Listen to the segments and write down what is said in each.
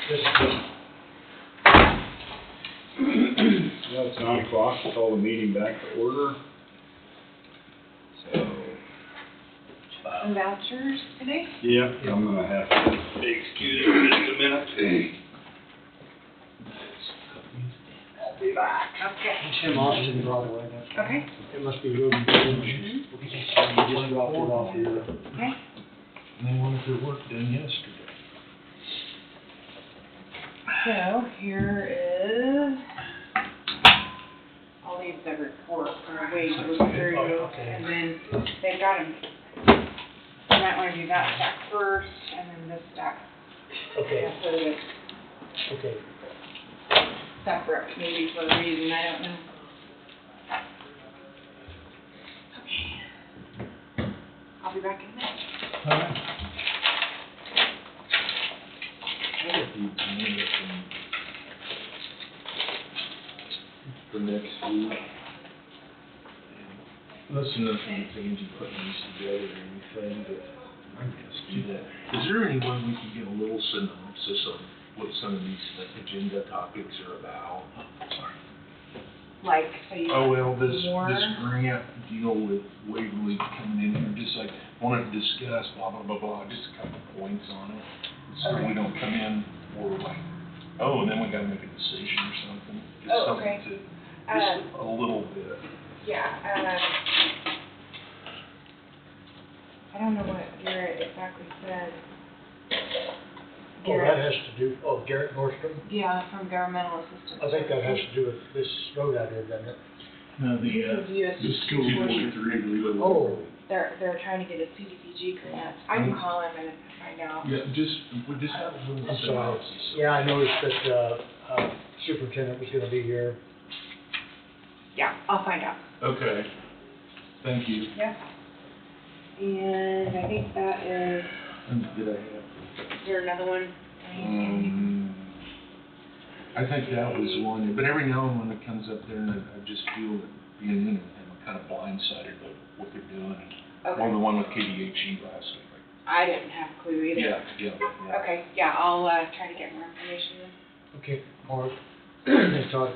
This is Well, it's 9 o'clock, call the meeting back to order. So, Some vouchers today? yeah, I'm gonna have to excuse me just a minute. I'll be back. Okay. Tim Austin brought it right up. Okay. It must be road and bridge. You just dropped it off here. Okay. And they wanted their work done yesterday. So here is all these the report or wage through, okay. and then they've got them. You might want to do that stack first, and then this stack. Okay, Yeah, so that it's okay. separate, maybe for a reason, I don't know. Okay. I'll be back in a minute. Alright. I got the agenda for next week. Listen, nothing change in putting these together or anything, but I guess do that. Is there any way we can get a little synopsis of what some of these agenda topics are about? Like, so you Oh, well, want this more? grant deal with Waverly coming in here, just like, wanted to discuss blah, blah, blah, blah, just a couple points on it. So we don't come in or like, oh, and then we gotta make a decision or something. Just Oh, something okay. to, just a little bit. Yeah, I don't know what Garrett exactly said. Oh, that has to do, Garrett Nordstrom? Yeah, from governmental assistance. I think that has to do with this road out here, doesn't it? No, This is US the school district. Oh. They're trying to get a CDBG grant. I can call him and find out. Yeah, we just have a little I'm sorry. synopsis. Yeah, I noticed that, superintendent was gonna be here. Yeah, I'll find out. Okay, thank you. Yeah. And I think that is, Did I have? is there another one? I think that was one, but every now and when it comes up there, and I just feel that being in it, I'm kind of blindsided by what they're doing. Or the Okay. one with KDHE last week. I didn't have a clue either. Yeah. Okay, yeah, I'll, try to get more information then. Okay, Mark, they thought,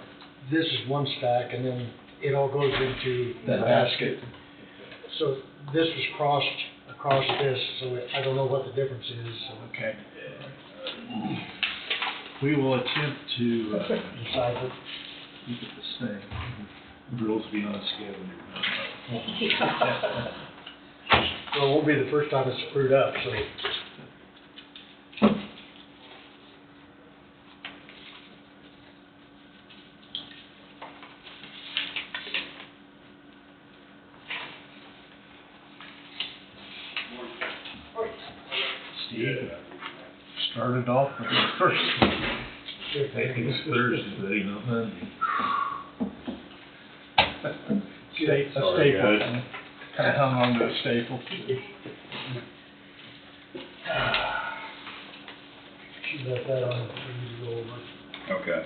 this is one stack, and then it all goes into the basket. So this was crossed across this, so I don't know what the difference is, so. Okay. We will attempt to, Decipher. look at this thing. Girls be on a scavenger hunt. Well, it won't be the first time it's screwed up, so. Steve started off with the first one. I think it's Thursday, but ain't not Monday. A staple. Kind of hung on to a staple. She left that on for you to go over. Okay.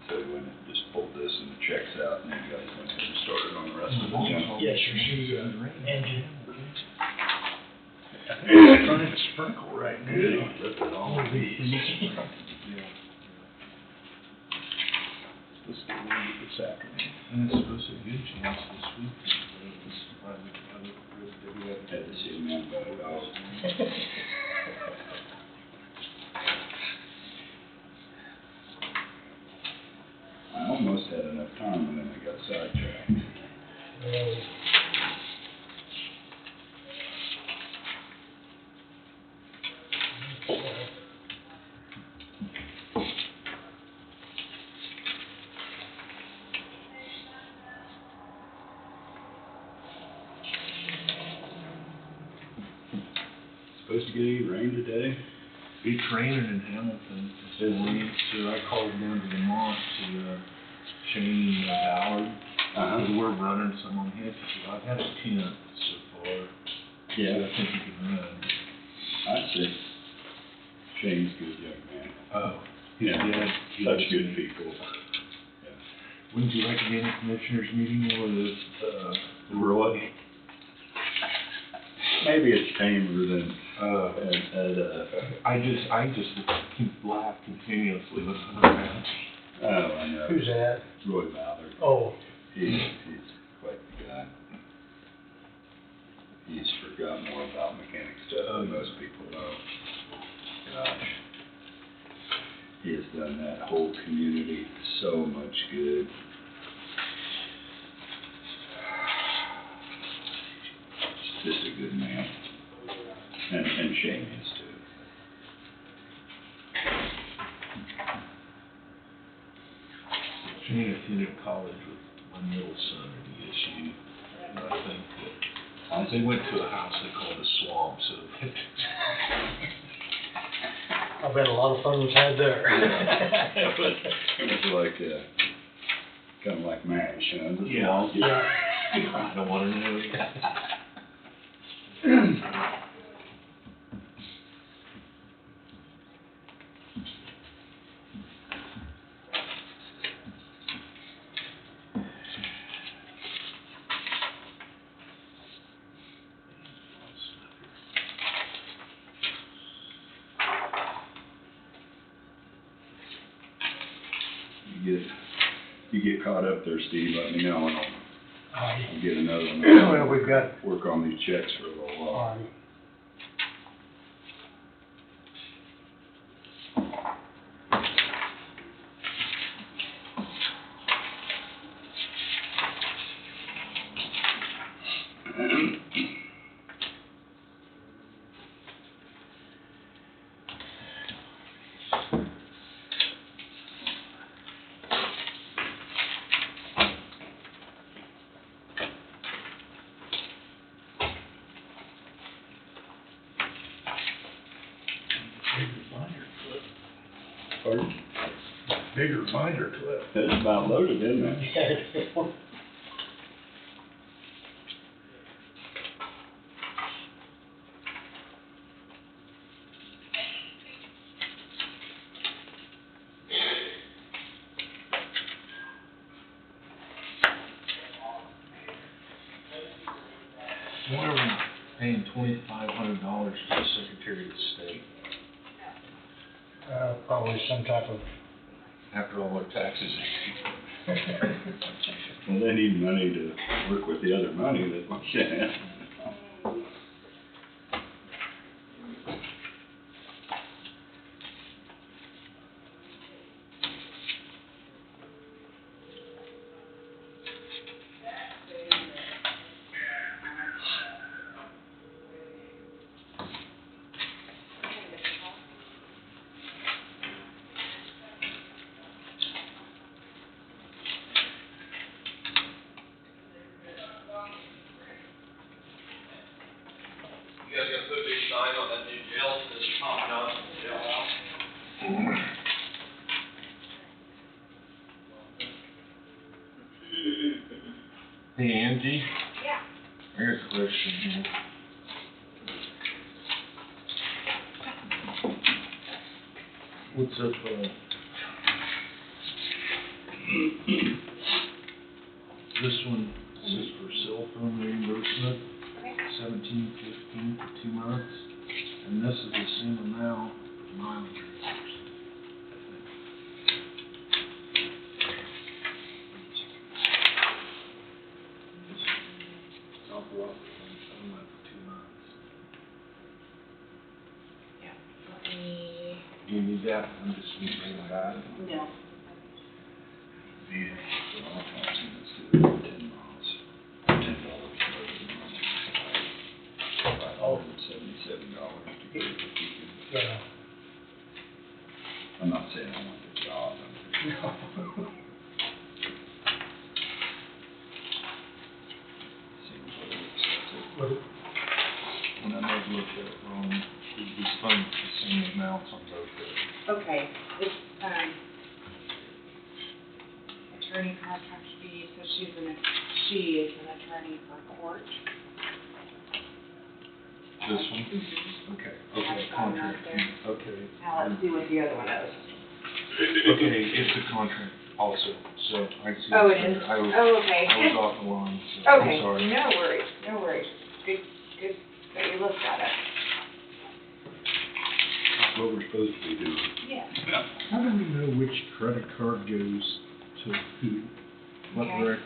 So we went and just pulled this and the checks out, and then you guys went ahead and started on the rest of the agenda. Yes, sir, she, engine. Trying to sprinkle right now. Rip it all to pieces. This is the one this afternoon. And it's supposed to be a good chance this week. Had to see the man about it all. I almost had enough time, and then I got sidetracked. Supposed to get any rain today? It's raining in Hamilton this morning, so I called down to Lamont to, Shane Ballard. We're running some on his, so I've had a 10 so far. Yeah. So I think you can run. I see. Shane's a good young man. Oh. Yeah, Yeah. such good people. Wouldn't you like to be in a commissioners meeting or the Roy? maybe it's tamer than, I just laugh continuously with her. oh, I know. Who's that? Roy Ballard. Oh, He's quite the guy. He's forgot more about mechanic stuff than most people know. Gosh. He has done that whole community so much good. Just a good man. And Shane is too. Shane attended college with my middle son at ESU, and I think that they went to a house they called the Swamp, so. I bet a lot of fun was had there. It was like, kind of like MASH, you know? the Yeah. swamp. Yeah. I don't wanna know. You get caught up there, Steve, let me know, and I'll get another one. Well, we've got, Work on these checks for a little while. Pardon? Bigger binder clip. It's about loaded, isn't it? yeah. Why are we paying $2,500 to the Secretary of State Probably some type of, after all our taxes? Well, they need money to work with the other money that we sent in. You guys gotta put a big sign on that new jail, that says Tom Johnson Jailhouse. Hey, Angie, Yeah. I got a question here. What's up, this one says for cell phone reimbursement, Okay. $17.15 for 2 months, and this is the same amount for mileage reimbursement. It's awful lot for one settlement for 2 months. Yeah. Let me, Do you need that? I'm just gonna bring it back. no. Yeah, so I'll talk to you, let's do it for 10 miles. $10 $577 to get it to keep it. yeah. I'm not saying I want the job, seems a little excessive. What, And I may have looked at it wrong, we spent the same amounts on both of them. Okay, it's, attorney contract fee, so she is an attorney for court. This one? Mm-hmm. Okay, Yeah, okay, it's on contract, right there. okay. Now let's see what the other one is. Okay, it's a contract also, so I see. Oh, it is? I was Oh, okay. off the line, so I'm Okay, sorry. no worries, no worries. Good but you looked at it. That's what we're supposed to be doing. Yeah. How do we know which credit card goes to who? What Okay. direct?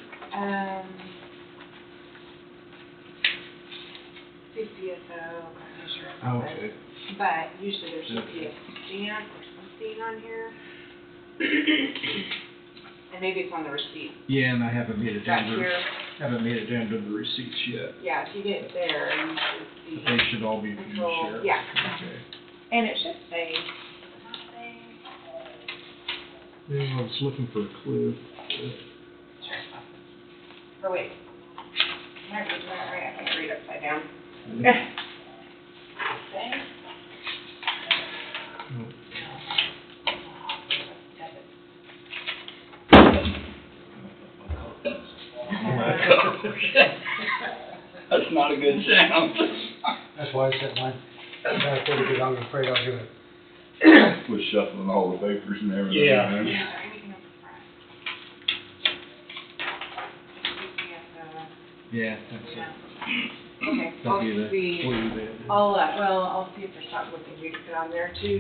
CCSO, insurance Oh, office. okay. But usually there should be a stamp or something on here. And maybe it's on the receipt. Yeah, and I haven't made it Back down to, here, haven't made it down to the receipts yet. yeah, if you get there, you should see. But they should all be from the Control, sheriff. yeah. Okay. And it should say, Yeah, I was looking for a clue. sheriff's office. Or wait. Am I reading that right? I can't read upside down. That's not a good sound. That's why I said mine back there, because I was afraid I was gonna. Was shuffling all the papers and everything. Yeah. man. Is there anything up front? CCSO. Yeah, that's Yeah. it. Okay, I'll That'd be the see. clue there. I'll see if there's something you can put on there to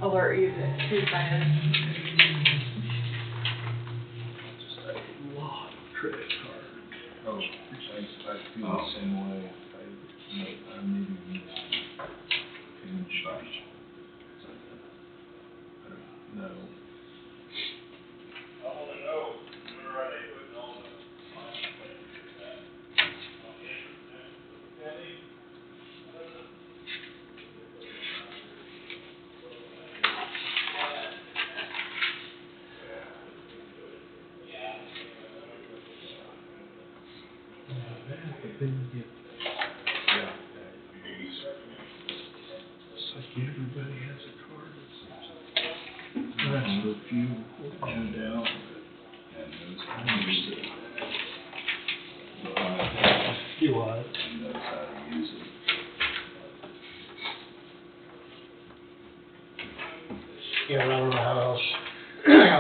alert you that who's buying it. Just a lot of credit card. Oh, I feel the same way. I maybe missed pin charge. No. But then you get, yeah, it's like everybody has a card. That's the few. And down. And knows how to use it. You are. And knows how to use it. Yeah, but I don't know how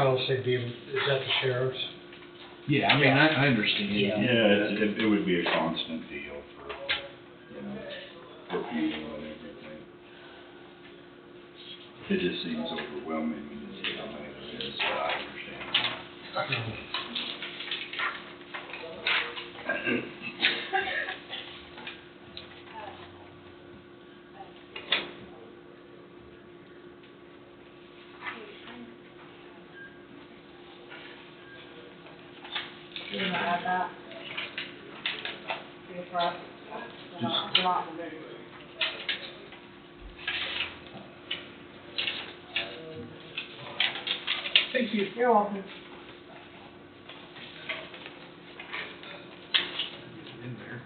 else they'd be, is that the sheriff's? Yeah, I mean, I understand. Yeah. Yeah, it would be a constant deal for, for people and everything. It just seems overwhelming when you see how many there is, but I understand. You wanna add that? For us? Not. Thank you. You're welcome. In there.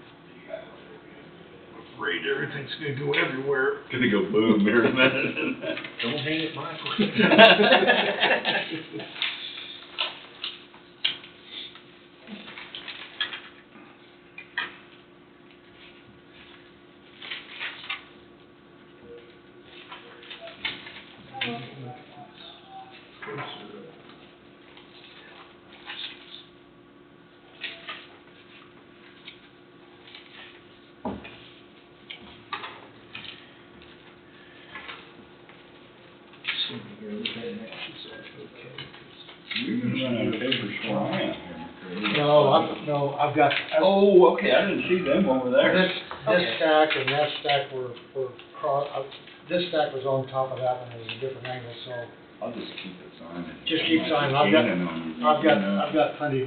Afraid everything's gonna go everywhere. Gonna go boom here in a minute. Don't hang it, Michael. You're gonna run out of papers for I am here. No, I've got, Oh, okay, I didn't see them over there. this stack and that stack were this stack was on top of that one at a different angle, so I'll just keep it signing. just keep signing. I've got plenty.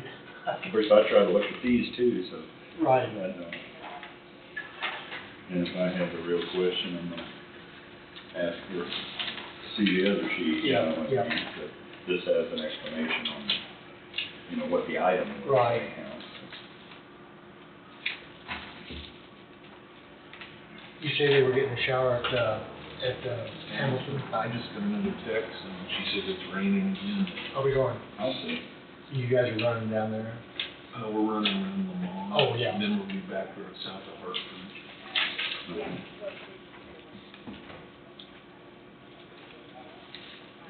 Of course, I try to look at these too, so. Right. I don't. And if I have a real question, I'm gonna ask her, see the other sheet. Yeah, yeah. But this has an explanation on, what the item was. Right. anyhow. You say they were getting a shower at Hamilton? I just got another text and she said it's raining again. Are we going? I'll see. You guys are running down there? We're running around Lamar. Oh, yeah. And then we'll be back there south of Hartford.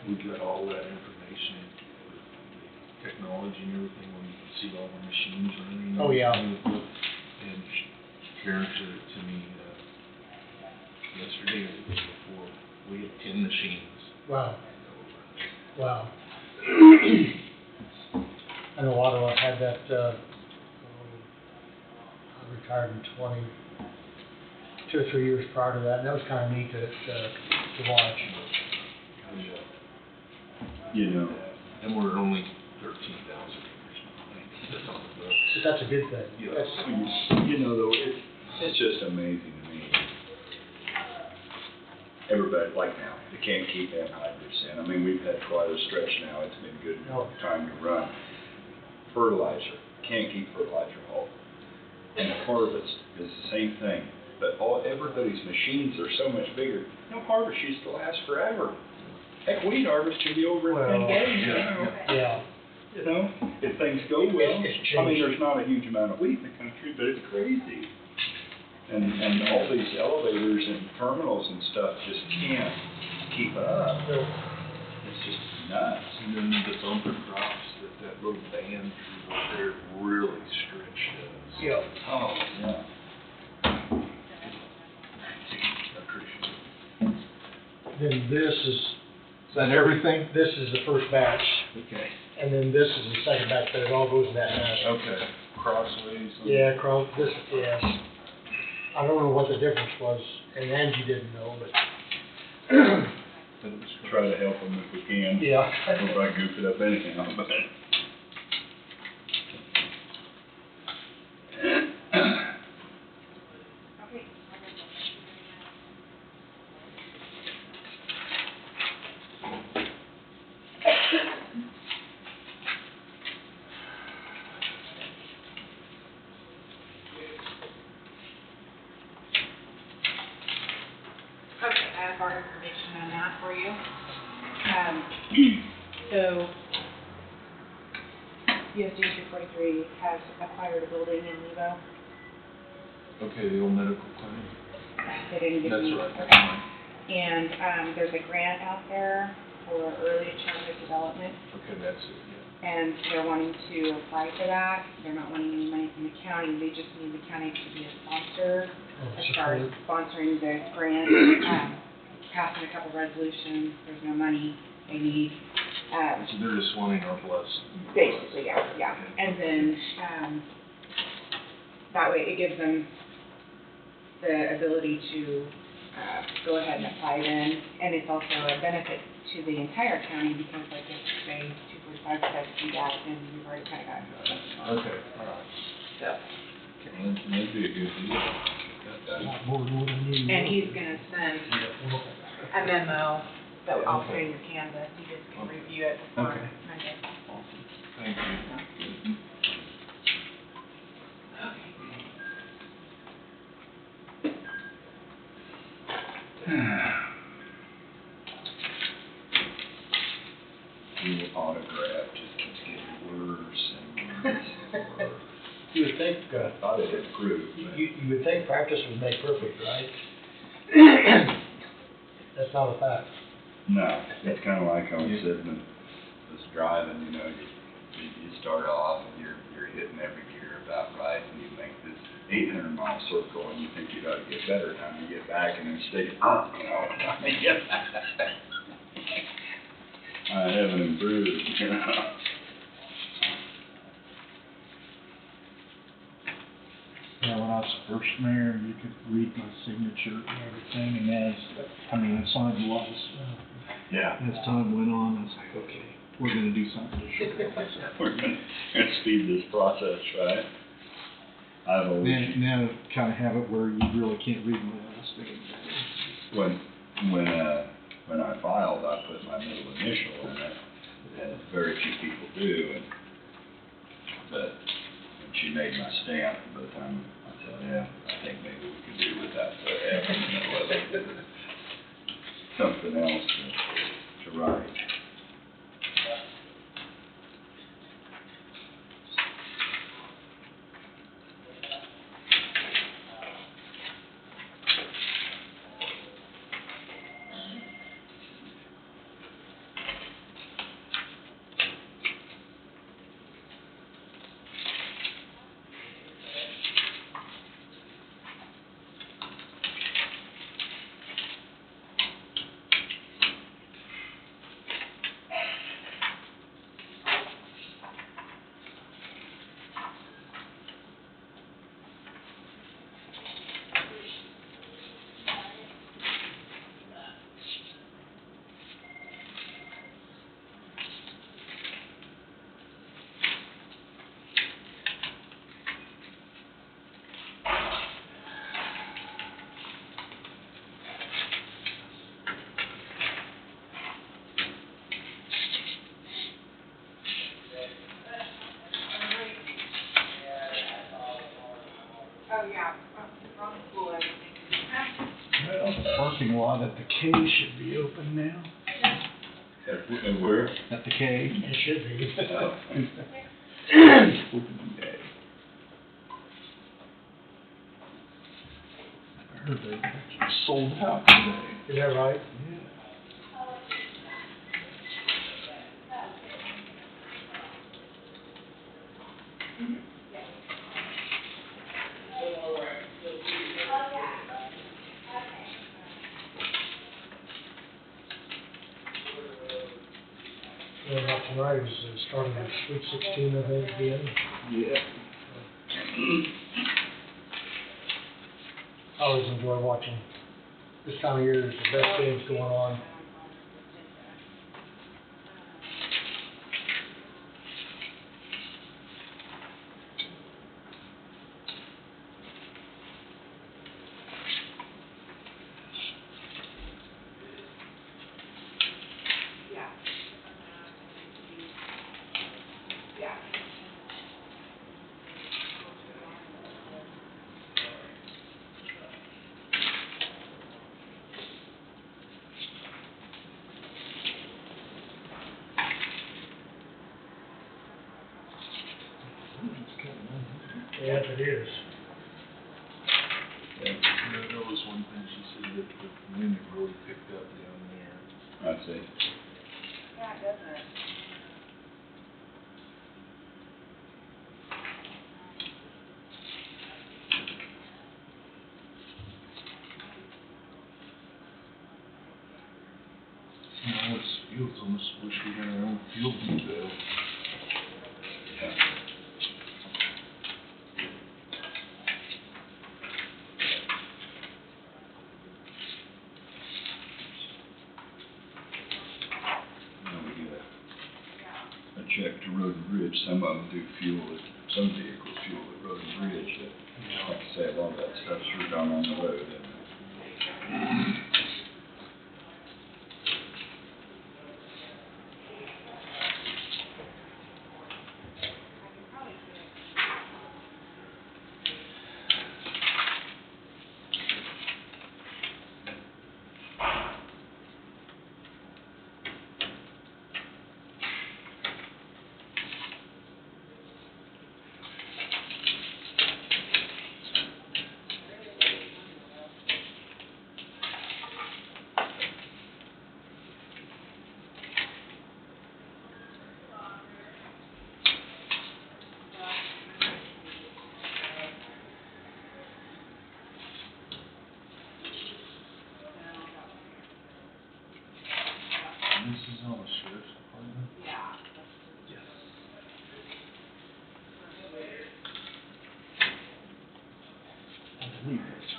We got all that information, technology and everything, when you can see all the machines running. Oh, yeah. And Karen said it to me, yesterday or the day before, we had 10 machines. Wow, wow. I know Ottawa had that, I retired in 2 or 3 years prior to that, and that was kind of neat to watch. You know, And we're only 13,000 acres behind. That's on the books. But that's a good thing. Yeah. That's, you know, though, it's just amazing to me. Everybody, like now, they can't keep anhydrous in. I mean, we've had quite a stretch now. It's been a good time to run. Fertilizer, can't keep fertilizer whole. And the harvest is the same thing. But everybody's machines are so much bigger. No, harvest used to last forever. Heck, wheat harvest should be over in 10 days. You know? yeah. You know, if things go well. It's I mean, changed. there's not a huge amount of wheat in the country, but it's crazy. And all these elevators and terminals and stuff just can't keep up. It's just nuts. And then the bumper crops that little band drew up there really stretched us. Yeah. Oh, yeah. I appreciate it. Then this is, Is that everything? this is the first batch, Okay. and then this is the second batch, but it all goes in that basket. Okay. Crossways. Yeah, yes. I don't know what the difference was, and Angie didn't know, but, Try to help them if we can. yeah. We'll probably goof it up anyhow, but. Okay, I have our information on that for you. So, USD 243 has acquired a building in Nebo. Okay, the old medical clinic. They didn't give That's me. right. Okay. And, there's a grant out there for early childhood development, Okay, that's it, yeah. and they're wanting to apply for that. They're not wanting any money from the county, they just need the county to be a sponsor as far as sponsoring the grant, passing a couple resolutions, there's no money they need. So they're just wanting our blessing. Basically, yeah. And then, that way it gives them the ability to, go ahead and apply then. And it's also a benefit to the entire county because like if say 245 says do that, then we've already kind of got it. Okay, all right. So, That'd be a good deal. Got that. and he's gonna send a memo that I'll put in your canvas, you guys can review it before Okay. Monday. Thank you. The autograph just keeps getting worse and worse and worse. You would think, I thought it improved, but you would think practice would make perfect, right? That's not a fact. no, it's kind of like I was sitting and was driving, you know, you start off and you're hitting every gear about right and you make this 800-mile circle and you think you got to get better time you get back and instead you know, I haven't improved, you know. Yeah, when I was first mayor, you could read my signature and everything, and I signed a lot of stuff. Yeah. As time went on, I was like, okay, we're gonna do something different. We're gonna speed this process, right? I've always, Now kind of have it where you really can't read my last name. when I filed, I put my middle initial in it, and very few people do, but when she made my stamp, by the time I said, yeah, I think maybe we could do without the F in the middle of it. Something else to write. parking lot at the K should be open now, And where? at the K. It should be. Oh. Open day. I heard they actually sold out today. Is that right? Yeah. Well, not tonight, is starting with Sweet 16, I think, again. Yeah. I always enjoy watching. This time of year, there's the best games going on. Yes, it is. Yeah, That was one thing she said, that the wind had really picked up down there. I see. Yeah, it doesn't. Now, this field's almost wish we had our own field depot. Yeah. Now we get a check to Road and Bridge. Some of them do fuel at, some vehicles fuel at Road and Bridge. But like I say, a lot of that stuff's sure done on the road, isn't it? This is all the sheriff's department? Yes. I believe it's.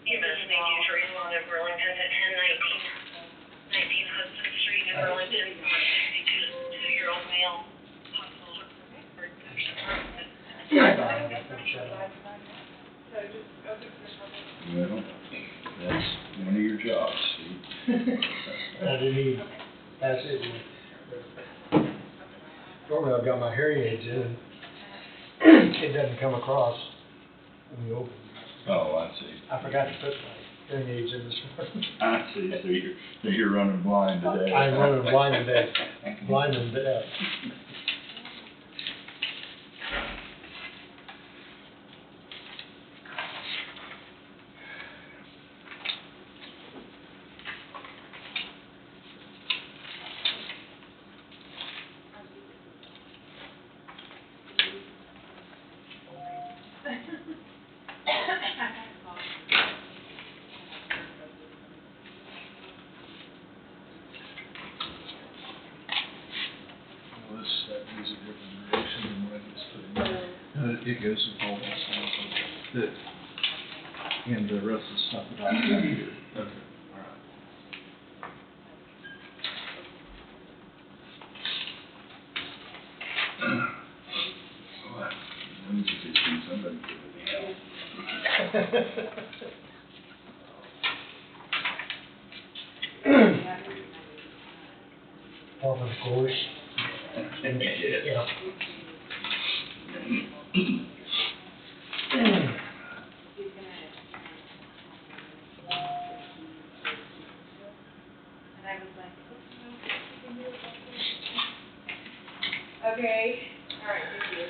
EMS need you to respond in Burlington at 1019, 19 Hudson Street in Burlington, for a 62-year-old male. Well, that's one of your jobs, Steve. I didn't even, that's it. Normally I've got my hearing aids in, and it doesn't come across when you open. Oh, I see. I forgot to put my hearing aids in this morning. I see, so you're running blind today. I'm running blind today, blind and deaf. Well, this step goes a different direction than what I just put in. It goes with all that stuff, that, and the rest of the stuff that I've got here. Okay, all right. Well, let me get this thing, somebody give it a hand. Par for the course. Yeah. Okay, all right, thank you.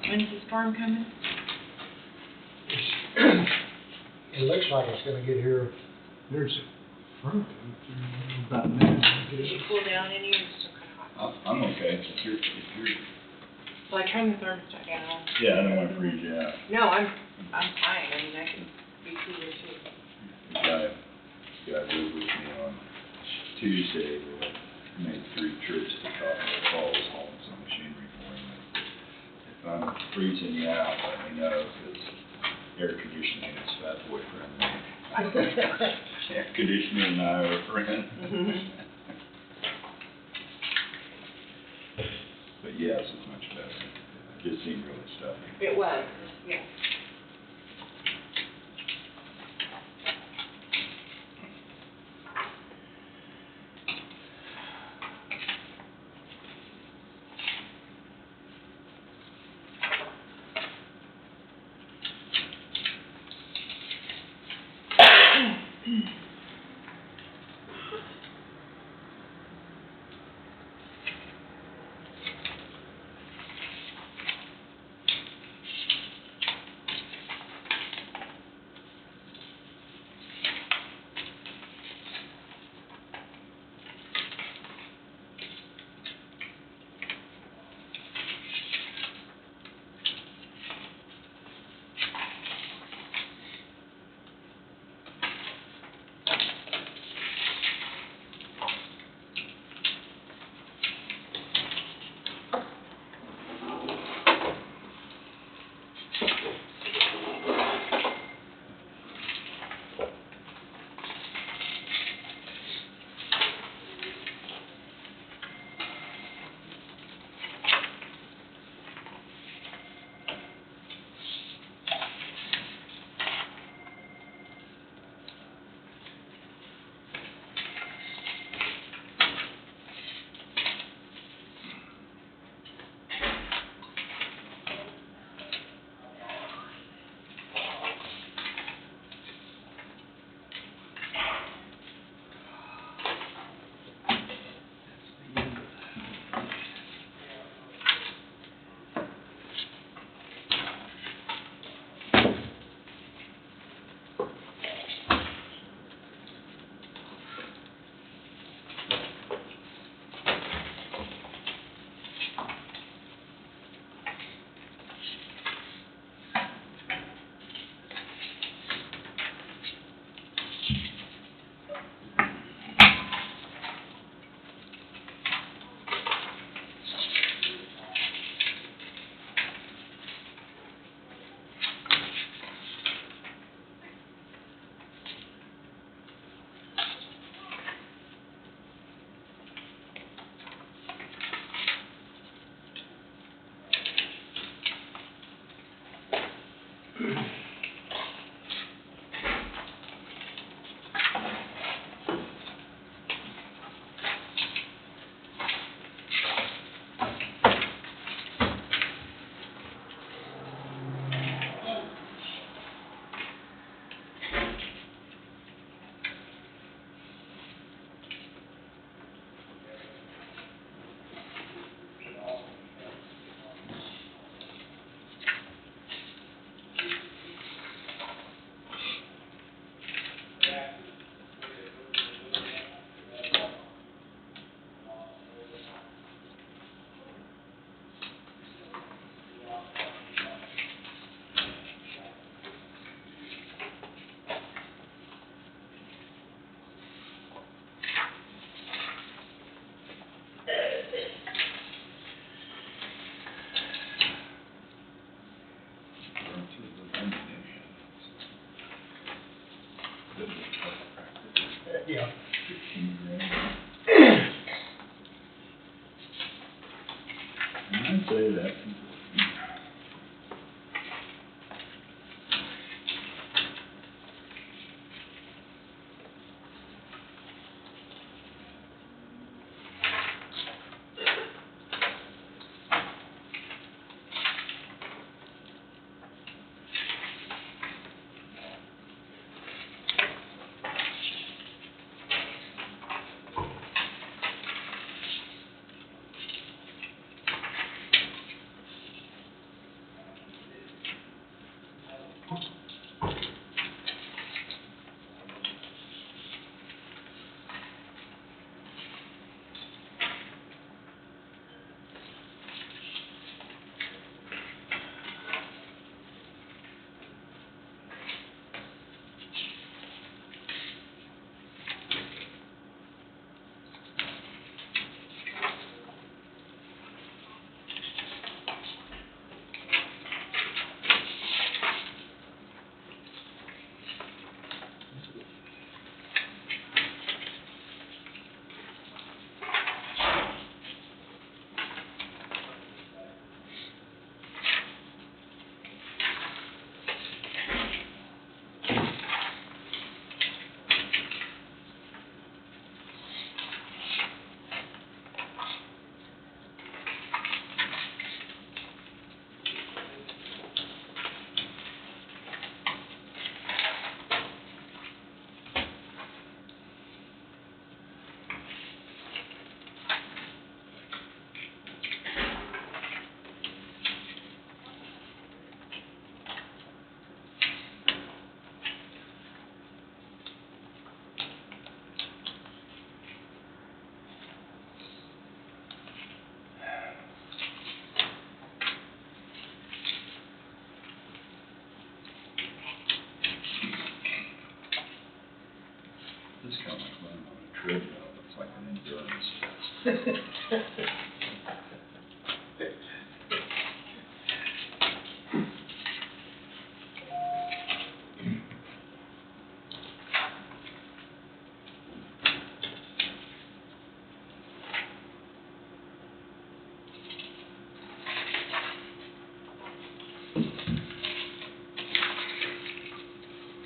When's the storm coming? It looks like it's gonna get here. There's a front about now. Did you cool down any, or is it still kind of hot? I'm okay, if you're, Well, I turned the thermostat down. yeah, I don't wanna freeze you out. No, I'm fine, I mean, I can be cooler too. The guy was with me on Tuesday, we made 3 trips to Cottonwood Falls, hauling some machinery for him. If I'm freezing you out, let me know, because air conditioning is fat boy friendly. Air conditioning and I are friends. But yes, it's much better. It just seemed really stuffy. It was, yeah. Yeah. 15 grand. I'd say that. This is kind of like running on a treadmill, it's like an endurance test.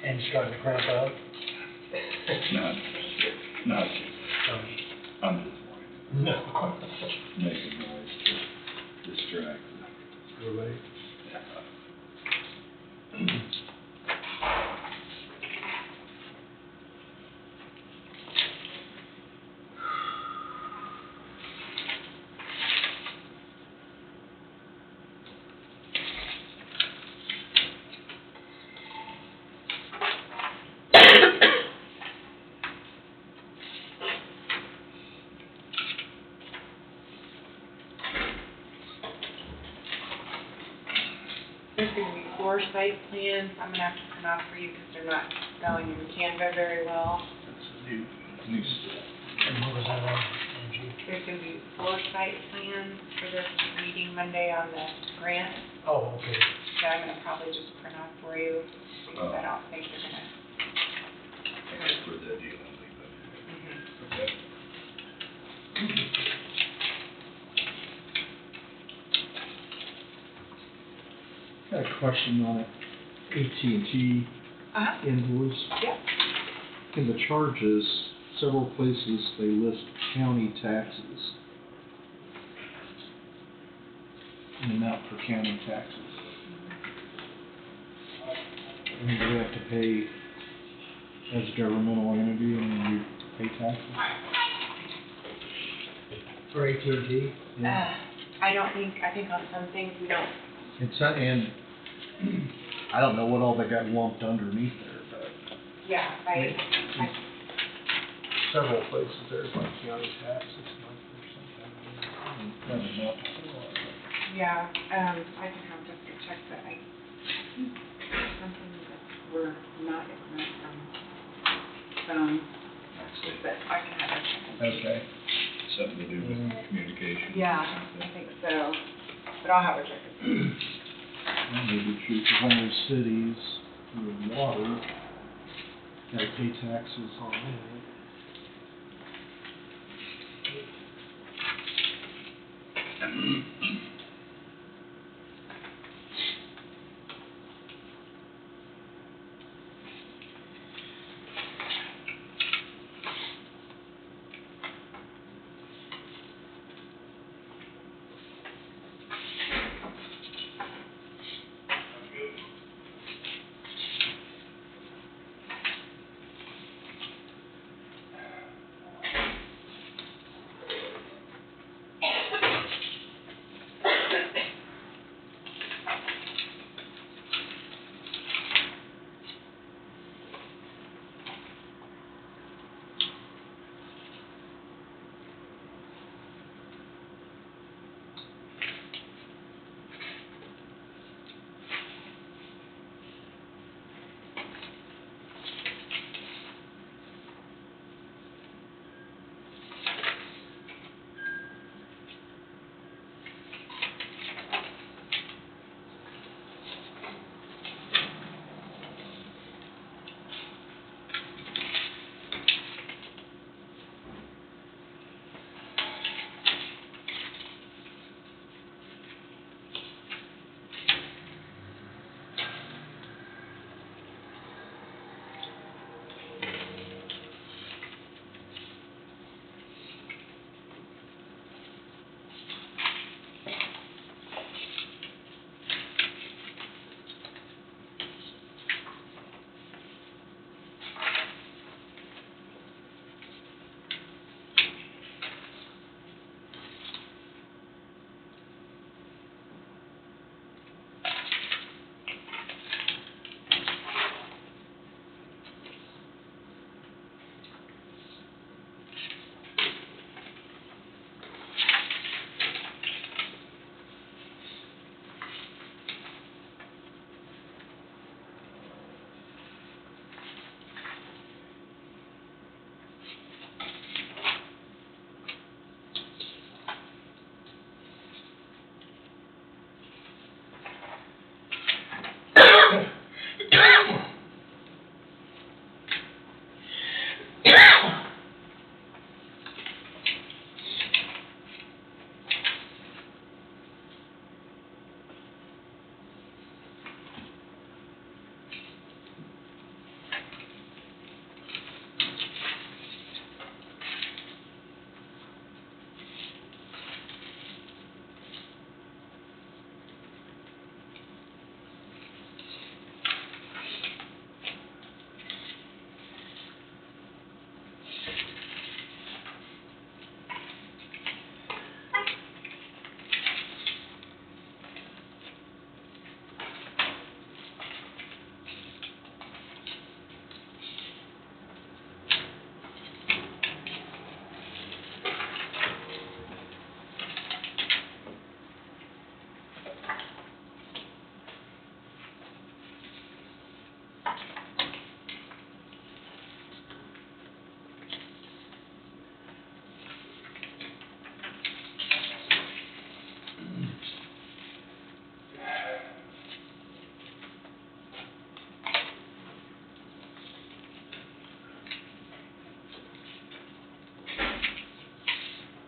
And starting to cramp up. Not, I'm just whining. No. Making noise to distract them. Really? There's gonna be 4 site plans, I'm gonna have to print off for you because they're not spelling in Canva very well. That's a new stuff. And what was that on, Angie? There's gonna be 4 site plans for this meeting Monday on the grant, Oh, okay. so I'm gonna probably just print off for you, because I don't think you're gonna. That's for the deal on the, okay. Got a question on it. AT&T Uh-huh. invoice. Yep. In the charges, several places they list county taxes. An amount for county taxes. And do we have to pay as a governmental entity and we pay taxes? For AT&T? I think on some things we don't. It's, and I don't know what all they got lumped underneath there, but Yeah, I, several places there's like county taxes, like or something. That's not. yeah, I can have to check that. I think something that we're not exempt from, but I can have to check. and see. Okay. Something to do with communication. Yeah, I think so, but I'll have her check it. Maybe true, because I know cities with water, gotta pay taxes on that.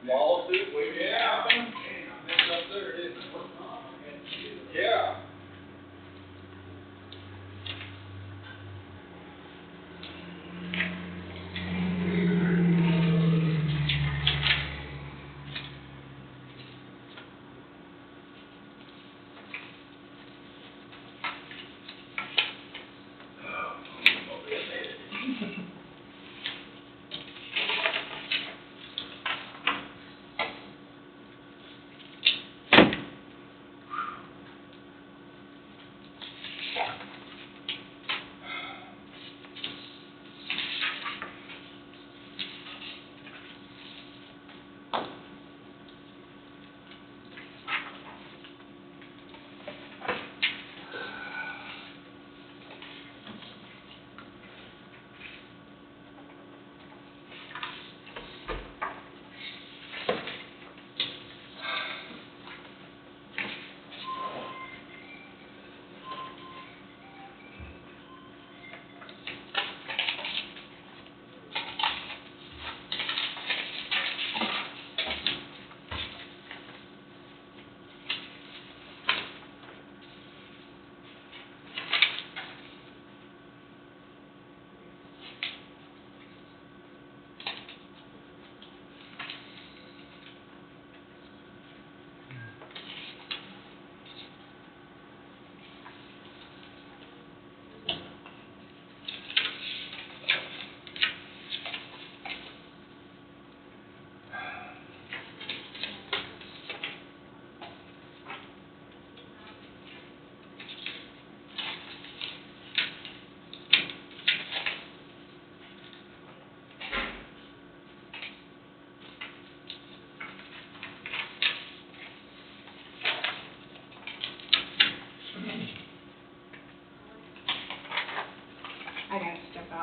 Lawsuit, we, yeah. It's up there, isn't it? Yeah.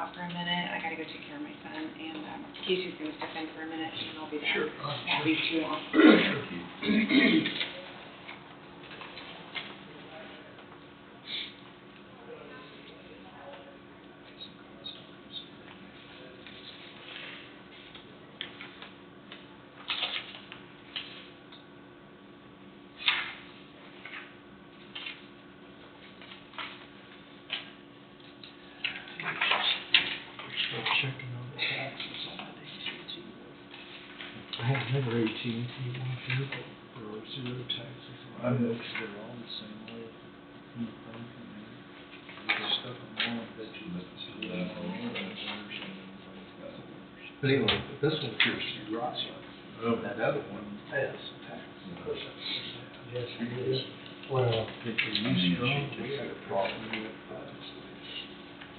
out for a minute. I gotta go take care of my son, and Casey's gonna step in for a minute, and I'll be there. Sure. Won't be too long. Thank you. Start checking on the taxes on that AT&T. I have another AT&T one vehicle, there are 0 taxes on it. They're all the same way. You think, I mean, there's stuff on one that you must see that on. But anyway, this one appears to be right. That other one has tax. Yes, it is. Well, If you're used strong, we had a problem with,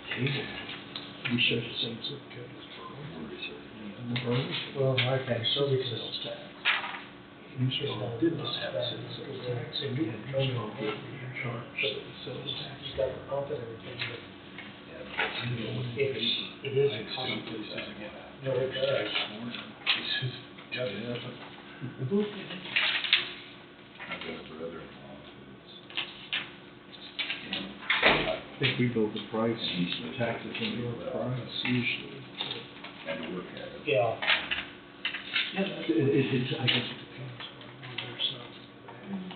cable. We share the same zip code as Burns. And the Burns. well, I think so because Sales tax. New Strong did not have sales tax, and New Strong did be charged sales tax. he's got the pump and everything, but it is a common. No, it does. He says, got it up. I've got a brother-in-law I think we build the price, the taxes into our price usually. had to work at it. Yeah. It's, I guess it depends on where there's some.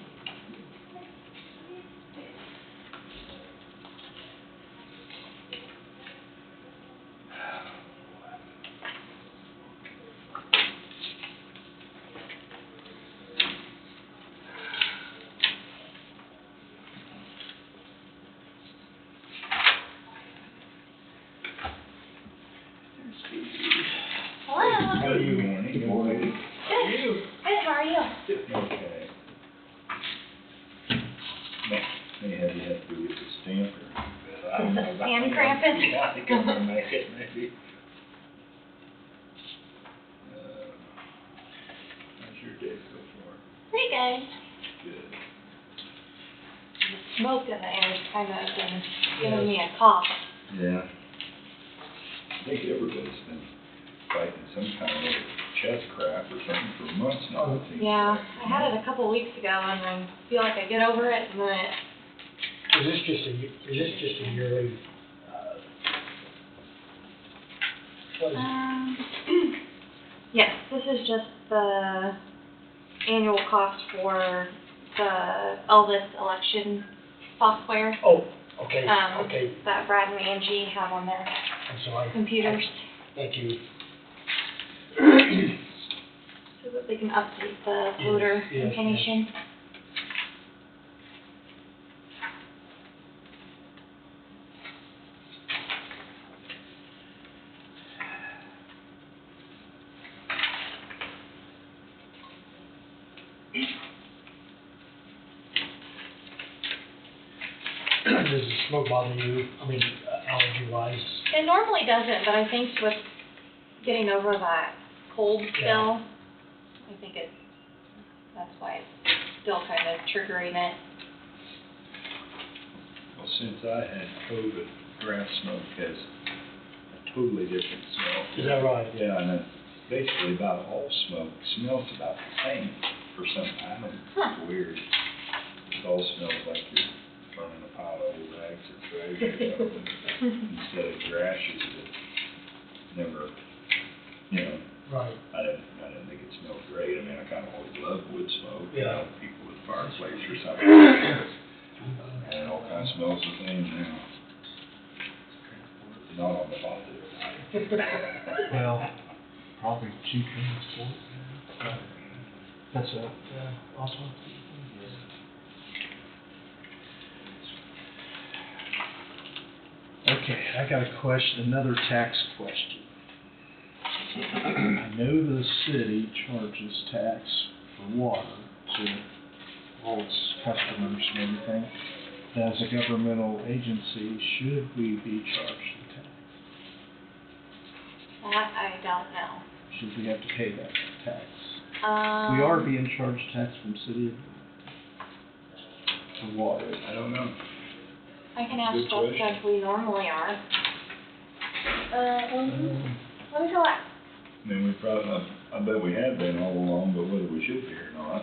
Hello. How are you? Good morning. Good. Good, how are you? Okay. May have you had to go get the stamp or, I don't know. Hand cramping? Yeah, I think I'm gonna make it maybe. How's your day so far? Pretty good. Good. The smoke in the air is kind of been giving me a cough. Yeah. I think everybody's been fighting some kind of chest crap or something for months now, it seems Yeah, like. I had it a couple weeks ago and I feel like I get over it and then it, Is this just a yearly, what is it? yes, this is just the annual cost for the Elvis election software, Oh, okay, okay, that Brad and Angie have on their I'm sorry. computers Thank you. so that they can update the Yes, voter yes, information. Does the smoke bother you, I mean, allergy-wise? It normally doesn't, but I think with getting over that cold spell, I think that's why it's still kind of triggering it. Well, since I had COVID, grass smoke has a totally different smell. Is that right? Yeah, and then basically about all smoke smells about the same for some, I don't know, it's weird. It all smells like you're burning a pile of old rags or trash or something, instead of ashes that never, you know, Right. I didn't think it smelled great. I mean, I kind of always loved wood smoke, you Yeah. know, people with fireplace or something. And all kinds of smells the same now. Not on the positive. Well, probably 2 transport. That's a, awesome. Okay, I got a question, another tax question. I know the city charges tax for water to all its customers and everything. As a governmental agency, should we be charged the tax? That I don't know. Should we have to pay that tax? Um, We are being charged tax from city for water. I don't know. I can ask Good both question. if we normally are. Let me go out. I mean, we probably, I bet we have been all along, but whether we should be or not.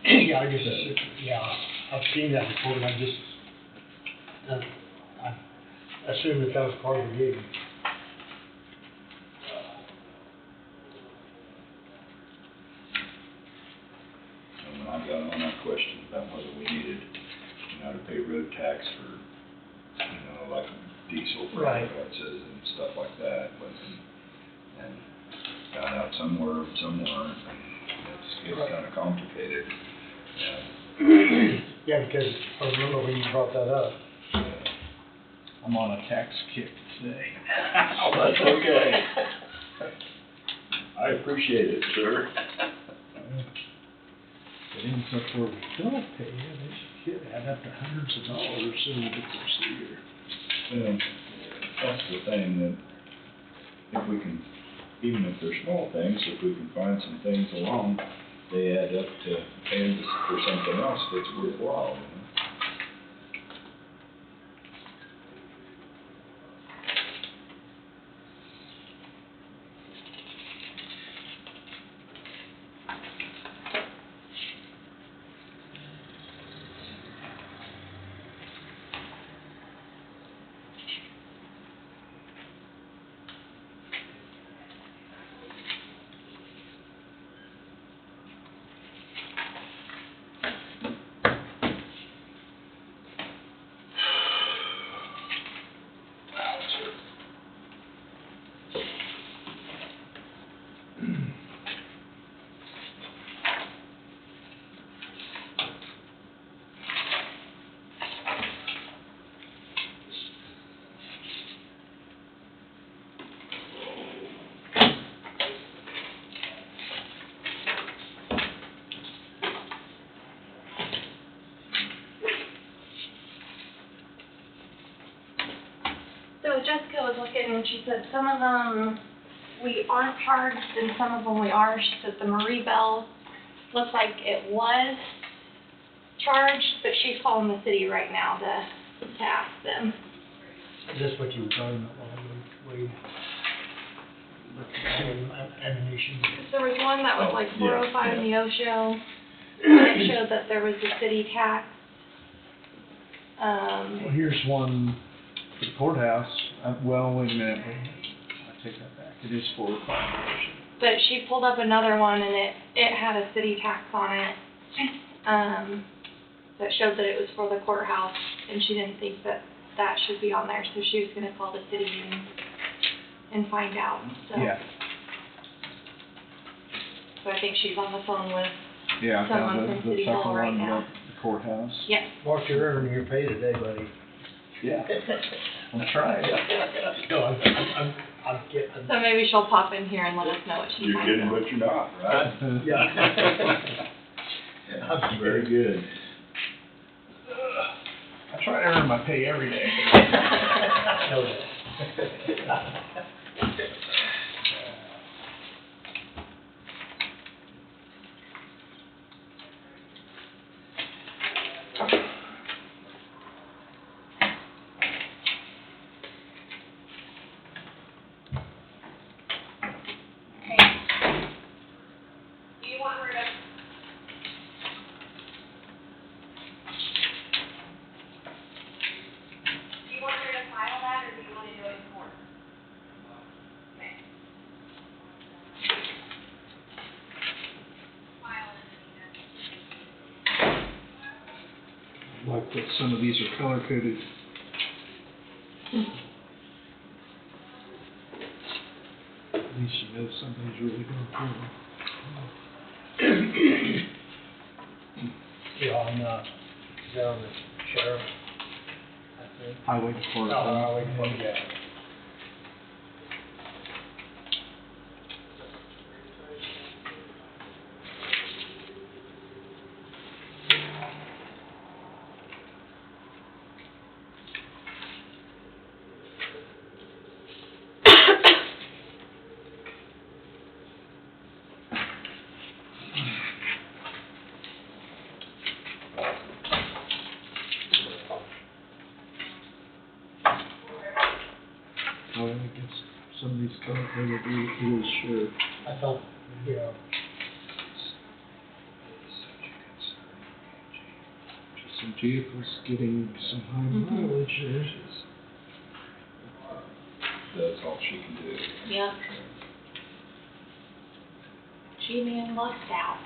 Yeah, I just, yeah, I've seen that before, and I just, I assumed that was part of the gig. And when I got on, I questioned about whether we needed, to pay road tax for, like diesel for Right. ambulances and stuff like that, but, and found out some were, some weren't, and it's Right. kind of complicated. Yeah, because I remember when you brought that up. I'm on a tax kick today. Oh, that's okay. I appreciate it, sir. It ends up where we don't pay, they should add up to hundreds of dollars over the course of the year. Well, that's the thing, that if we can, even if they're small things, if we can find some things along, they add up to paying for something else that's worthwhile, So Jessica was looking and she said some of them we aren't charged and some of them we are. She said the Marie Bell looked like it was charged, but she's calling the city right now to ask them. Is this what you were talking about while we ammunition? There was one that was Oh, like yeah, 405 yeah. Neosho, and it showed that there was a city tax. Well, here's one for the courthouse, well, wait a minute, I take that back, it is 405. But she pulled up another one and it had a city tax on it, that showed that it was for the courthouse, and she didn't think that that should be on there, so she was gonna call the city and find out, so. Yeah, So I think she's on the phone with, yeah, I Someone found from the City Hall second right one, now. the courthouse. yes, Mark, you're earning your pay today, buddy. Yeah, I'm trying. No, I'm getting. so maybe she'll pop in here and let us know what she You're finds kidding, out. but you're not, right? Yeah. Yeah, very good. I try to earn my pay every day. Know that. Do you want her to? Do you want her to file that, or do you want to do it in court? Okay. File it, Like that some of these are color coded. At least you know somebody's really going through them. Yeah, on, is that on the sheriff? I think. Highway Department. No, wait, yeah. Well, I guess somebody's coming, maybe it is sure. I thought, you know, Some vehicles getting some high mileage there. That's all she can do. Yep. She being lucked out.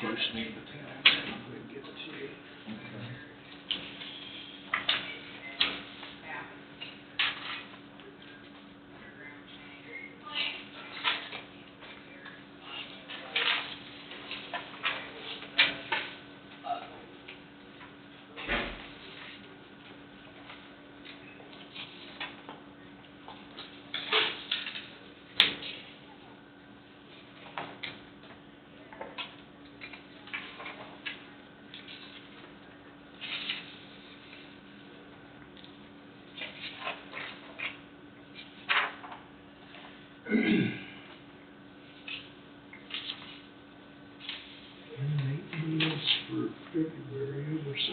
First name of town, so I'm gonna give it to you. Maintenance for February over $6,000.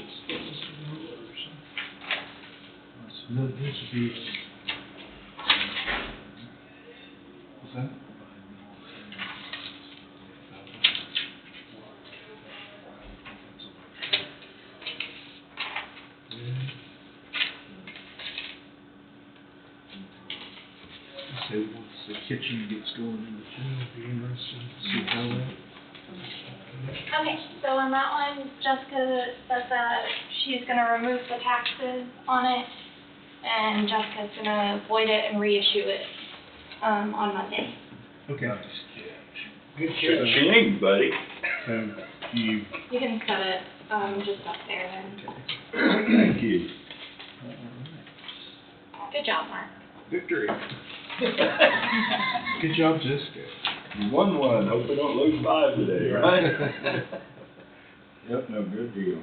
No, this would be. What's that? Say once the kitchen gets going in the gym, it'll be interesting to see how that. Okay, so on that one, Jessica said that she's gonna remove the taxes on it, and Jessica's gonna void it and reissue it, on Monday. Okay. good She catch. ain't, buddy. So you. You can set it, just up there then. Thank you. Good job, Mark. Victory. Good job, Jessica. You won one, hope we don't lose 5 today, right? Yep, no, good deal.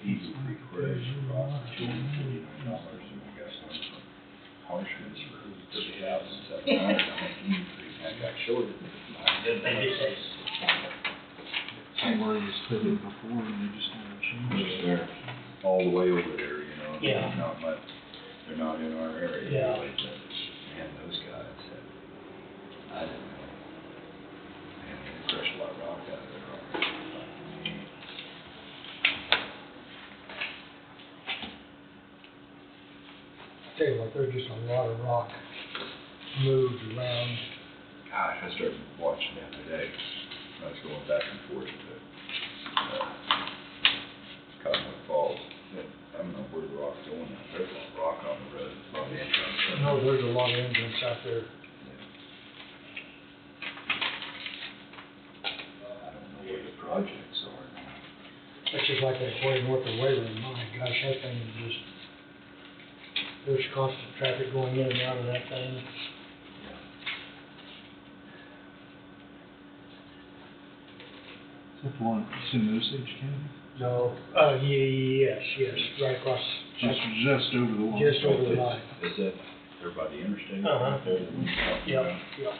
Eagle Creek Road cost $249, and we got one from Harshman's for $30,700. Eagle Creek, I got shorted. Somewhere it was put in before and they just never changed it. They're all the way over there, you know, Yeah. there's not much, they're not in our area. Yeah. Really, but, man, those guys, I didn't know. Man, they crush a lot of rock out of there already. Tell you what, there's just a lot of rock moved around. Gosh, I started watching that today. I was going back and forth to, Cottonwood Falls. And I don't know where the rock's going now. There's a lot of rock on the road, a lot of entrance. No, there's a lot of engines out there. I don't know where the projects are now. That's just like that way north of Wayland. My gosh, that thing is just, there's constant traffic going in and out of that thing. Is that the one, it's in Osage County? No, yes, right across, Just over the line. just over the line. Is that, there by the interstate? Uh-huh. Right there that we talked Yep, about? yep.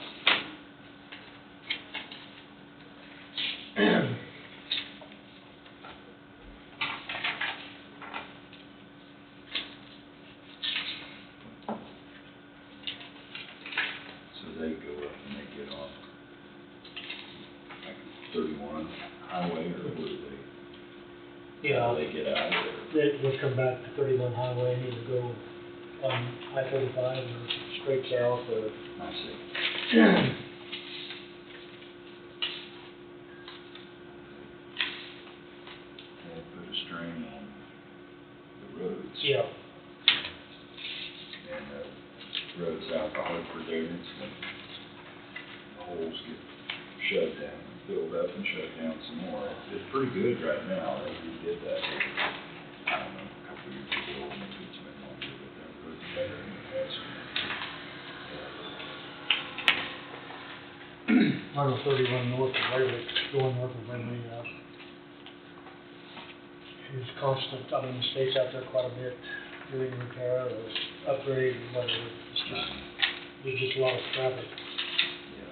So they go up and they get on like 31 highway or where do they? How do they get out of there? They would come back to 31 highway and either go on I-35 or straight south or. I see. They put a strain on the roads. Yeah, And the roads out to Hartford there, it's when the holes get shut down, filled up and shut down some more. It's pretty good right now. They redid that, I don't know, a couple years ago, maybe it's been longer, but that road's better than it has been. on the 31 north of Waverly, going north of Waverly, is constant. I mean, the state's out there quite a bit doing repair or upgrade or whatever. It's just, there's just a lot of traffic. Yeah.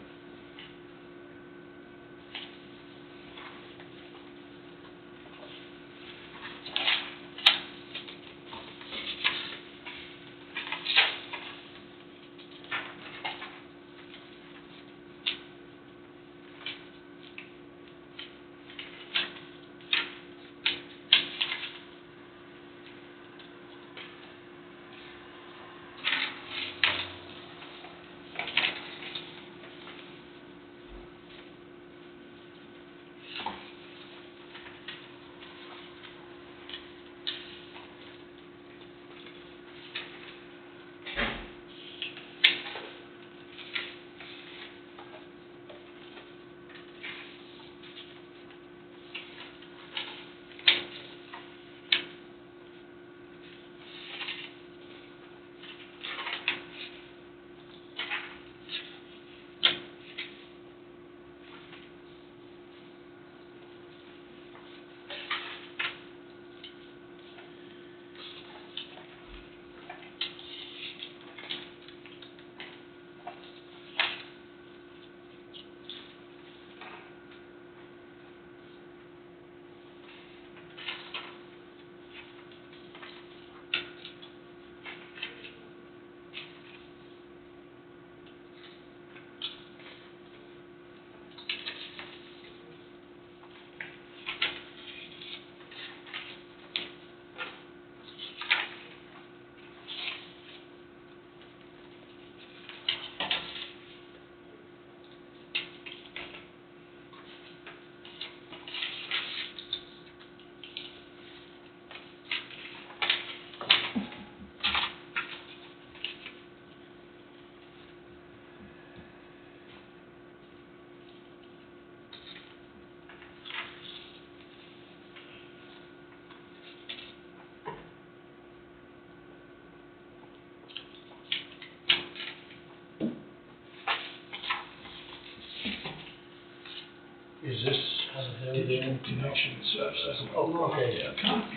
digital connection and stuff, so. Oh, okay.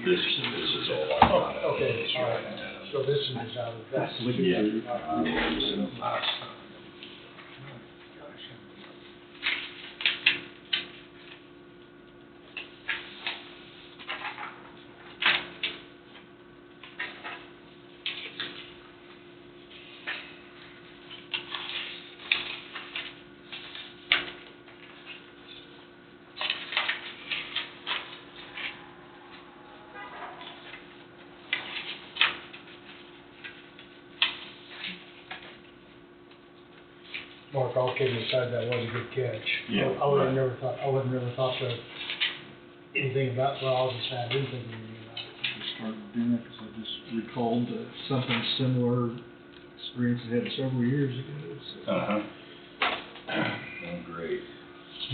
This is all I Oh, got. okay, all right. So this one is out of that. Mark, all kidding aside, that was a good catch. Yeah. I would have never thought that anything about, well, I'll just say I didn't think anything about it. Just started doing it, cause I just recalled something similar experience I had several years ago, so. Uh-huh. Oh, great.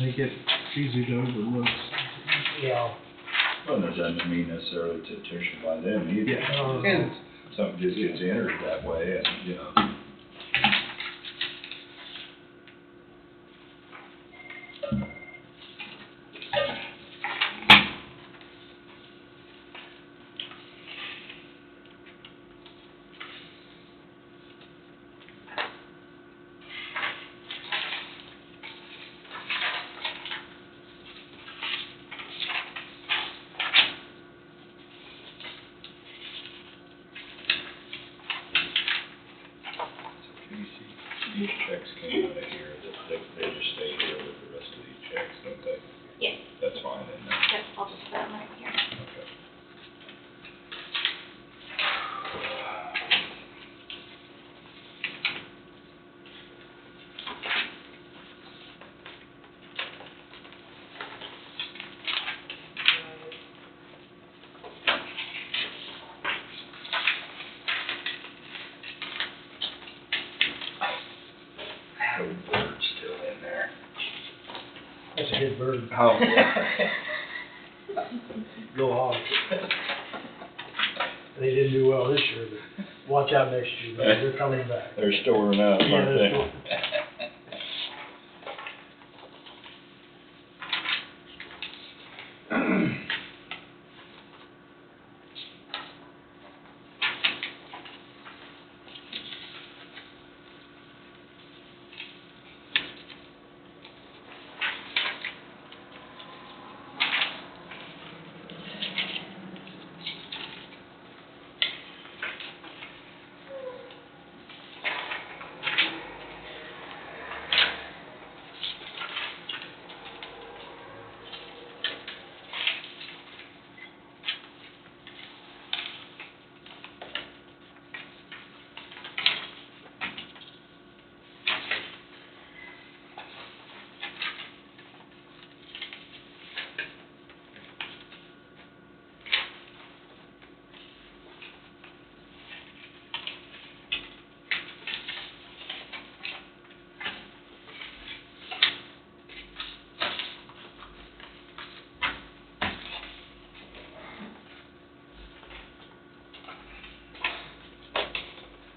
Make it easy to overlook. Yeah. Well, that doesn't mean necessarily to attention by them either. Yeah. And Something just gets entered that way and, you know. These checks came out of here, they just stay here with the rest of these checks, don't they? Yes, That's fine, then. yep, I'll just put them right here. Okay. Oh, bird's still in there. that's a good bird. Oh. Go Hogs. They didn't do well this year, but watch out next year, they're coming back. They're storing up, Yeah, aren't they're they?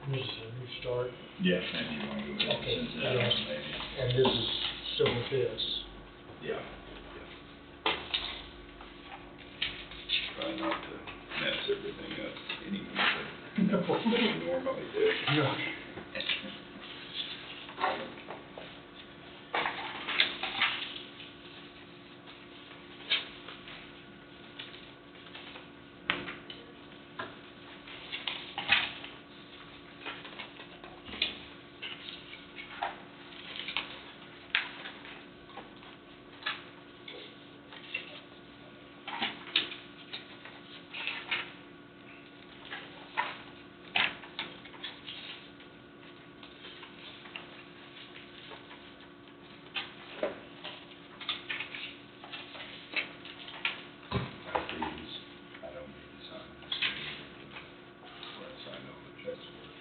This is a new start, Yeah, maybe you want to go ahead and send that Yeah. out, maybe. and this is still with this. Yeah. Try not to mess everything up any more than we normally do. Yeah. I don't need to sign this thing, unless I know the checks were,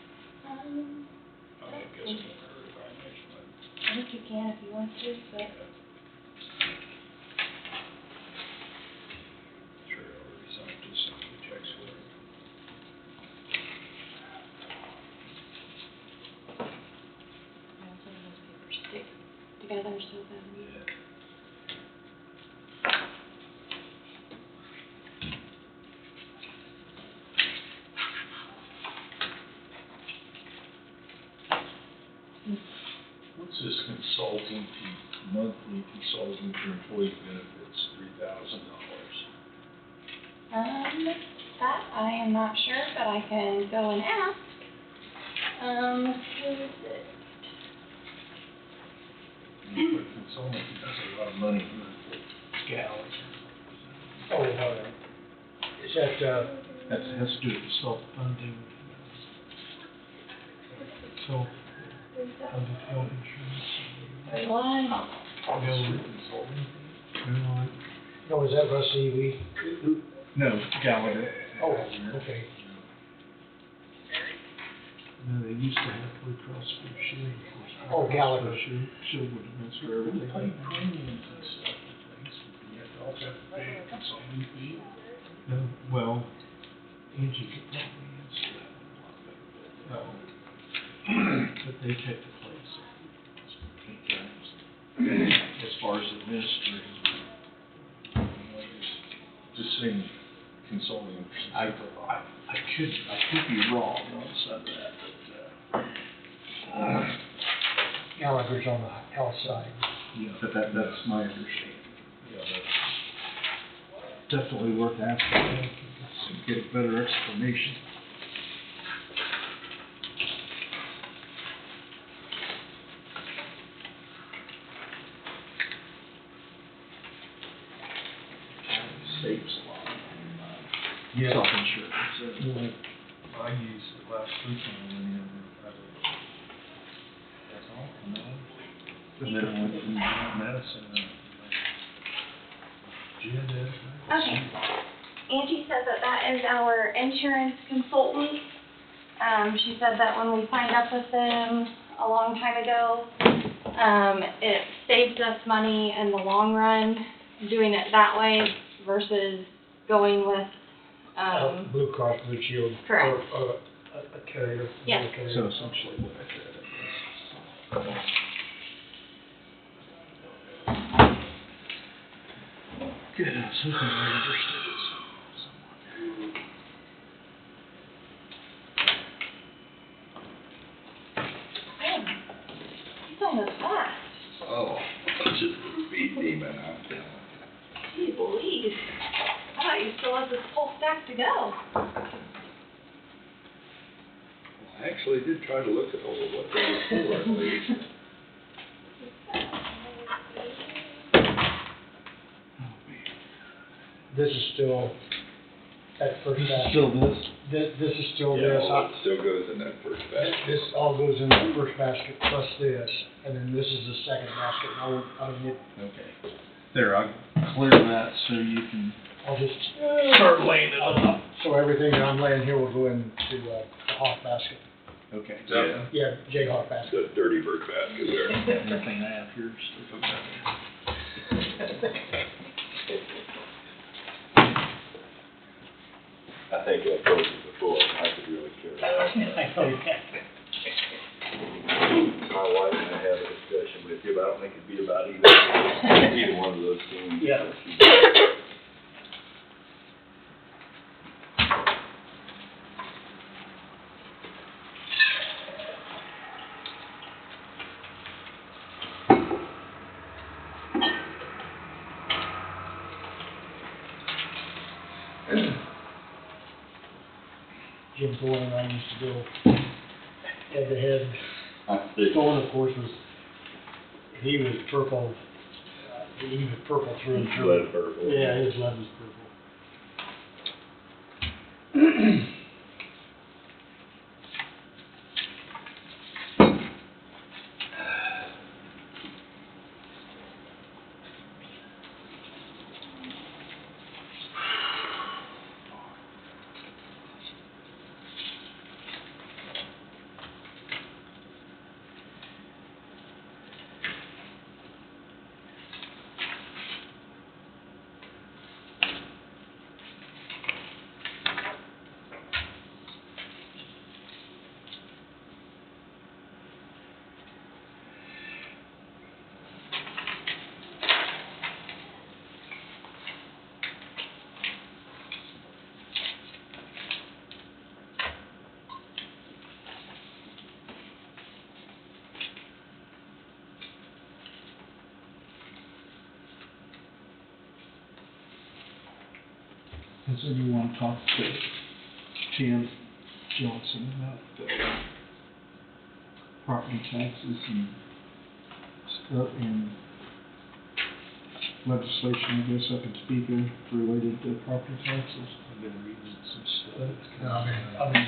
I guess we'll verify next month. I think you can if you want to, but Sure, I already signed, just signed the checks for it. some of those papers stick together so then we. Yeah. consulting fee, monthly consulting for employee benefits, $3,000. That I am not sure, but I can go and ask. Who is it? For consulting, that's a lot of money for Gallagher. Oh, is that, That has to do with self-funding, self-funded health insurance. One. Gallagher Consulting. no, is that Russ Eby? No, Gallagher. Oh, okay. No, they used to have Blue Cross Blue Shield. Of course, Blue Oh, Cross Gallagher. Blue Shield would administer We everything. pay premiums and stuff in place, we have to also pay a consulting fee. No, well, Angie could probably answer that one a lot better, but they take the place of Blue Cross. As far as administering, Just saying consulting. I could be wrong on some of that, but, Gallagher's on the health side. yeah, but that's my understanding. Yeah, that's. Definitely worth asking, get a better explanation. Saves a lot of Yeah. self-insurance. I used it last week when I went in, that's all, no. And then I went to medicine, Okay. Angie said that is our insurance consultant. She said that when we signed up with them a long time ago, it saves us money in the long run doing it that way versus going with, Blue Cross Blue Shield. Correct. Or a carrier. Yes. A carrier. So essentially what I said. Good, I was hoping I understood it somewhat. man, he's almost fast. Oh, just a speed demon, I'm telling you. Gee, Louise. I thought you still had this whole stack to go. I actually did try to look at all of what they were for, at least. This is still that first This is basket. still this? This is still Yeah, this. all that still goes in that first basket. This all goes in the first basket plus this, and then this is the second basket. I don't get, Okay. There, I'll clear that so you can I'll just, start laying it on. so everything that I'm laying here will go into the hawk basket. Okay. Yeah. Yeah, Jayhawk basket. It's a dirty bird basket there. Everything I have here is still I think I told you before, I could really care less. My wife and I had a discussion with you, but I don't think it'd be about either one of those things. Yeah. Jim Thorne and I used to go head to head. Thorne, of course, he was purple, he was purple through and through. Blood purple. Yeah, his blood was purple. Does anyone talk to Tim Johnson about property taxes and stuff and legislation, I guess, up in Topeka related to property taxes? I've been reading some stuff. No, I mean,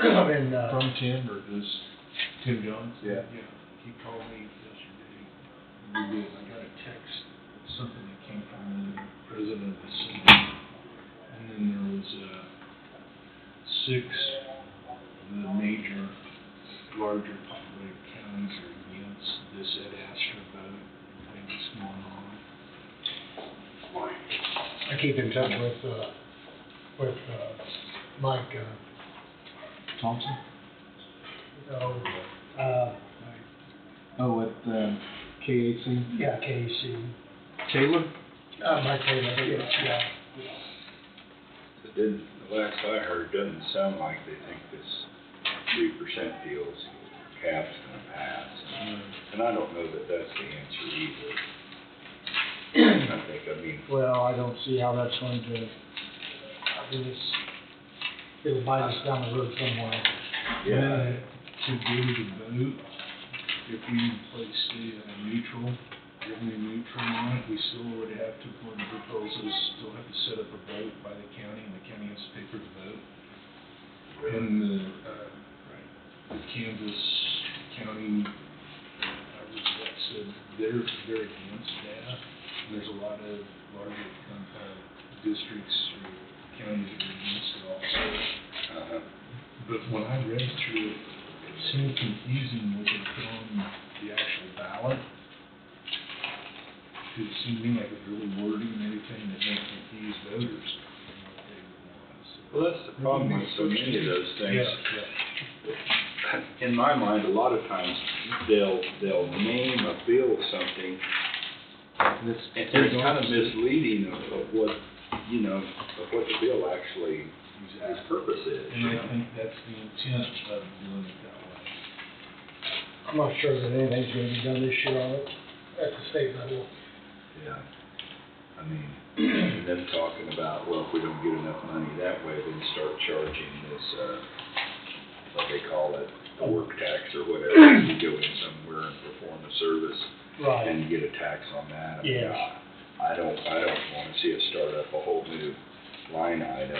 From Tim, or does Tim Jones? Yeah. Yeah, he called me yesterday. We did, I got a text, something that came from the president of the Senate. And then there was, 6 of the major, larger populated counties are against this Ed Astor vote, and things going on. I keep in touch with Mike, Thompson? uh, Oh, at, KAC? yeah, KEC. Taylor? Mike Taylor, yeah. It didn't, the last I heard, doesn't sound like they think this 3% deal's cap's gonna pass. And I don't know that that's the answer either. I mean, Well, I don't see how that's going to, I mean, it'll bite us down the road somewhere. yeah, To do the vote, if we placed a neutral, revenue neutral on it, we still would have to, for the proposals, still have to set up a vote by the county, and the county has to pay for the vote. And the Kansas County, said they're against that. And there's a lot of larger, districts or counties that are against it also. But when I read through it, it seemed confusing what they put on the actual ballot. It seemed to me like it was really wordy and everything that may confuse voters on what they want. So, well, that's the problem with so many of those things. Yeah. In my mind, a lot of times, they'll name a bill something, and it's kind of misleading of what, of what the bill actually, its purpose is. And I think that's the intent of doing it that way. I'm not sure that anything's gonna be done this year on it, at the state level. Yeah, I mean, and them talking about, well, if we don't get enough money that way, then start charging this, what they call it, a work tax or whatever. You go in somewhere and perform a service, Right. and you get a tax on that. I mean, Yeah. I don't wanna see us start up a whole new line item.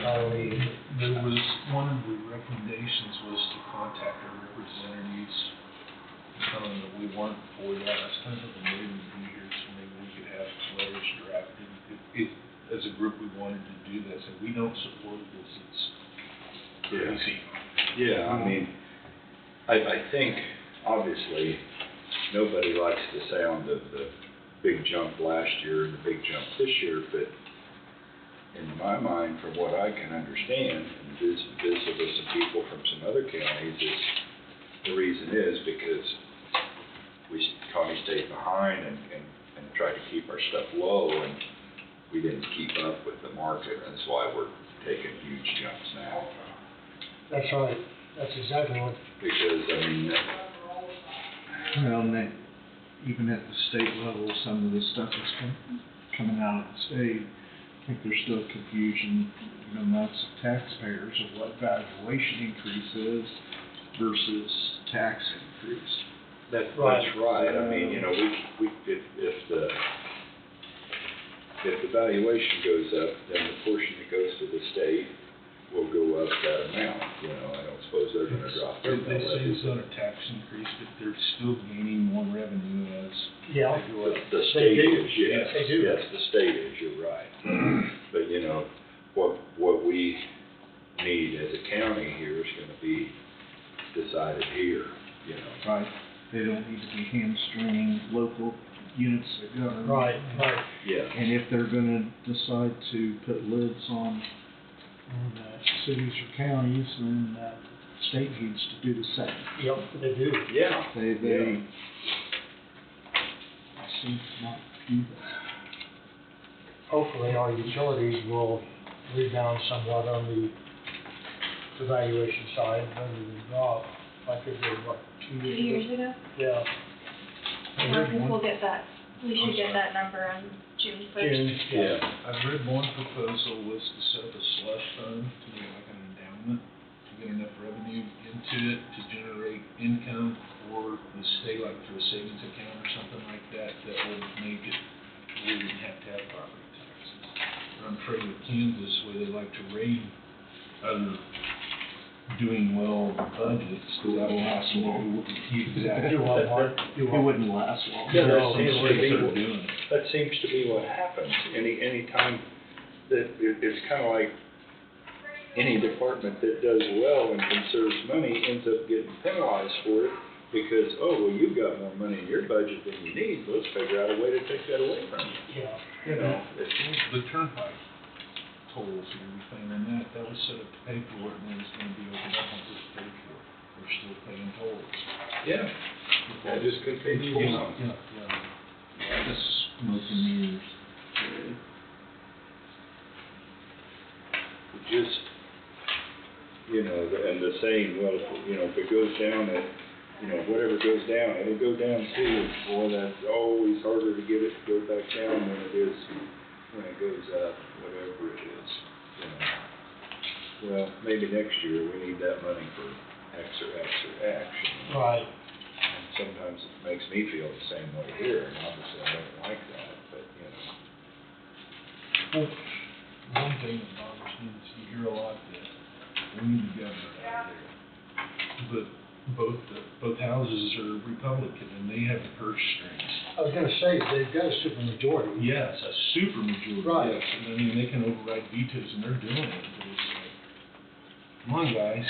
There was, one of the recommendations was to contact our representatives, tell them that we weren't for that. I was kind of hoping they would be here, so maybe we could have letters drafted. If, as a group, we wanted to do that, so we don't support this, it's crazy. Yeah, I mean, I think, obviously, nobody likes to sound the big jump last year and the big jump this year, but in my mind, from what I can understand, and visit with some people from some other counties, is the reason is because county stayed behind and tried to keep our stuff low, and we didn't keep up with the market, and that's why we're taking huge jumps now. That's right, that's exactly what, Because, I mean, Well, and that, even at the state level, some of the stuff that's coming out of the state, I think there's still confusion amongst taxpayers of what valuation increase is versus tax increase. that's Right. right. I mean, we if the valuation goes up, then the portion that goes to the state will go up that amount. I don't suppose they're gonna drop their They say levy. it's not a tax increase, but they're still gaining more revenue as yeah, they go up. The state do. is, yes. They do. Yes, the state is, you're right. But, what we need as a county here is gonna be decided here, Right. They don't need to be hamstringing local units of government. right. Yeah. And if they're gonna decide to put lids on cities or counties, then the state needs to do the same. Yep, they do. Yeah. They Yeah. seem to not do that. Hopefully our utilities will rebound somewhat on the valuation side, rather than drop, like they did, what, 2 years ago? ago? Yeah. Yeah, I think we'll get that, we should get that number on June first. June, yeah. I read one proposal was to set up a slush fund, to be like an endowment, to get enough revenue into it to generate income for the state, like through a savings account or something like that, that would make it, we wouldn't have to have property taxes. I'm afraid with Kansas, where they like to raid other doing well budgets, that last long. Exactly. Do what, Mark? Do It what? wouldn't last long. Yeah, There's some seems to states be that are what- doing it. That seems to be what happens. Any time that, it's kind of like any department that does well and conserves money ends up getting penalized for it because, oh, well, you've got more money in your budget than you need, let's figure out a way to take that away from you. Yeah. You know, it's, The turnpike tolls and everything, and that was set up to pay for it, and it was gonna be opened up once it's paid for. We're still paying tolls. yeah, that just continues on. Yeah. That's smoke and mirrors. Just, you know, and the saying, well, if it goes down at, whatever goes down, it'll go down too. Boy, that's always harder to get it to go back down than it is when it goes up, whatever it is, Well, maybe next year we need that money for X or X or X. Right. And sometimes it makes me feel the same way here, and obviously I don't like that, but, Well, one thing that bothers me is you hear a lot that we need the governor out of there. But both houses are Republican, and they have the purse strings. I was gonna say, they've got a super majority. Yes, a super majority, Right. yes, and I mean, they can override vetoes, and they're doing it, but it's like, come on, guys.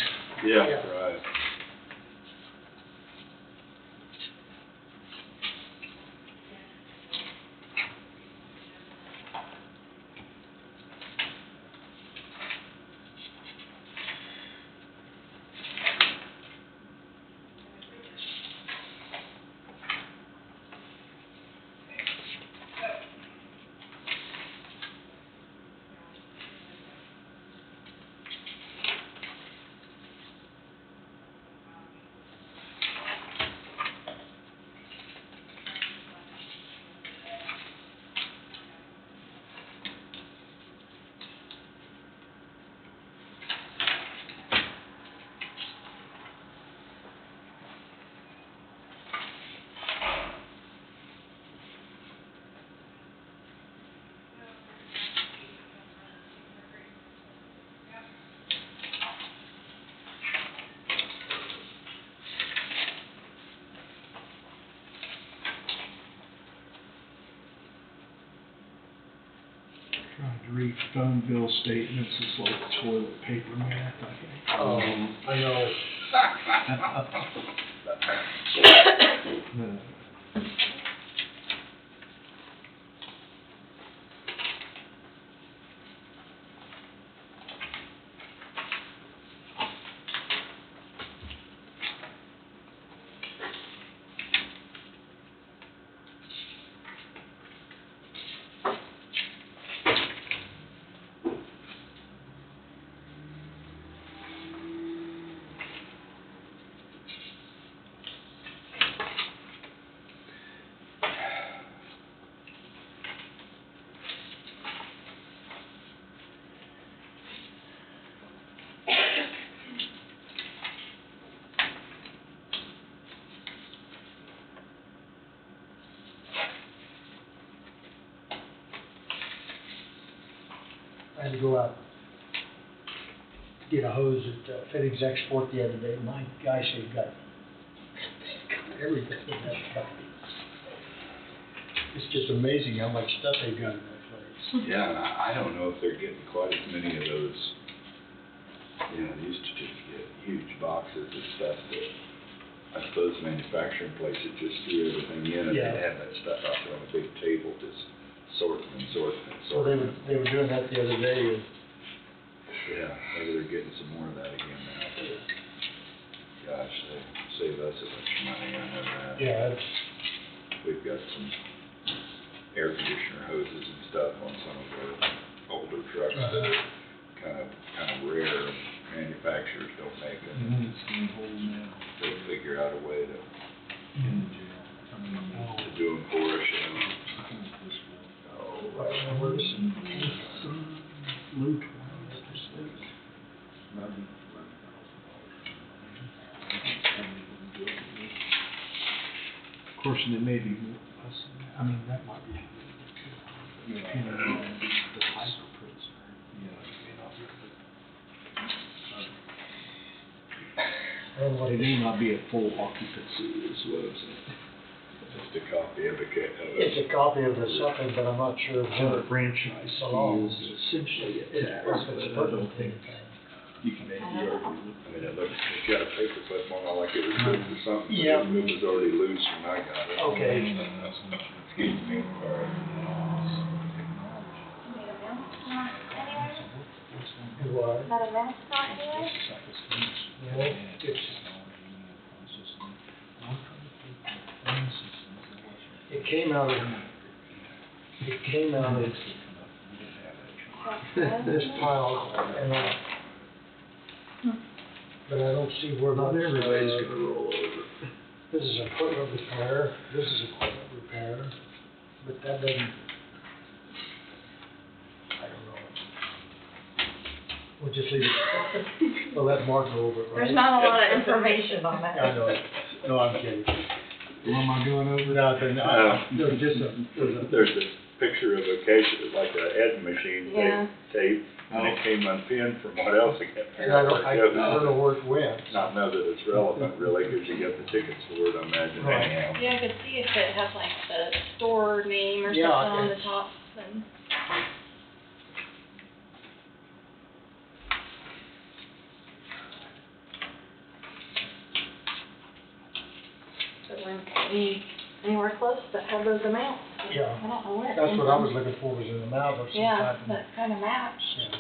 yeah, Yeah. right. Trying to read phone bill statements is like toilet paper math, I think. I know. I had to go out, get a hose at FedEx Export the other day. My guy said he got everything in that truck. It's just amazing how much stuff they've got in that place. Yeah, and I don't know if they're getting quite as many of those, they used to just get huge boxes of stuff that, I suppose manufacturing places just threw everything in and Yeah. they'd have that stuff out there on a big table just sorting and sorting and So they sorting. were doing that the other day, and Yeah, maybe they're getting some more of that again now, but gosh, they save us a bunch of money, I know that. yeah, it's, We've got some air conditioner hoses and stuff on some of our older trucks that are kind of rare, and manufacturers don't make them. It's getting whole now, They figure out a way to in the jail. I mean, do them for us, looking at this one. Oh, That'd be $11,000. Of course, and it may be more, I mean, that might be. Depending on the type of prisoner, you know, it may not be, but it may not be a full occupancy, is what I'm saying. Just a copy of the It's a copy of the something, but I'm not sure So where a franchise fee is essentially a tax, but I don't think you can maybe argue. I mean, it looks, it's got a paper clip on it like it was good for something, but Yeah. it was already loose when I got it. Okay. Excuse me, sorry. Need a mouse not anywhere? What? Not a mouse not anywhere? No, it's, it came out of this pile, and but I don't see where. Not everybody's gonna roll over. This is equipment repair, this is equipment repair, but that doesn't, I don't know. We'll just leave it, we'll let Mark go over it, right? There's not a lot of information on that. I know, no, I'm kidding. What am I doing over? Nothing, there was just a, There's a picture of a case, it was like a head machine Yeah. tape, and it came unpinned from what else it kept. and I don't know where it went. Not know that it's relevant really, because you get the tickets for it, I imagine, Right. anyhow. Yeah, I could see if it has like the store name or Yeah, something on the it's- top, then. But we're anywhere close that have those amounts. Yeah. I don't know where. it That's came what I from. was looking for, was an amount of some Yeah, type. that kind of match. Yeah.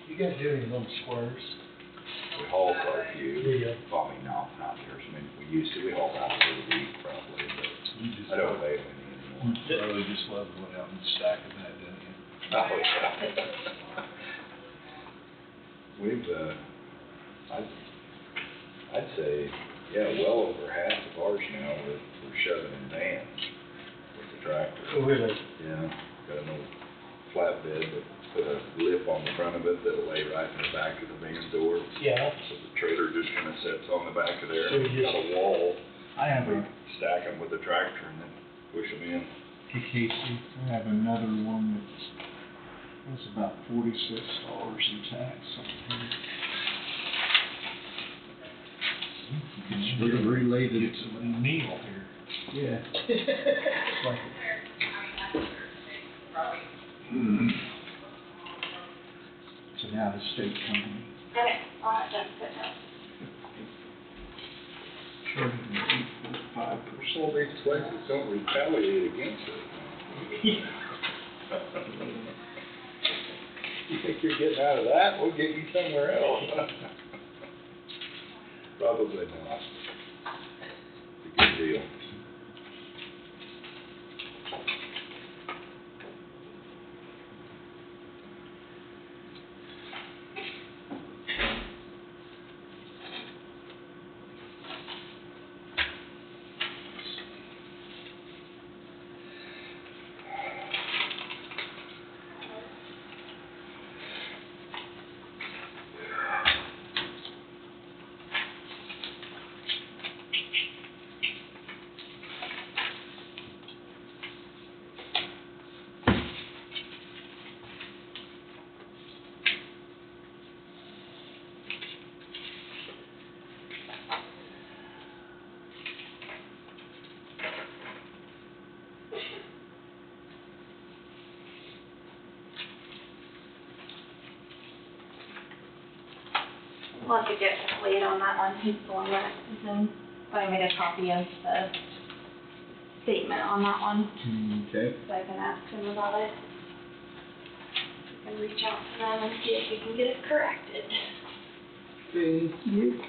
You guys do any of them squares? We haul quite a few. Yeah. Well, I mean, no, not yours, I mean, we used to, we haul about every week probably, but You just I don't pay any anymore. really just love going out and stacking that, don't you? Oh, yeah. We've, I'd say, yeah, well over half of ours now, we're shoving in vans with the tractor. Oh, really? Yeah, got an old flatbed, but put a lip on the front of it that'll lay right in the back of the van door. Yeah. So the trailer just kind of sits on the back of there, So you got a wall, I have we a, stack them with the tractor and then push them in. Casey, I have another one that's about $46 in tax. It's related. Get somebody a meal here. Yeah. It's like, it's an out-of-state company. Okay, all right, that's good enough. Charging me 8.5%. Well, these places don't retaliate against it. You think you're getting out of that? We'll get you somewhere else. Probably not. It's a good deal. We'll have to get Wade on that one, he's the one that is in, but I made a copy of the statement on that one, Okay. so I can ask him about it. We can reach out to them and see if we can get it corrected. Thank you.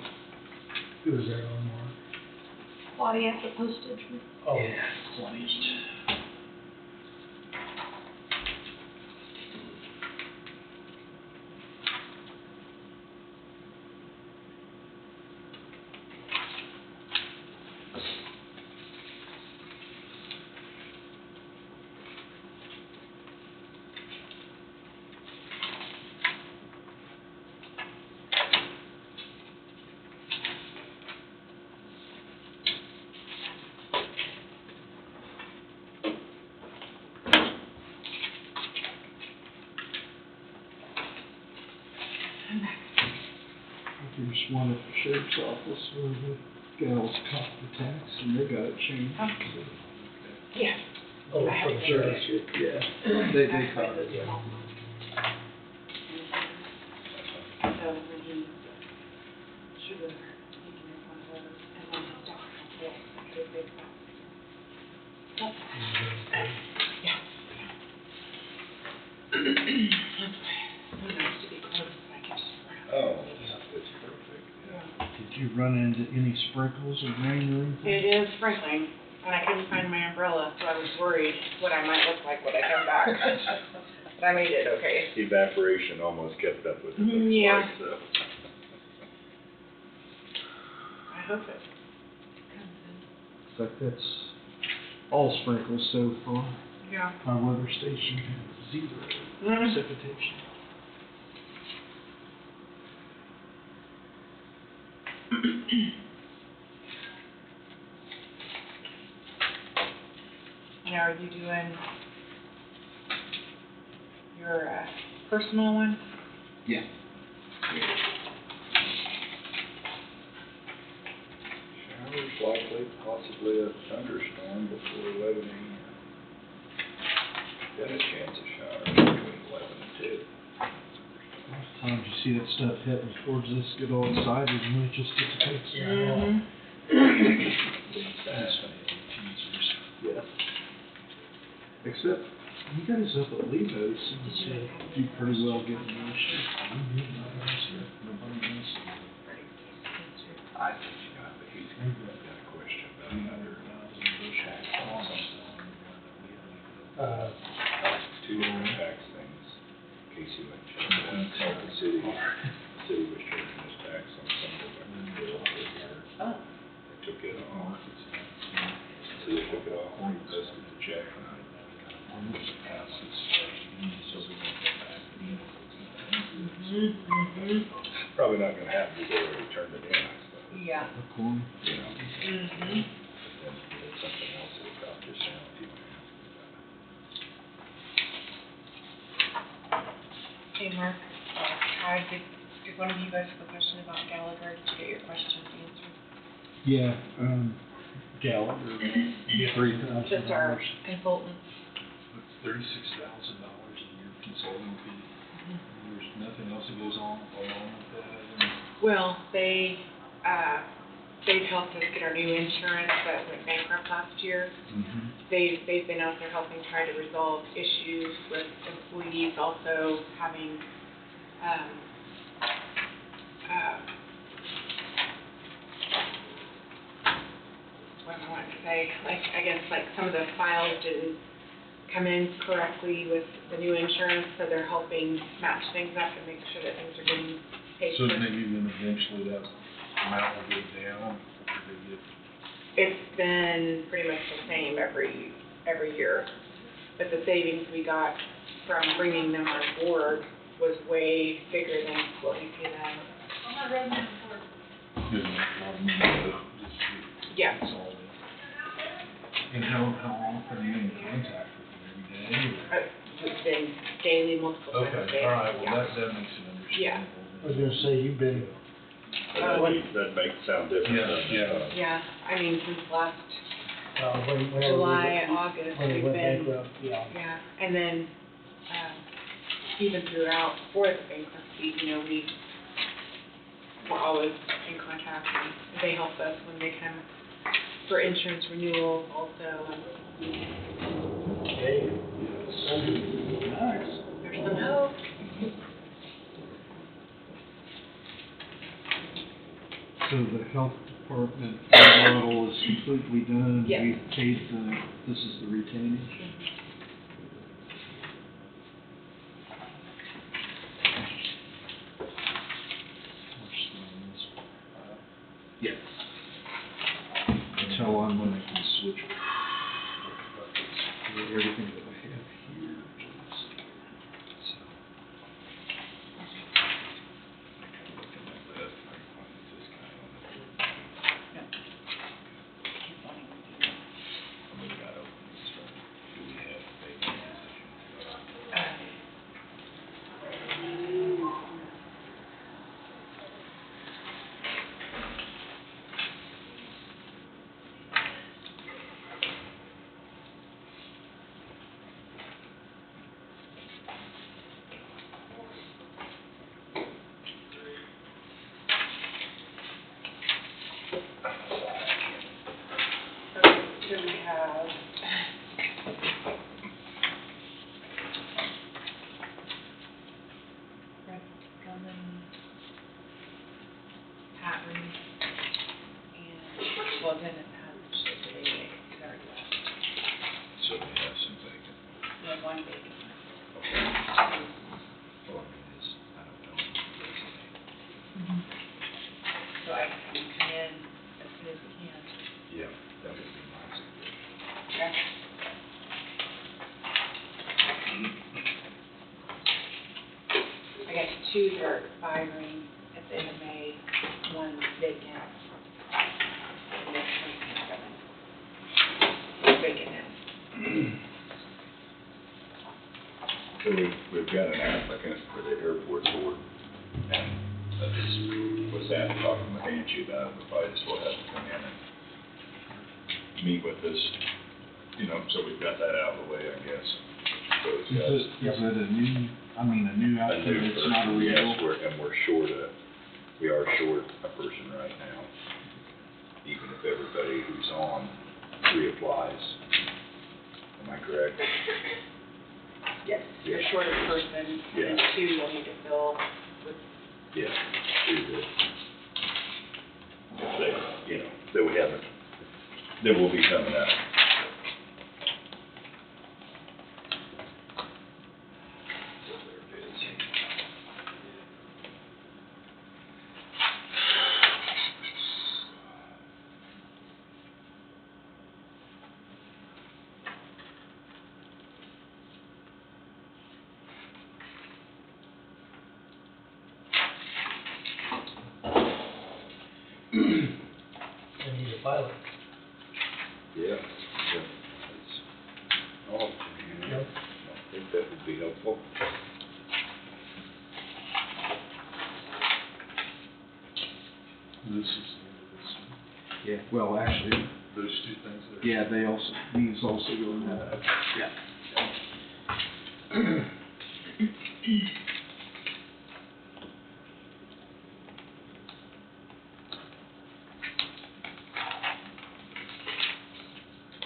Who was that on, Mark? Claudia, the postage. Oh, Funniest. There's one at the sheriff's office where the gals caught the tax and they got it changed. Yeah. Oh, I have for the to sheriff. Yeah, they caught it. So when he should have taken it one of those and then he stopped it, because they've got. Yeah. That's why, it nice to be close, I can just run out. Oh, it's perfect, yeah. Did you run into any sprinkles or rain or anything? It is sprinkling, and I couldn't find my umbrella, so I was worried what I might look like when I come back. But I made it okay. Evaporation almost kept up with it. Yeah. Like, so. I hope it comes Looks like that's all sprinkles so far. in. Yeah. Our weather station has 0 precipitation. Now, are you doing your personal one? Yeah. Showers likely, possibly a thunderstorm before 11 a.m. Then a chance of showers between 11 and 2. Most times you see that stuff hitting towards us, get all excited, and we just dissipates. Yeah. Except, you guys up at Levo's seem to do pretty well getting those shit. I think you got, but he's got a question about another tax on two different tax things. Casey went and checked it out, told the city was charging us tax on some of the bill for a year. Oh. They took it off. So they took it off and posted the check. Probably not gonna happen, we've already turned it in, I suppose. Yeah. The corn. You know, Mm-hmm. but then it's something else that got just now, if you want to ask me about it. Hey, Mark, did one of you guys have a question about Gallagher? Did you get your questions answered? Yeah, Gallagher, $3,000. Just our consultant. $36,000 a year consulting fee. There's nothing else that goes on along with that. Well, they've helped us get our new insurance that went bankrupt last year. They've been out there helping try to resolve issues with employees, also having, what am I wanting to say? Like, I guess like some of the files didn't come in correctly with the new insurance, so they're helping match things up and make sure that things are getting paid So for. maybe then eventually that amount will go down, or they get. It's been pretty much the same every year, but the savings we got from bringing them on board was way bigger than what we pay them. Good enough, a lot of money, but just get Yeah. consolidate. And how often are you in contact with them, every day? Or? It's been daily, multiple times a day. Okay, all right, well, Yeah. that makes it understandable. Yeah. I was gonna say, you've been, That makes it sound different. Yeah, doesn't it? yeah. Yeah, I mean, since last whenever July, August, when it we've went been, bankrupt, yeah. yeah, and then, even throughout, for the bankruptcy, you know, we were always in contact, and they help us when they come for insurance renewal also, and Okay. Nice. there's some hope. So the health department model is completely done? Yes. We've paid this is the retainage? Yes. Tell on when I can switch everything that I have here, please. So. Okay. I got two that are expiring at the end of May, one vacant. The next one's coming. Vacant now. So we've got an applicant for the airport board, and I just was talking with Angie about it, we probably just will have to come in and meet with us, you know, so we've got that out of the way, I guess. So it's got Is it a new, I mean, a new a outfit, new it's not a person, yes, renewal? we are short a person right now, even if everybody who's on reapplies. Am I correct? Yes, you're Yeah. short of person, Yeah. and two you'll need to fill with, Yeah, they, you know, that we haven't, that will be coming up. So there it is. And he's a pilot. Yeah. That's all. Yep. I think that would be helpful. This is the end of this. Yeah, well, actually, Those two things there. yeah, these also go in that. Yeah.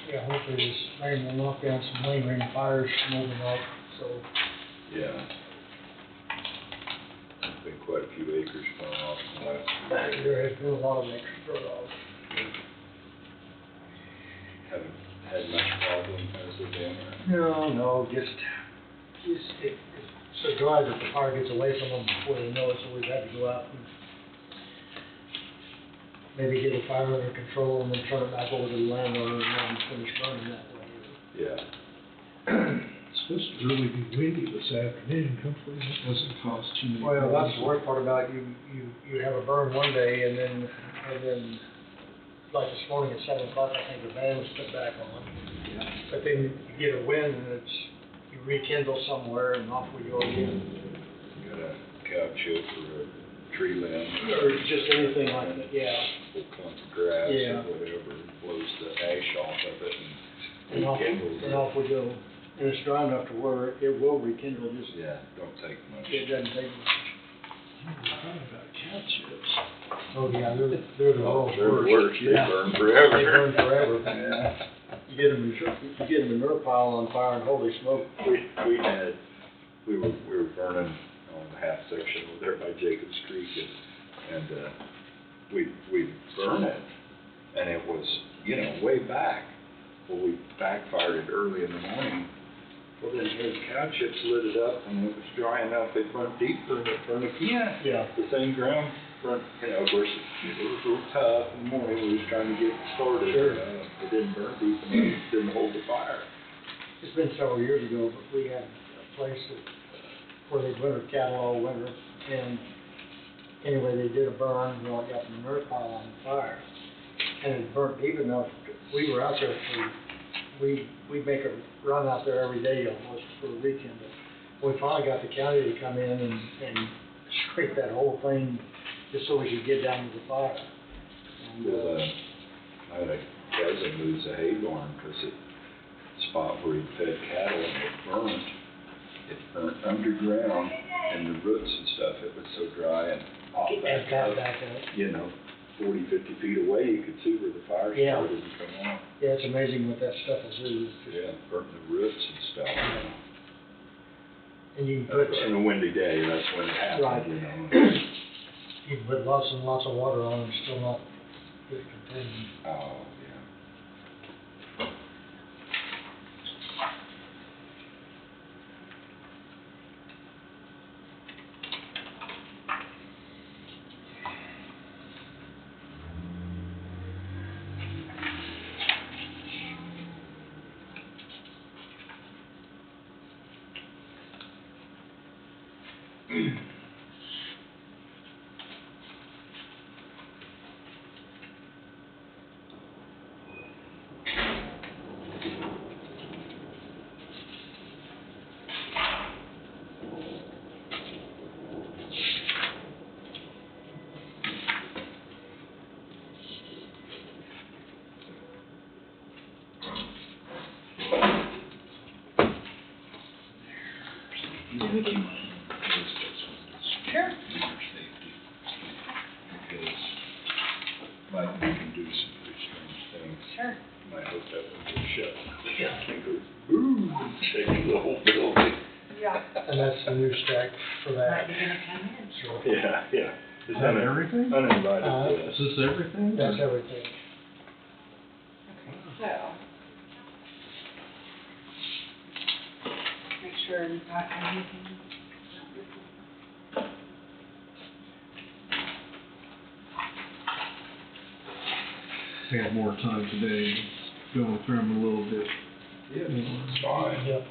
Yeah, hopefully this rain will knock down some lingering fires from overnight, so. Yeah. There's been quite a few acres gone off in the last few There days. has been a lot of acres burned off. Haven't had much problem as of then. No, just, it's so dry that the fire gets away from them before they know it, so we've had to go out and maybe get the fire under control and then turn it back over to the landowner and let them finish burning that way. Yeah. It's supposed to really be windy this afternoon, hopefully it doesn't cause too many. Well, that's the problems. worst part about it. You have a burn one day and then, like this morning at 7 o'clock, I think the van was put back on. Yeah. But then you get a wind and you rekindle somewhere and off we go again. Got a cow chip or a tree limb. Or just anything like that, yeah. A clump of grass Yeah. or whatever, blows the ash off of it And off, rekindles and it. off we go. And it's dry enough to where it will rekindle, just, Yeah, don't take much. it doesn't take much. Oh, we're talking about cow chips. Oh, yeah, they're the Oh, world's they're the worst. worst, they Yeah. burn forever. They burn forever. Yeah. You get them in their pile on fire and holy smoke. We were burning on the half section over there by Jacobs Creek and we burn it and it was, you know, way back. Well, we backfired it early in the morning. Well, then those cow chips lit it up and it was dry enough, it burnt deeper and it burned again. Yeah. The same ground burnt, you know, of course, it was real tough in the morning, we was trying to get it started. Sure. It didn't burn deep enough, it didn't hold the fire. It's been several years ago, but we had a place where they wintered cattle all winter, and anyway, they did a burn, well, it got the manure pile on fire, and it burnt deep enough, we were out there we'd make a run out there every day almost for a weekend, but we finally got the county to come in and scrape that whole thing, just so we could get down to the fire. And, I had a cousin lose a hay barn because it spot where he fed cattle and it burnt underground and the roots and stuff, it was so dry and off and back got up, back up. you know, 40, 50 feet away, you could see where the fire Yeah. started to come on. Yeah, it's amazing what that stuff will do. Yeah, burnt the roots and stuff. And you can put, In a windy day, that's when it happened, Right. you know. you can put lots and lots of water on and still not get it contained. Oh, yeah. You think you might post this one, Sure. your safety, because, like, we can do some pretty strange things. Sure. Might hope that one gets shut. Yeah, it goes boom, and shakes the whole building. Yeah. And that's the new stack for Might that. be gonna come in. So Yeah, yeah. Is that everything? Uninvited Is guests. this everything? that's or- everything. Okay, so. Make sure we've got everything. I had more time today, going through them a little bit. Yeah, it's fine. Yep.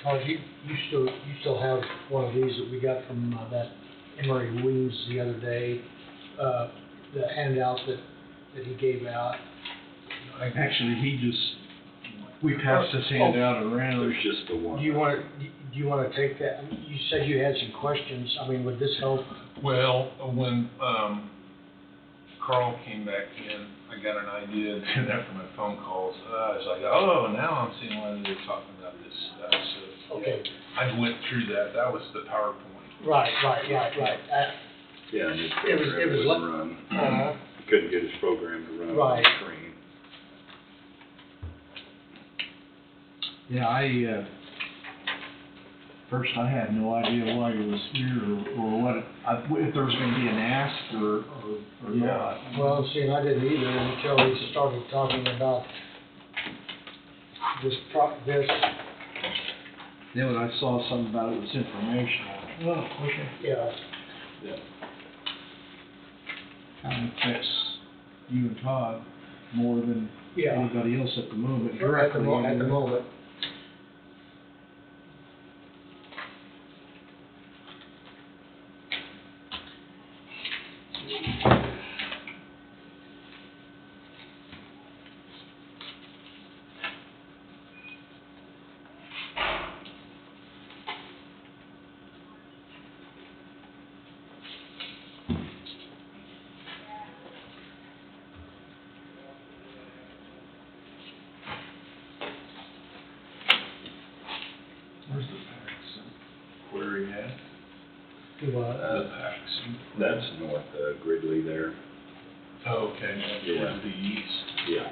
Todd, you still have one of these that we got from that Emery Weems the other day, the handout that he gave out. Actually, we passed this handout around. There's just the one. Do you wanna take that? You said you had some questions. I mean, would this help? Well, when, Carl came back in, I got an idea, and after my phone calls, I was like, oh, now I'm seeing why they're talking about this stuff, so. Okay. I went through that, that was the PowerPoint. Right. Yeah, and his It was program wouldn't run. Uh, He couldn't get his program to run on the Right. screen. Yeah, first I had no idea why he was here or what, if there was gonna be an ask or not. well, see, and I didn't either until he started talking about this. Then when I saw something about it was informational, oh, okay. Yeah, Yeah. Kind of affects you and Todd more than yeah. anybody else at the moment At directly. the moment. Where's the Paxson? Where are you at? Do, The Paxson. That's north of Gridley there. Oh, okay, Yeah. towards the east. Yeah.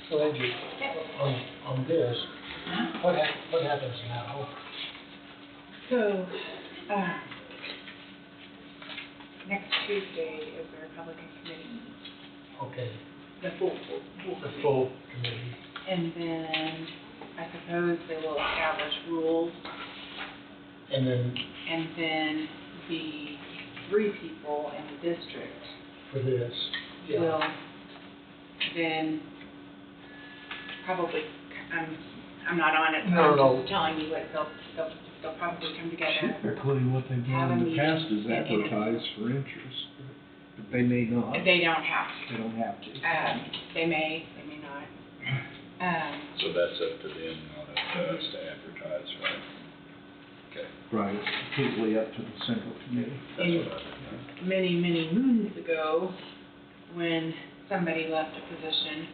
so Angie, on this, what happens now? So, next Tuesday is the Republican committee, Okay, the full the committee. full committee. And then I suppose they will establish rules, And then and then the 3 people in the district for this, yeah. will then probably, I'm not on it, so No, no. I'm just telling you what they'll probably come together. Typically, what they've Have a done in the past meeting is and interview. advertise for interest, but they may not. They don't have to. They don't have to. They may not. So that's up to them, not up to us to advertise, right? Okay. Right, it's completely up to the central committee. That's what I think. Many, many moons ago, when somebody left a position,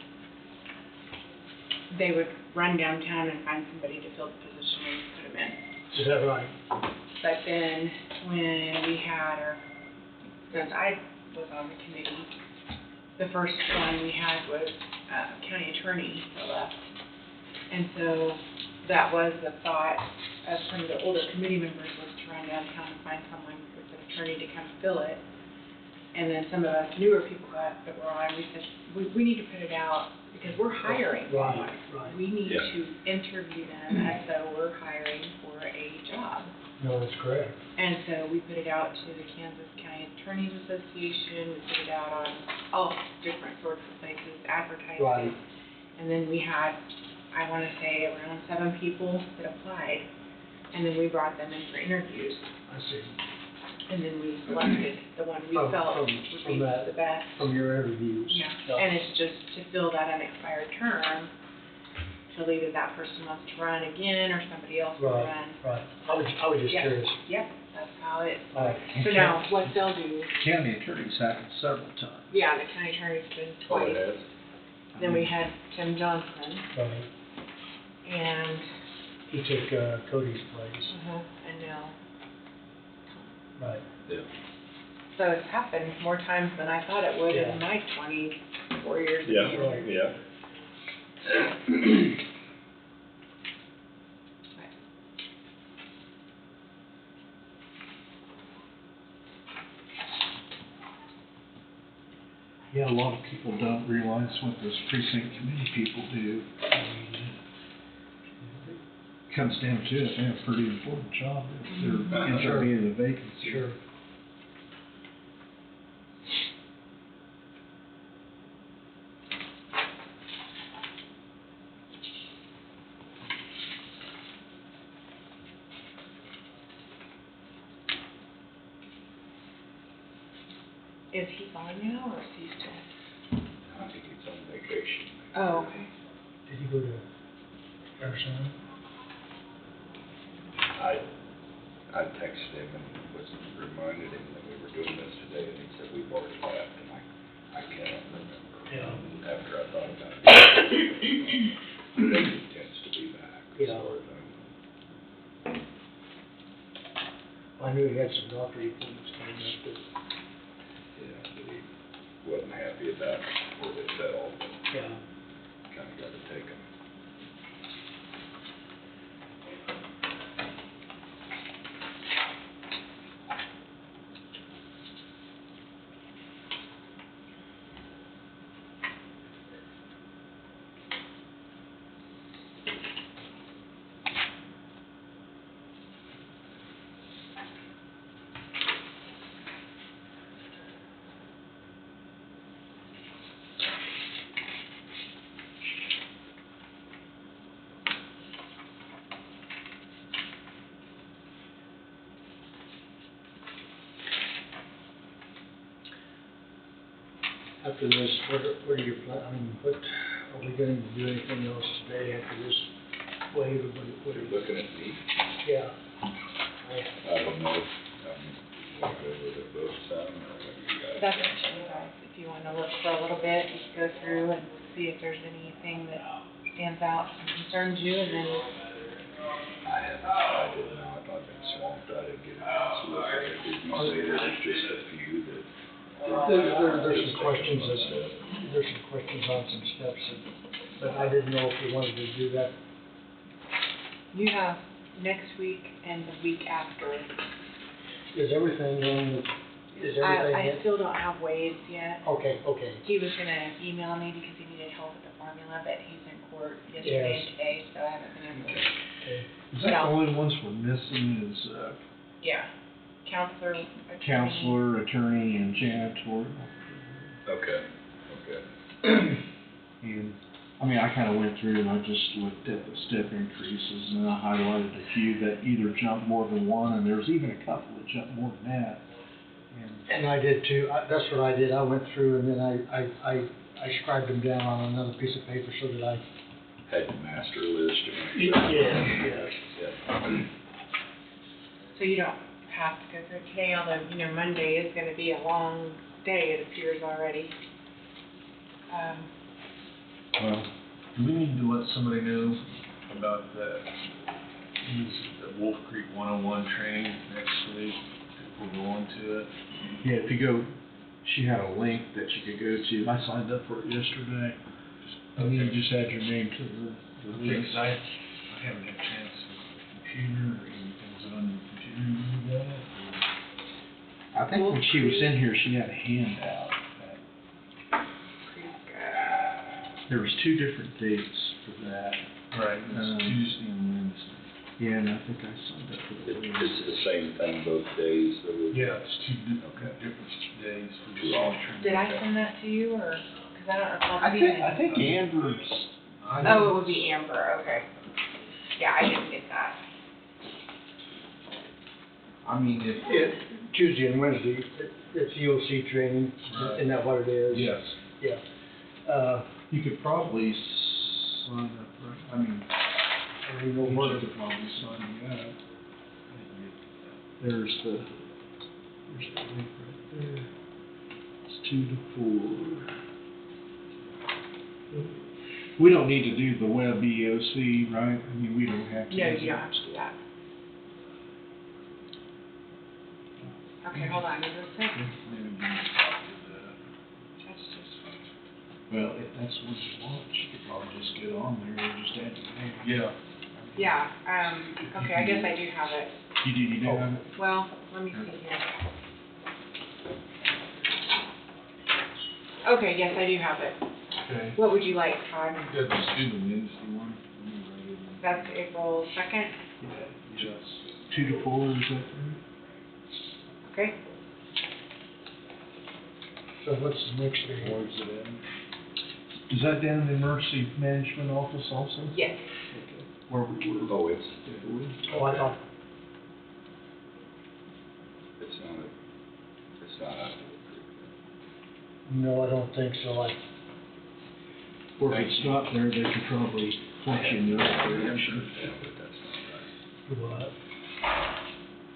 they would run downtown and find somebody to fill the position and put them in. Is that right? But then, when we had since I was on the committee, the first one we had was county attorney that left. And so, that was the thought of some of the older committee members was to run downtown and find someone with an attorney to come fill it. And then some of us newer people that were on, we said, we need to put it out because we're hiring. Right, right. We need Yeah. to interview them as though we're hiring for a job. No, that's correct. And so we put it out to the Kansas County Attorneys Association, we put it out on all different sorts of places, advertising. Right. And then we had, I wanna say around 7 people that applied. And then we brought them in for interviews. I see. And then we selected the one we From- felt from- would be from that- the best. From your interviews. Yeah, and it's just to fill that unexpired term, till either that person wants to run again or somebody else will Right, run. right. I was just Yeah. curious. Yep, that's how it, Right. so now, what they'll do, County attorney's happened several times. yeah, the county attorney's been Oh, twice. it has? Then we had Tim Johnson, Right. and, He took Cody's place. and now, Right. Yeah. so it's happened more times than I thought it would Yeah. in my 24 years of Yeah, being Right. here. yeah. Yeah, a lot of people don't realize what those precinct committee people do. I mean, it comes down to it, they have a pretty important job if there ends Sure. up being a vacancy. Sure. Is he gone now, or is he still? I think he's on vacation. Oh, okay. Did he go to Arizona? I texted him and reminded him that we were doing this today, and he said we've already left, and I cannot remember. Yeah. After I thought about it. I think he tends to be back, as Yeah. far as I know. I knew he had some doctor appointments coming up, but, Yeah, but he wasn't happy about where they fell, but yeah. kinda gotta take them. After this, what are your plans, I mean, what, are we going to do anything else today after this wave, or what are You're you? looking at me? Yeah. I don't know, wanna go with it both some, or what do you guys? That's up to you guys, if you wanna look for a little bit, you can go through and see if there's anything that stands out and concerns you, and then, I did not, I've been swamped, I didn't get a chance to look at it. Did you say there was just a few that? There's some questions, there's some questions on some steps, but I didn't know if you wanted to do that. you have next week and the week after. Is everything I in? still don't have Wade's yet. Okay, okay. He was gonna email me because he needed help with the formula, but he's in court yesterday Yes. and today, so I haven't been able to. Okay. Is that the only ones we're missing is, Yeah, counselor, attorney. counselor, attorney, and janitorial? Okay, okay. And, I mean, I kinda went through and I just looked at the step increases and I highlighted a few that either jumped more than one, and there's even a couple that jumped more than that. And I did too, that's what I did, I went through and then I scribed them down on another piece of paper so that I. Had the master list. Yes. Yeah. So you don't have to go through it today, although, you know, Monday is gonna be a long day, it appears already. Well, do we need to let somebody know about the Wolf Creek 101 training next week, if we're going to it? Yeah, if you go, she had a link that you could go to. I signed up for it yesterday. And you just add your name to the link. Because I haven't had a chance with the computer or anything. Was it on your computer when you got it? I think when she was in here, she had a handout. There was 2 different dates for that. Right, it's Tuesday and Wednesday. Yeah, and I think I signed up for the It's Wednesday. the same thing both days, so we. Yeah, it's 2 Okay. different days for the 2 training. Did I send that to you, or, cause I don't recall I seeing it. think Amber's. Oh, it would be Amber, okay. Yeah, I didn't get that. I mean, if. Tuesday and Wednesday, it's EOC training, Right. isn't that what it is? Yes. Yeah. You could probably sign up, right? I mean, I don't know you where, could probably sign me up. There's the link right there. It's 2 to 4. We don't need to do the web EOC, right? I mean, we don't have to. No, you don't have to do that. Okay, hold on, give me a second. Maybe give me a copy of that. That's just. Well, if that's what you want, you could probably just get on there and just add your name. Yeah. Yeah, okay, I guess I do have it. You do have it? Well, let me see here. Okay, yes, I do have it. Okay. What would you like, Todd? Yeah, just do the Wednesday one. Let me write it in. That's April 2nd, Yeah. 2 to 4, is that right? okay? so what's the next day? Where's it in? Is that down in the emergency management office also? Yes. Where we were? Oh, it's Oh, I thought, it's not out of no, I don't think so, Or if it's not there, they could probably point you in the right direction. Yeah, but that's not right. what?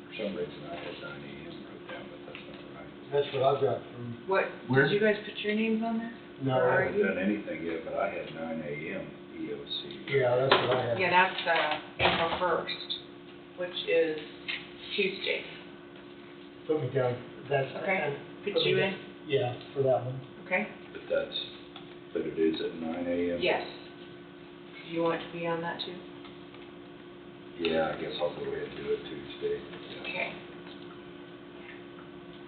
For some reason, I had 9 AM wrote down, but that's not right. That's what I've got from, What, Where? did you guys put your names on there? no, I Or haven't you- done anything yet, but I had 9 AM EOC. yeah, that's what I had. Yeah, that's, April 1st, which is Tuesday. Put me down, that's. Okay. Put me you down. in, Yeah, for that one. okay? But it is at 9 AM? Yes. Do you want to be on that too? Yeah, I guess I'll go ahead and do it Tuesday. Yeah. Okay.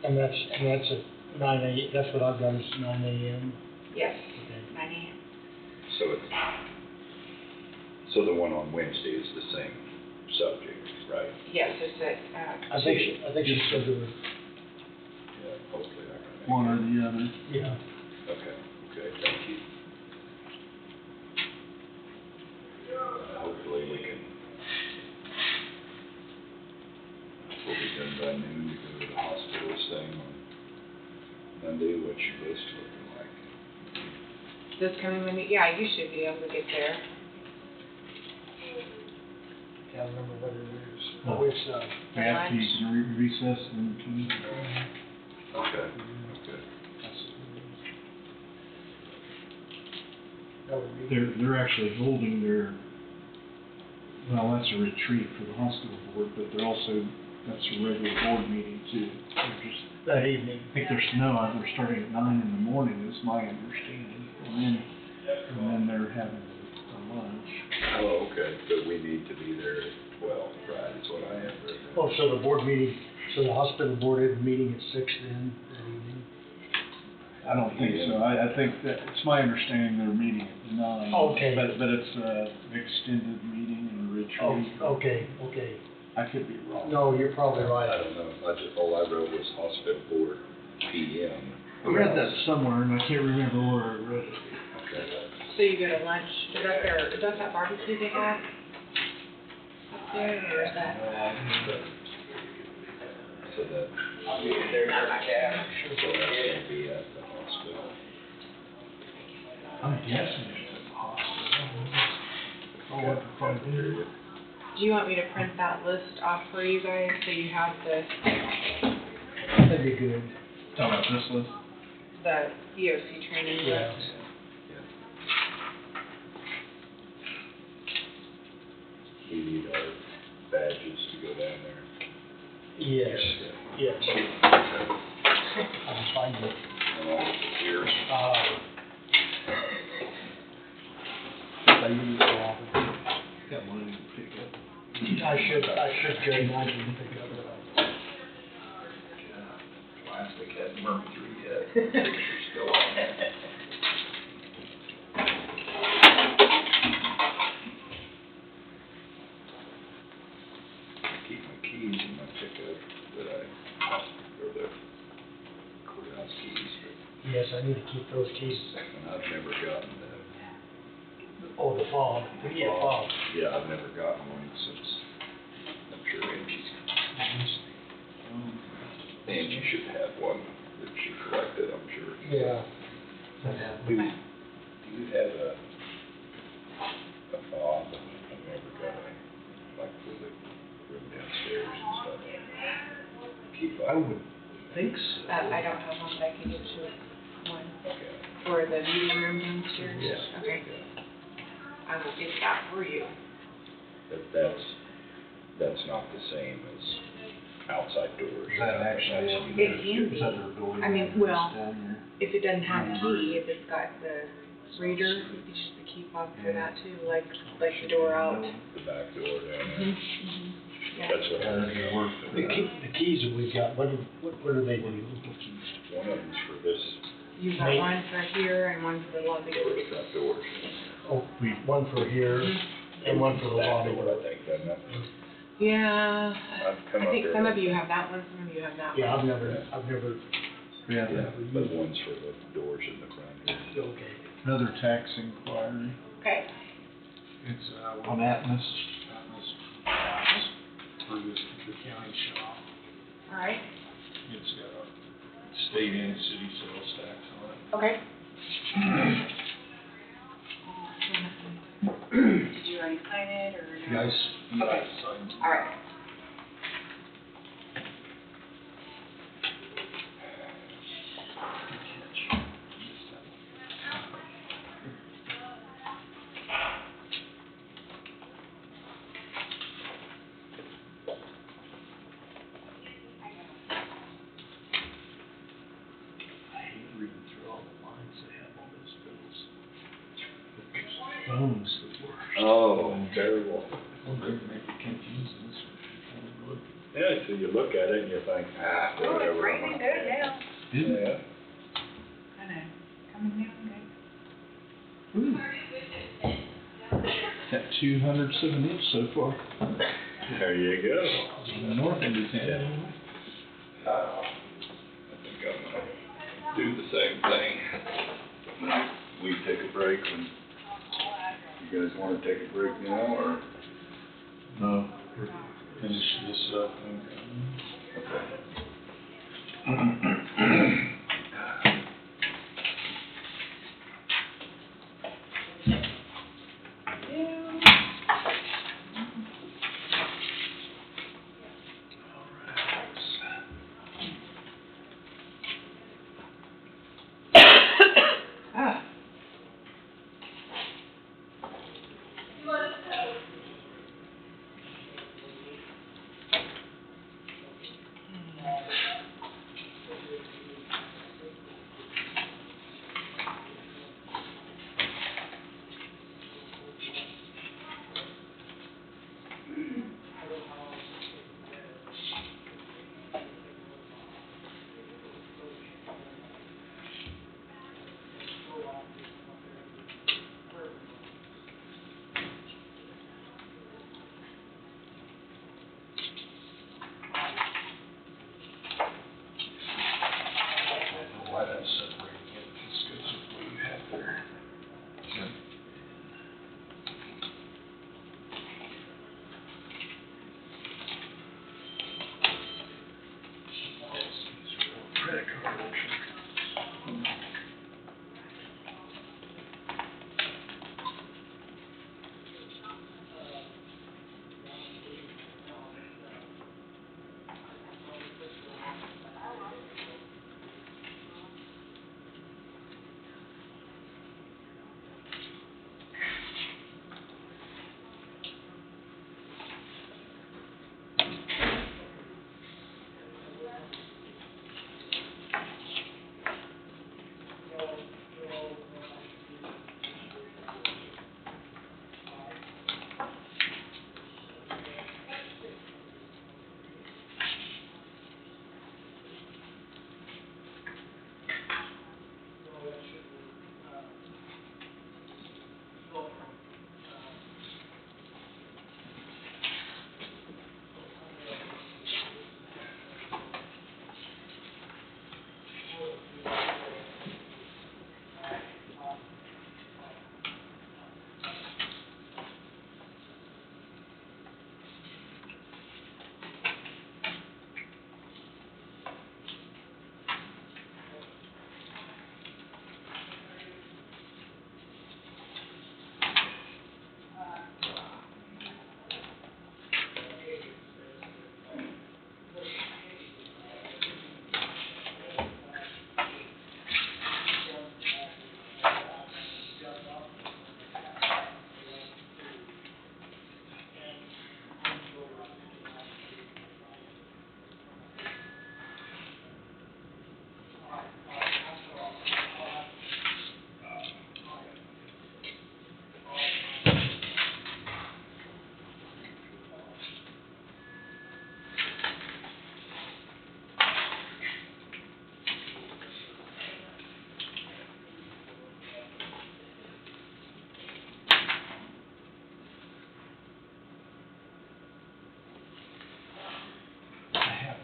And that's at 9 a.m., that's what I've got is 9 a.m. Yes, Okay. 9 AM. So the one on Wednesday is the same subject, right? Yes, it's at, I think she said there was, Yeah, hopefully I can make One or it. the other. yeah. Okay, thank you. Hopefully we can, we'll be done by noon to go to the hospital thing on Monday. What's your list looking like? this coming Monday, yeah, you should be able to get there. Can't remember what it is. Oh, it's, After you can recess and between. Okay. that would be, They're actually holding their, well, that's a retreat for the hospital board, but they're also, that's a regular board meeting too. They're just, that evening. I think they're starting at 9 in the morning, is my understanding. And then they're having a lunch. Oh, okay, but we need to be there at 12, right, is what I have written. Oh, so the board meeting, so the hospital board is meeting at 6 then, that evening? I don't think so. I think that, it's my understanding they're meeting at 9. Okay. But it's an extended meeting and a retreat. Oh, okay. I could be wrong. No, you're probably I right. don't know, all I wrote was hospital board PM. I read that somewhere and I can't remember where I read it. Okay. So you go to lunch, is that that barbecue they have? Up there, or is that? So that, so that's gonna be at the hospital. I'm guessing it's at the hospital. I'll look if I do. Do you want me to print that list off for you guys, so you have That'd be good. Talking about this list? the EOC training Yeah. list? We need our badges to go down there. Yes, yes. I'll find it. Here. I use it often. Got one to pick up. I should carry mine and pick up the. Plastic hasn't burned through yet. Picture's still on there. Keep my keys in my pickup that or the courthouse keys, Yes, I need to keep those keys. but I've never gotten the. Oh, the fob. We need a fob. Yeah, I've never gotten one since, I'm sure Angie's. Angie should have one that she collected, I'm sure. Yeah. Do you have a fob? I've never got a, like for the room downstairs and stuff. Keep I up. would think so. I don't have one, but I can get you one Okay. for the meeting room downstairs. Yeah. Okay, I will get that for you. But that's not the same as outside doors. Is that actually, It can be. is that their door? I mean, well, down there? If it doesn't have a key, if it's got the reader, you can use the key fob for that too, like the door out. The back door down Mhm, there. mhm. Yeah. That's what Yeah, that'd be worth The it. the keys that we've got, what do they do? one of them's for this, You've got one for here and one for the lobby for door. the front doors. Oh, one for here and one for the Back lobby door, door. I think, doesn't it? Yeah, I've come I up think there. some of you have that one, some of you have that one. Yeah, I've never, Yeah, Yeah, but one's for the doors in the front here. okay. Another tax inquiry. Okay. It's, on Atmos House for the county shop. All right, It's got a state and city sales tax on it. okay. Did you already sign it, or no? Yes. Okay. All right. I hate reading through all the lines they have on those bills. But there's phones that work. Oh, terrible. Well, they make it confusing, so you kind of look. Yeah, so you look at it and you think, Oh, whatever. it's raining good now. Isn't it? Yeah. Kind of coming down good. Ooh. Got 207 inch so far. There you go. North end of town. I think I'm gonna do the same thing. We take a break when, you guys wanna take a break now, or? No, we're finishing this up and. Okay. Ah.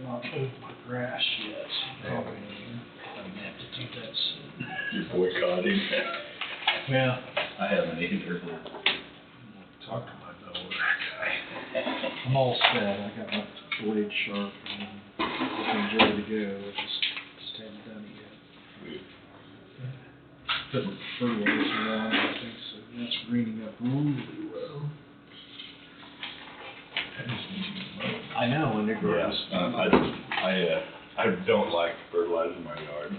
not mowed my grass yet, so probably I'm gonna have to do that soon. You're boycotting. Well, I haven't either. talk to my mower guy. I'm all set, I got my blade sharp and everything's ready to go, I just haven't done it yet. Putting fertilizer on, I think, so that's greening up really well. I know, when it grows. I don't like fertilizing my yard.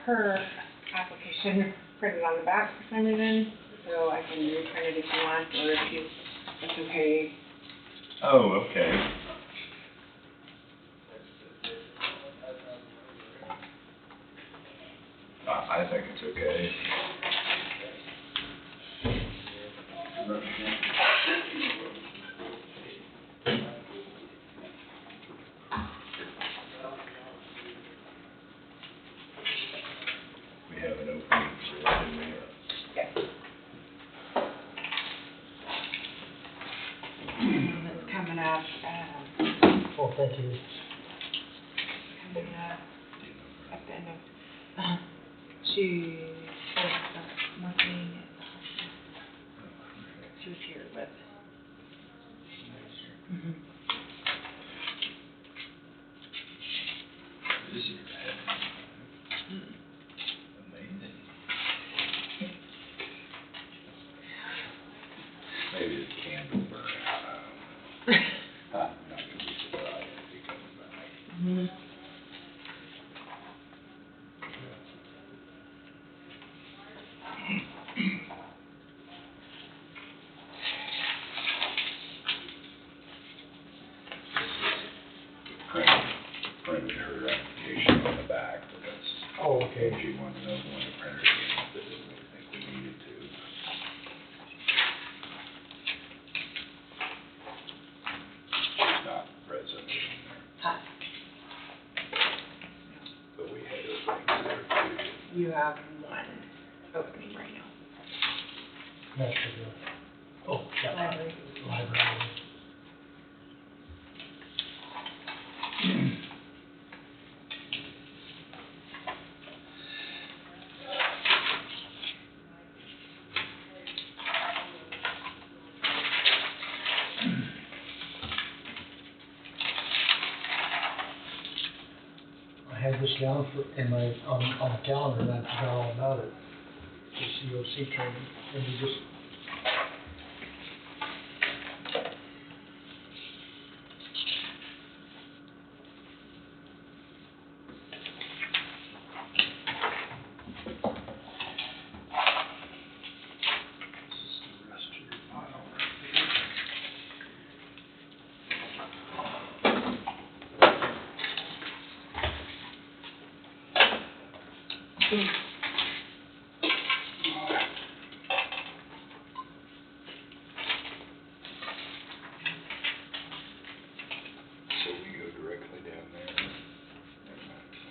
Her application printed on the back for some reason, so I can reprint it if you want, or if you, it's okay. Oh, okay. I think it's okay. We have an opening for it, and we Yes. That's coming up, Oh, thank you. coming up at the end of, she was working at the hospital. She was here with. Mhm. visitor heaven. Amazing. Maybe the candle burn out. I'm not gonna be surprised if he comes back. Mhm. Printed her application on the back, but that's, Oh, okay. she wanted to know when to print it again, but didn't really think we needed to. She's not present in there, Hi. but we had openings there too. You have one opening right now. That's for the, oh, yeah. Library. Library. I had this down for, in my, on the calendar, and I forgot all about it. The COC training, and we just. This is the rest of your file right there. So we go directly down there, and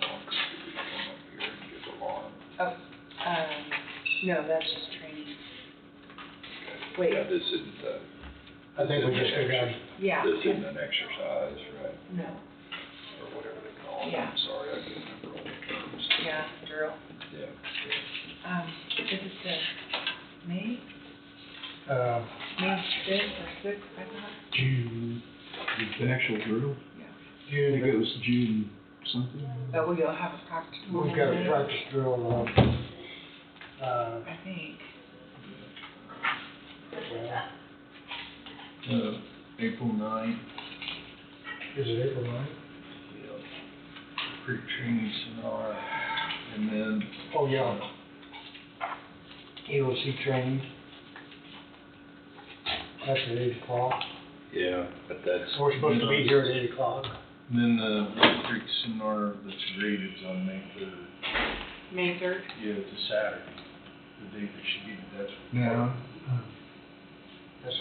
Walker, do we come up here and give alarm? Oh, no, that's just training. Wait. Yeah, this isn't, I think we just go down. Yeah. this isn't an exercise, right? No, Or whatever they call it. Yeah. I'm sorry, I can't remember all the terms. yeah, drill. Yeah. Is it the May? May 5th or 6th, I thought? June, the actual drill, Yeah. I think it was June something. But we'll have a practice. We've got a practice drill, I think. well, April 9th, is it April 9th? pre-training seminar, and then Oh, yeah. EOC training. That's at 8 o'clock. Yeah, but that's. We're supposed to be here at 8 o'clock. then the Wolf Creek seminar that's graded is on May 3rd. May 3rd? Yeah, it's a Saturday, the date that she gave me, that's. No. That's,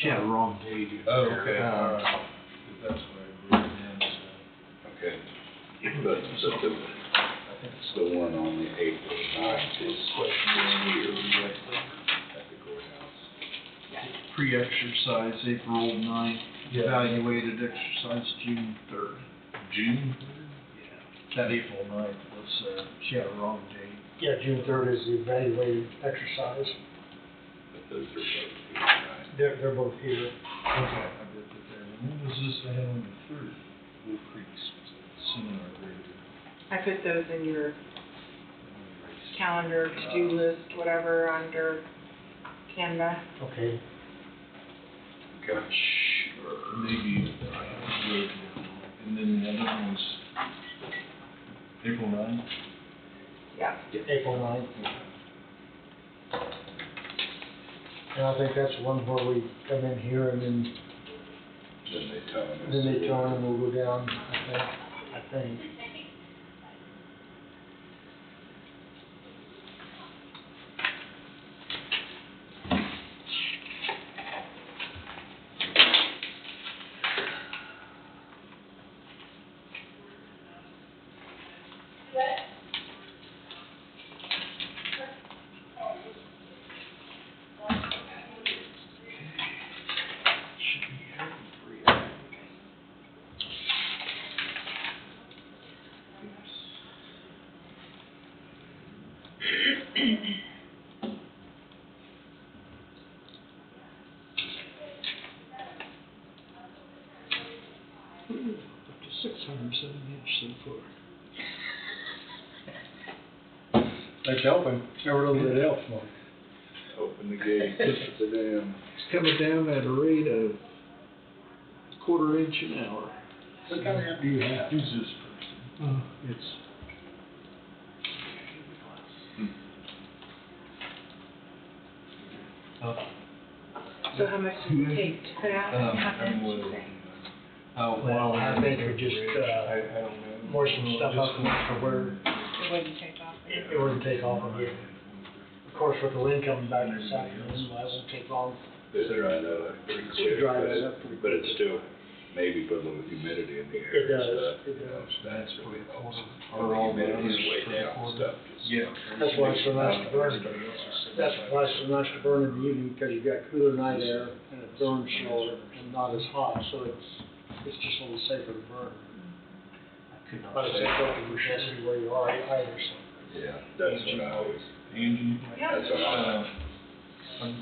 she had a wrong date. Oh, okay, all right, that's what I wrote down, so. Okay. But the one on the April 9th is here at the courthouse. Pre-exercise, April 9th, evaluated exercise June 3rd. June? That April 9th was, she had a wrong date. Yeah, June 3rd is the evaluated exercise. But those are both here, right? They're both here. Okay, I did put there. When was this I had on the 3rd? Wolf Creek's seminar grade. I put those in your calendar, to-do list, whatever, under Canva. Okay. Gosh. Maybe I have wrote down. And then the other one was April 9th? Yeah. April 9th. And I think that's one where we come in here and then Then they tell them. then they turn and we'll go down, I think. Should be here for 3 hours. Up to 670 so far. That's helping. Every little bit helps, Mark. Open the gate, sit down. It's coming down at a rate of 1/4 inch an hour. What kind of app do you have? Who's this person? It's. So how much does it take to put out? Half an I'm inch, with- you say? Well, I think we just, I don't know. more some stuff up for where It wouldn't take off. it wouldn't take off again. Of course, with the wind coming back this afternoon, I won't take long. It's dry that up pretty Should quick. dry that up pretty But quick. it's still maybe put a little humidity in the air. It and does, stuff, it you know, does. so That's really helps. Are all the Humidity's others way for the down and quarter? stuff. Yeah. That's why it's so nice to burn. Everybody else is sitting That's back. why it's so nice to burn in the evening, because you've got cooler night air and it burns slower and not as hot, so it's just a little safer to burn. Could not But it's say. important to see where you are either, so. Yeah, that's what I always, Angie? that's what I, I'm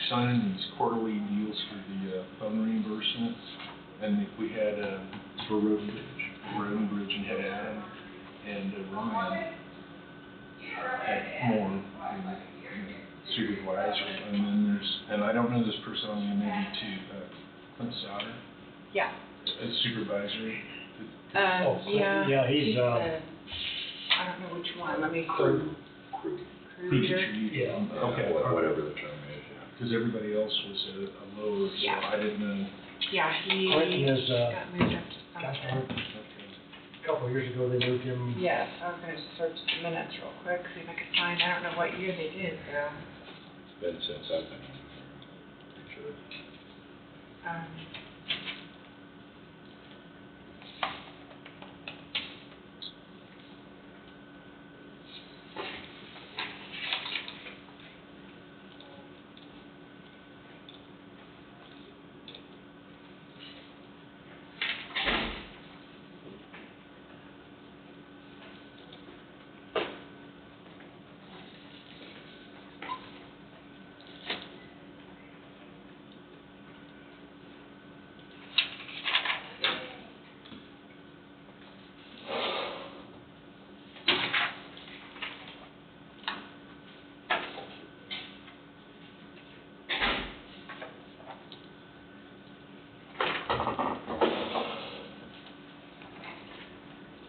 signing these quarterly deals for the phone reimbursement, and if we had, for Road and Bridge, and had Adam and Ryan had more, supervisor, and then there's, and I don't know this person, I'm gonna maybe to, Clint Sauter, Yeah. as supervisory. Oh, yeah, he's, I don't know which one, let me. Crew. Recruiter. Yeah. Okay, whatever the term is, yeah. because everybody else was at a lower, so Yeah. I didn't know. Yeah, he Clinton is, got moved up to gosh, something. a couple of years ago, they moved him. Yes, I was gonna search the minutes real quick, see if I could find, I don't know what year they did, though. It's been since I've been on there, pretty sure.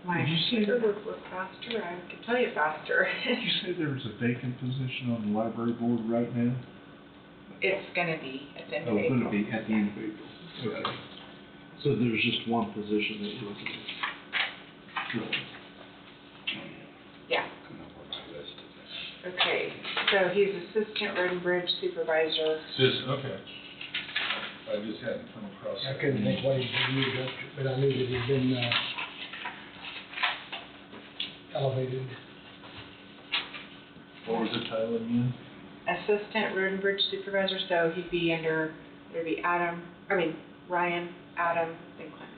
My Did you say- computer would work faster, I can tell you faster. Did you say there was a vacant position on the library board right now? It's gonna be at the end of Oh, April. gonna be at the end of April. Okay. So there's just one position that you're looking at? Really? Yeah, I don't know where my list is. okay, so he's Assistant Road and Bridge Supervisor. Okay. I just hadn't come across. I that. couldn't think what he'd moved up to, but I knew that he'd been, elevated. What was the title again? Assistant Road and Bridge Supervisor, so he'd be under, there'd be Ryan, Adam Finklin.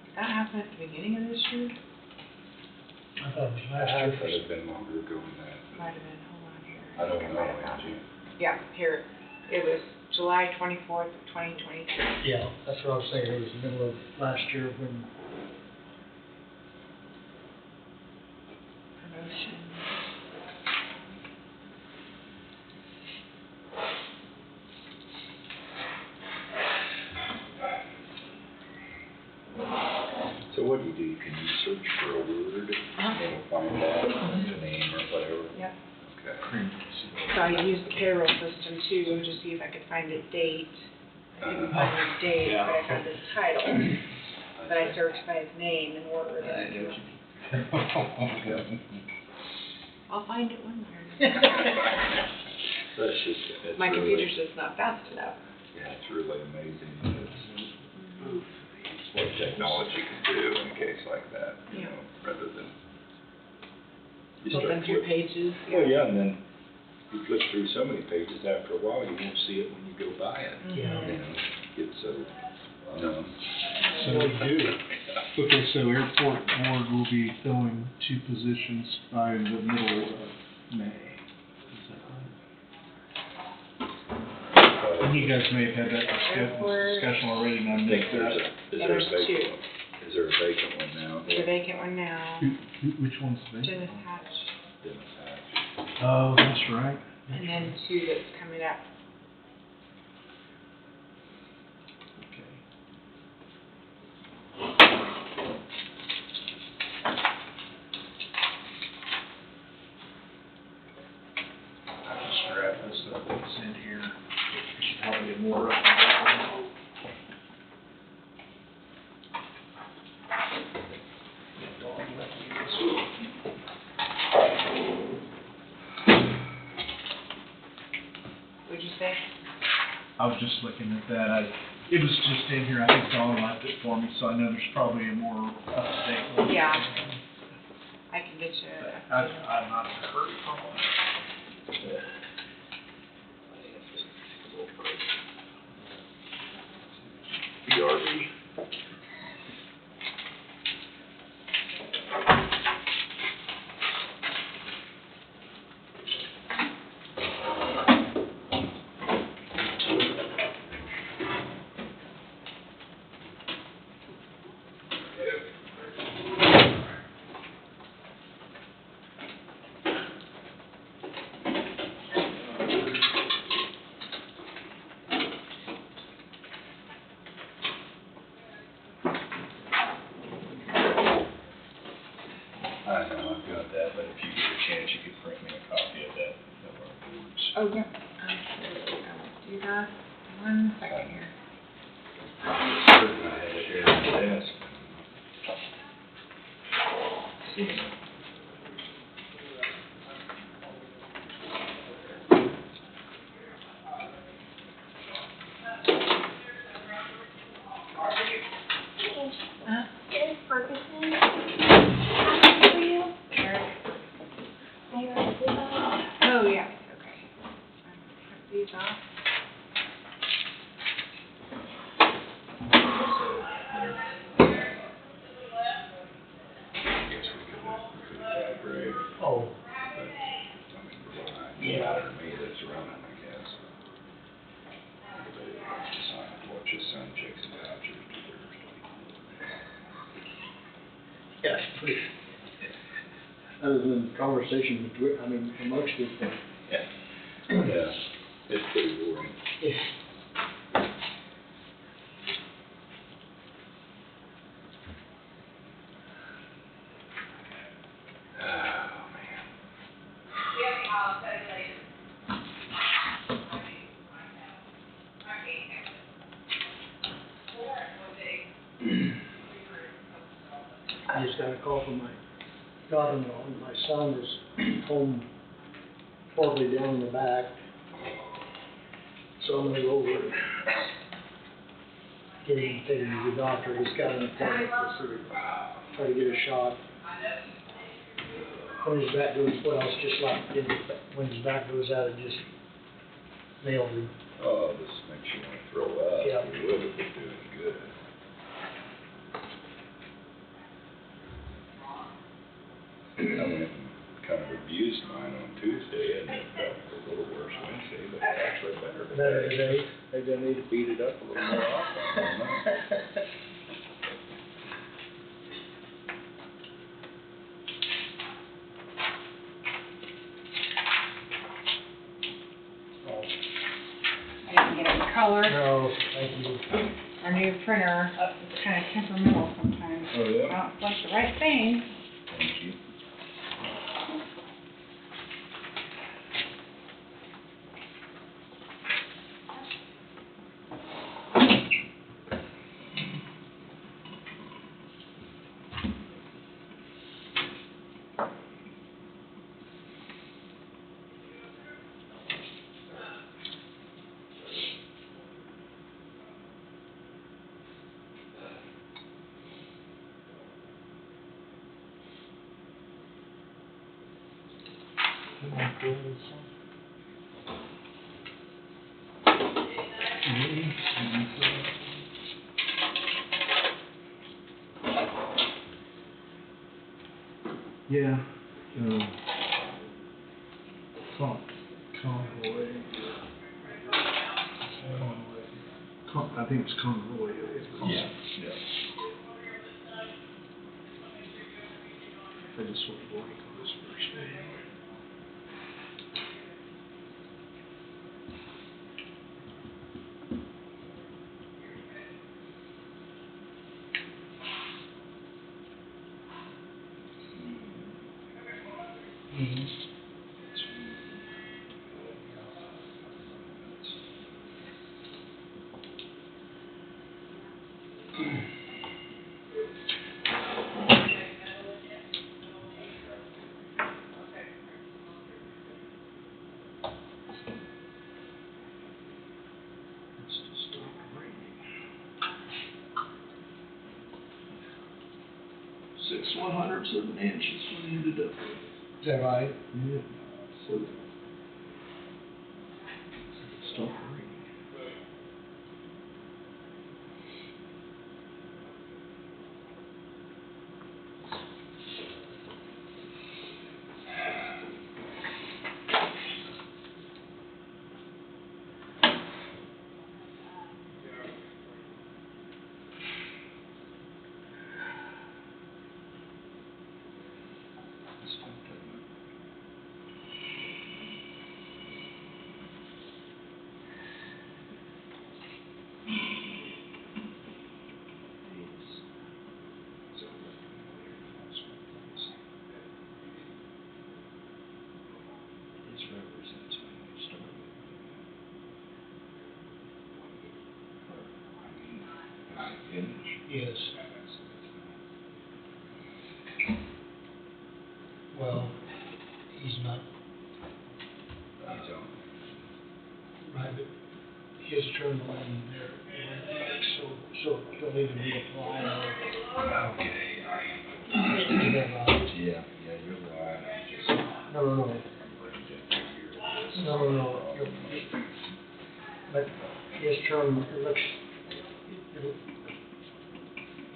Did that happen at the beginning of this year? I thought it was last That year. could have been longer ago than that. Might have been, hold on here. I don't know, Angie. Yeah, here, it was July 24th, 2023. Yeah, that's what I was saying, it was the middle of last year when, Promotion. So what do? Can you search for a word and it'll find out the name or whatever? Yep. Okay. So I used the payroll system too, to see if I could find a date. I couldn't find the date, but I found his title. But I searched by his name in Word. I'll find it one day. That's just, it's My really, computer's just not fast enough. yeah, it's really amazing that it's what technology can do in a case like that, you Yeah. know, rather than. you Flip start them through flip- pages. Well, yeah, and then you flip through so many pages, after a while, you won't see it when you go by it. Mhm. You know, it's so, no. So we do. Okay, so airport board will be filling 2 positions by the middle of May. Is that right? And you guys may have had that discussion already, and I I think missed there's that. a, is Yeah, there a there's vacant two. one? Is there a vacant one now? There's a vacant one now. Which one's the Dennis vacant? Hatch. Dennis Hatch. Oh, that's right. And then 2 that's coming up. Okay. I'll just grab this stuff that's in here. We should probably get more up. What'd you say? I was just looking at that. It was just in here. I think Dawn left it for me, so I know there's probably a more up-to-date one. Yeah. I can get you. But I'm not in a hurry. BRB. I know, I've got that, but if you get a chance, you could print me a copy of that, of our boards. Oh, yeah. Absolutely. I will do that. 1 second here. Certain I had it here on the desk. Huh? Is Ferguson for you? Eric? Mayor Luba? Oh, yeah. Okay. Print these off. I guess we could take a break, oh, but, I mean, we're behind. Yeah. No matter me that's running, I guess. Everybody wants to sign, watch his son checks and vouchers to Thursday. yeah, it's pretty, other than conversation between, I mean, amongst the, Yeah. Yeah, it's pretty boring. yeah. Oh, man. I just got a call from my daughter-in-law, and my son is home horribly down in the back. So I'm gonna go over and get him taken to the doctor, he's got an appointment for surgery, try to get a shot. When his back goes, well, it's just like, when his back goes out, it just nailed him. Oh, this makes you want to throw up. Yeah. You would have been doing good. I went and kind of abused mine on Tuesday, and it felt a little worse Wednesday, but actually better today. Better today. Maybe I need to beat it up a little more often. I don't know. I didn't get it colored. No, thank you. Our new printer is kind of temperamental sometimes. Oh, yeah? I don't select the right thing. Thank you. Yeah, Conroy. I think it's Conroy. Yeah, yeah. I just went blank on this first name. It's just stopped raining. 6/100ths of an inch is what I ended up with. Is that right? Yeah. So stop raining. This represents when you start with finish. Yes. Well, he's not, He's on. right, but his term line there, so he'll need to reapply or. Okay. Is that right? Yeah, you're right. I'm just, No. I'm brain dead for years. No. But his term, it looks,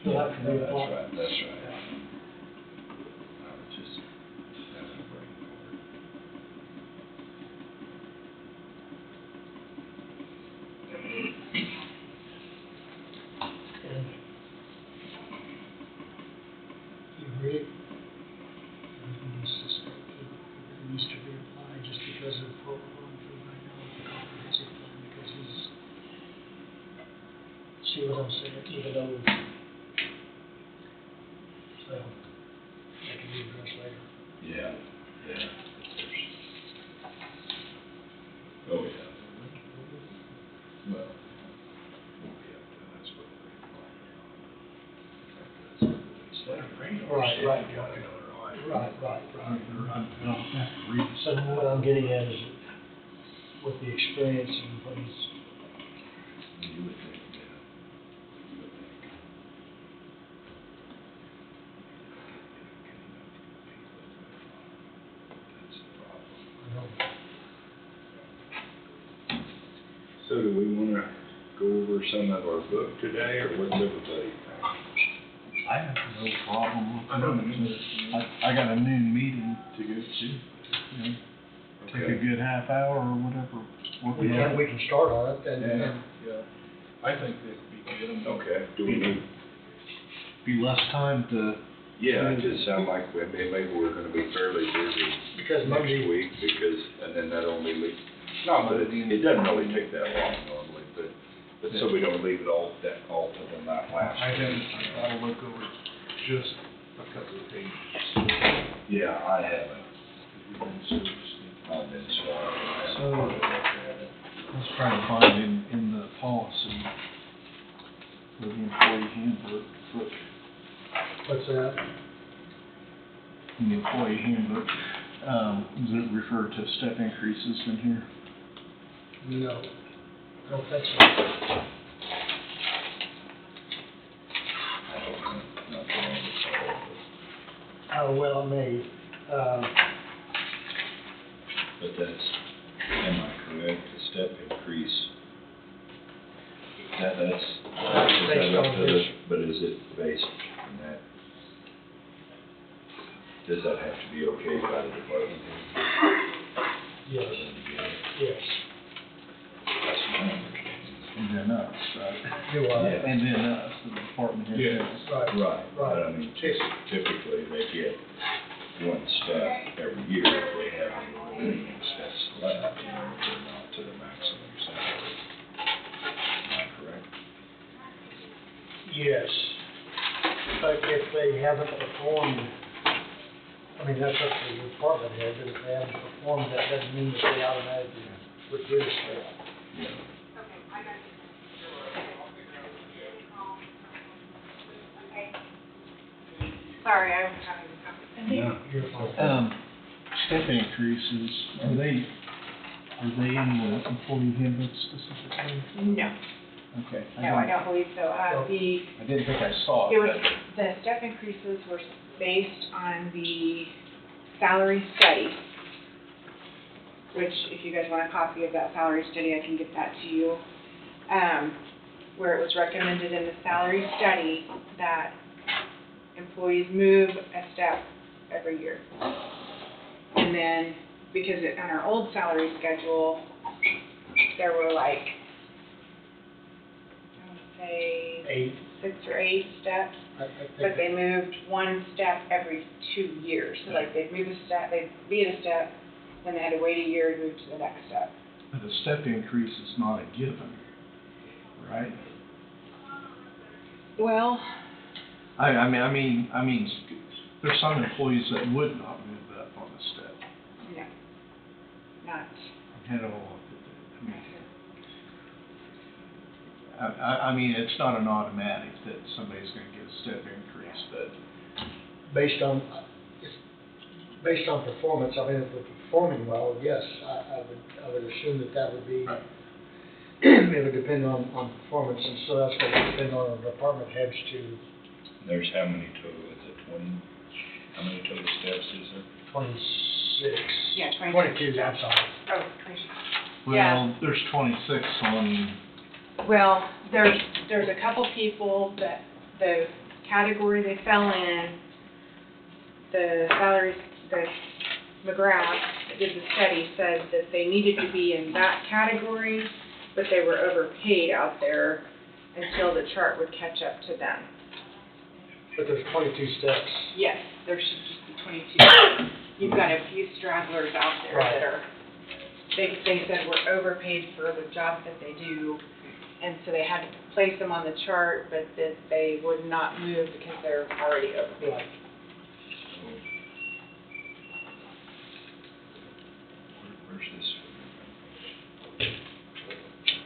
he'll have to No, reapply. that's right. I was just having a brain fart. And he really needs to reapply just because of what we're going through right now with the comprehensive plan, because he's, see what I'm saying, even though, so, that can be addressed later. Yeah. Oh, yeah. Well, won't be up to that's what Right. So what I'm getting at is with the experience and what he's, You would think, yeah. do we wanna go over some of our book today, or what's everybody think? I have no problem with it. I got a noon meeting to go to, you know, take a Okay. good half hour or whatever. We can start on it, and Yeah, I think that'd be good. Okay, do we need, Be less time to, yeah, it just sound like maybe we're gonna be fairly busy because next Monday, week, because, and then that only leaves, no, but it doesn't really take that long normally, but so we don't leave it all to the night last. I week. gotta look over just a couple of pages. Yeah, I haven't, We've been so distinct. I've been sorry. So- Let's try to find in the policy, for the employee handbook, look, what's that? in the employee handbook, does it refer to step increases in here? No, I don't think so. Well, it may, But that's, am I correct, a step increase? That's Based up on to the, this. but is it based on that? Does that have to be okay by the department? yes, yes. That's my understanding. And then us, right? Do I? Yeah. And then us, the department head. Yeah. Right, Right, but right. I mean, typically they get one step every year if they have any remaining steps left, you know, if they're not to the maximum salary. Am I correct? Yes, but if they haven't performed, I mean, that's up to the department head, but if they haven't performed, that doesn't mean that they automatically would get a step. Yeah. Sorry, I was having a Yeah. You're fine. Step increases, are they in the employee handbook specifically? No, Okay. no, I don't believe so. I didn't think I saw it. It was, the step increases were based on the salary study, which if you guys want a copy of that salary study, I can get that to you. Where it was recommended in the salary study that employees move a step every year. And then, because on our old salary schedule, there were like, I want to say 8, 6 or 8 steps. I But think, they moved one step every 2 years, so like they'd move a step, they'd be at a step, then they had to wait a year to move to the next step. But a step increase is not a given, right? Well, I mean, there's some employees that would not move up on a step. no, not, I had all of it. I mean, it's not an automatic that somebody's gonna get a step increase, but based on, based on performance, I mean, if we're performing well, yes, I would assume that would be, Right. it would depend on performance, and so that's what would depend on the department heads to There's how many total, is it 20? How many total steps is there? 26. Yeah, 22. 22, I'm sorry. oh, 20. Yeah. well, there's 26 on, Well, there's a couple people that the category they fell in, the salaries, the McGrath that did the study said that they needed to be in that category, but they were overpaid out there until the chart would catch up to them. But there's 22 steps. Yes, there should just be 22. You've got a few stragglers out there Right. that are, they said were overpaid for the job that they do, and so they had to place them on the chart, but that they would not move because they're already overpaid. Right. Where's this?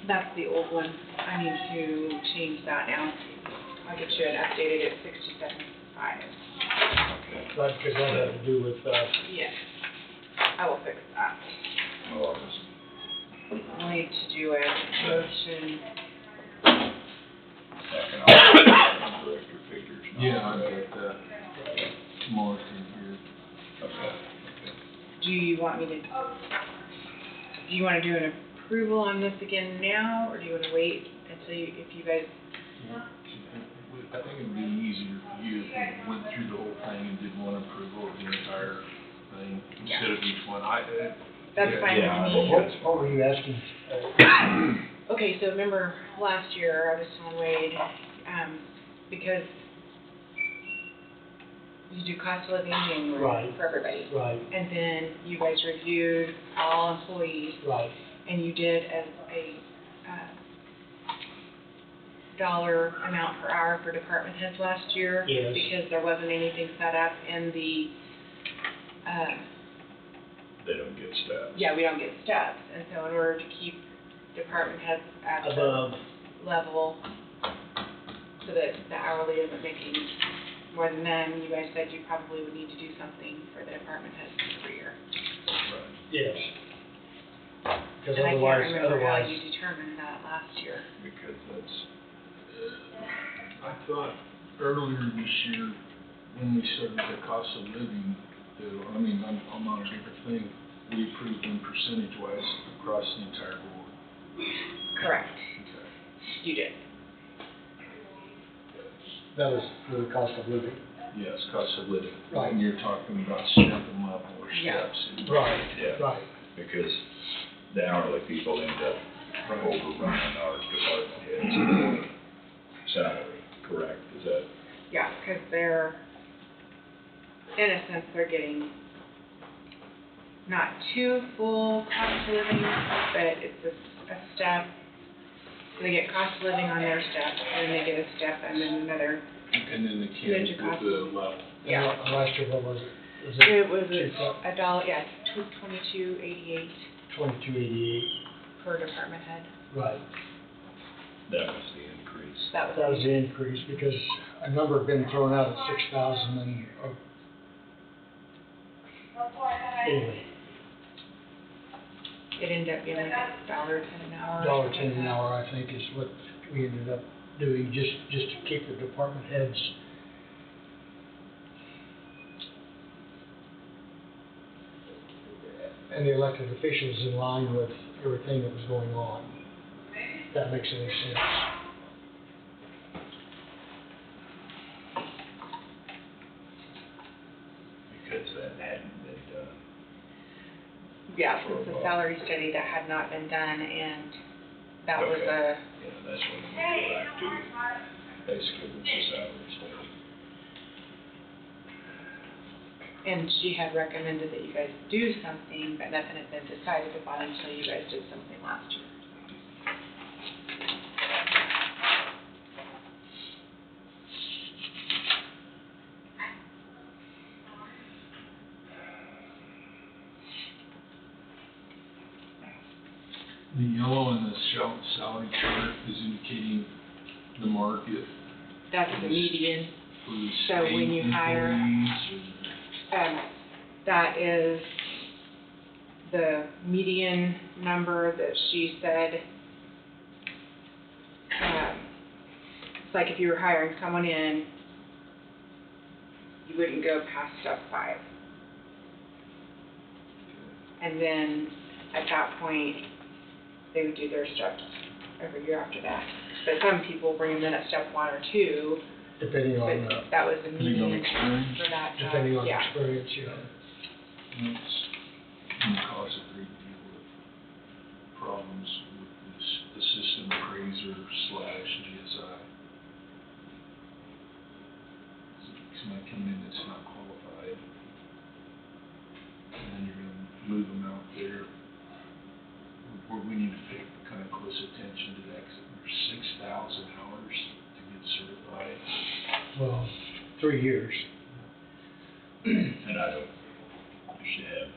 That's the old one. I need to change that now. I'll get you an updated at 67.5. Okay. Right, because that had to do with, Yes, I will fix that. Well, I was I'll need to do a motion. economic director figures. not yeah, I correct. got that marked in here. Okay, Do you want me to do an approval on this again now, or do you wanna wait until if you guys, I think it'd be easier for you if we went through the whole thing and did one approval of the entire thing instead of each one. that's fine Yeah, with me. What were you asking? Okay, so remember last year, I was telling Wade, because you do cost of living in January Right. for everybody. Right, And then you guys reviewed all employees, right, and you did a dollar amount per hour for department heads last year. Yes. Because there wasn't anything set up in the, They don't get steps. yeah, we don't get steps. And so in order to keep department heads at the above, level, so that the hourly isn't making more than them, you guys said you probably would need to do something for the department heads every year. Right. yes. Because And I can't otherwise, remember how otherwise, you determined that last year. Because that's, I thought earlier this year, when we started the cost of living, I'm on a different thing, we approved them percentage-wise across the entire board. Correct. Okay. You did. that was for the cost of living. Yes, cost of living. Right. And you're talking about stepping up or Yeah. steps. Right, yeah. right. Because the hourly people end up overrunning our department heads salary, correct? Is that? Yeah, because they're, in a sense, they're getting not too full cost of living, but it's a step. They get cost of living on their step, and then they get a step and then another. And then the Then kids your with cost the of- level. Yeah. And last year, what was it? Was It was $22.88 a dollar, yeah, $22.88 per department head. Right. That was the increase. That That was was, the increase, because a number had been thrown out at 6,000 and, anyway, it ended up being like $1.10 an hour. or $1.10 something an like hour, I think, is what we ended up doing, just to keep the department heads and the elected officials in line with everything that was going on. If that makes any sense. Because that hadn't been done. Yeah, so it's a salary study that had not been done, and that was Okay. a, Yeah, that's when we go back to basically the salary study. and she had recommended that you guys do something, but nothing had been decided upon until you guys did something last year. The yellow in the salary chart is indicating the market That's the median. for the So when state you hire- employees That is the median number that she said. It's like if you were hiring someone in, you wouldn't go past step 5. And then at that point, they would do their steps every year after that. But some people bring them in at step 1 or 2, Depending on, but that was the Depending on median experience. for that job. depending on Yeah. experience, yeah. It's going to cause a great deal of problems with this assistant appraiser / GSI. Somebody come in that's not qualified, and then you're going to move them out there. We need to pay kind of close attention to that, 'cause there's 6,000 hours to get certified. Well, 3 years. And I don't, you should have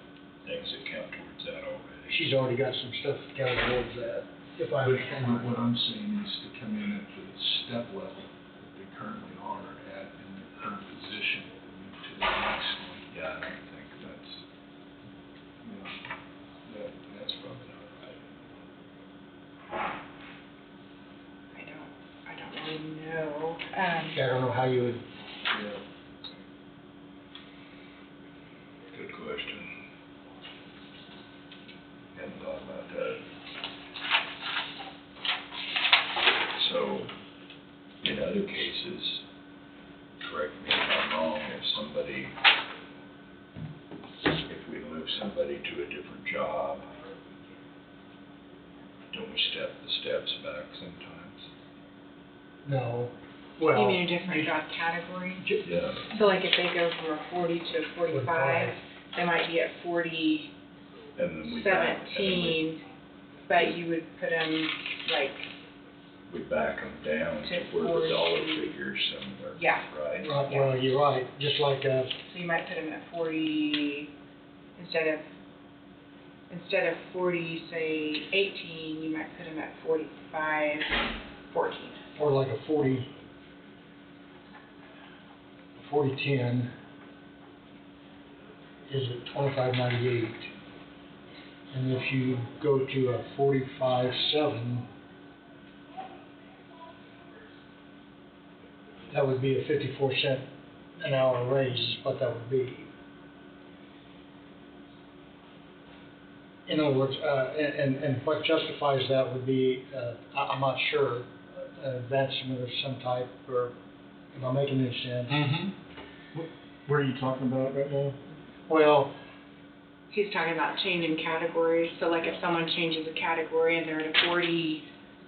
things that count towards that already. She's already got some stuff counted towards that, if I understand But what right. I'm saying is to come in at the step level that they currently are at in their current position, and move to the next one. Yeah, I don't think that's, Yeah, that's probably not right. I don't really know. I don't know how you would, yeah. Good question. Hadn't thought about that. steps back sometimes. No, You well. mean a different job category? Yeah. So like if they go from a 40 to a 45, they might be at 40, And then we back, 17, but you would put them like, we back them down to To where the 40. dollar figures somewhere. Yeah. Right? Right, well, you're right, just like, so you might put them at 40, instead of 40, say 18, you might put them at 45, 14. or like a 40-10 is at 25.98. And if you go to a 45-7, that would be a 54-cent an hour raise, is what that would be. In other words, and what justifies that would be, I'm not sure, an advancement of some type, or am I making any sense? Mm-hmm. What are you talking about right now? Well, He's talking about changing categories, so like if someone changes a category and they're at a 40,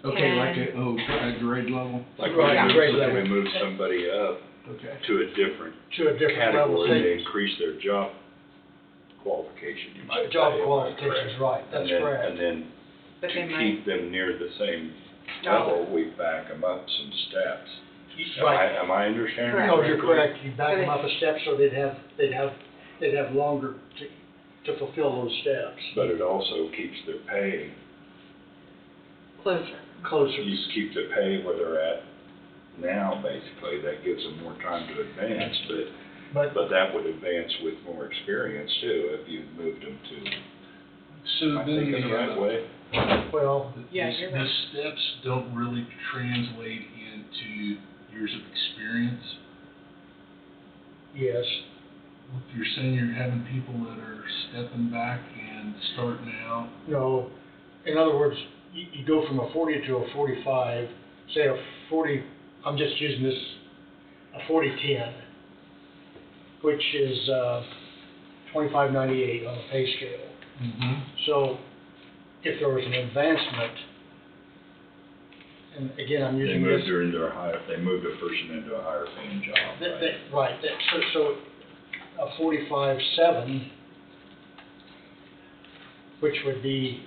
Okay, like And- a grade level? Like Right, when grade we level. move somebody up Okay. to a different to a different level, category, say, they increase their job qualification, you might say. job am I qualifications, correct? right, that's And then- correct. And then but to they might, keep them near the same Dollar. level, we back them up some steps. Right. Am I understanding? Correct. No, that you're correctly? correct, you back them up a step so they'd have longer to fulfill those steps. But it also keeps their pay, closer. Closer. you just keep their pay where they're at now, basically. That gives them more time to advance, but that would advance with more experience too, if you moved them to, So am I then thinking the right way? Well, Yeah, the, you're the right. steps don't really translate into years of experience. yes, If you're saying you're having people that are stepping back and starting out, no, in other words, you go from a 40 to a 45, say a 40, I'm just using this, a 40-10, which is 25.98 on the pay scale. So if there was an advancement, and again, I'm They using moved this. her into a higher, they moved a person into a higher paying job, right? Right, so a 45-7, which would be,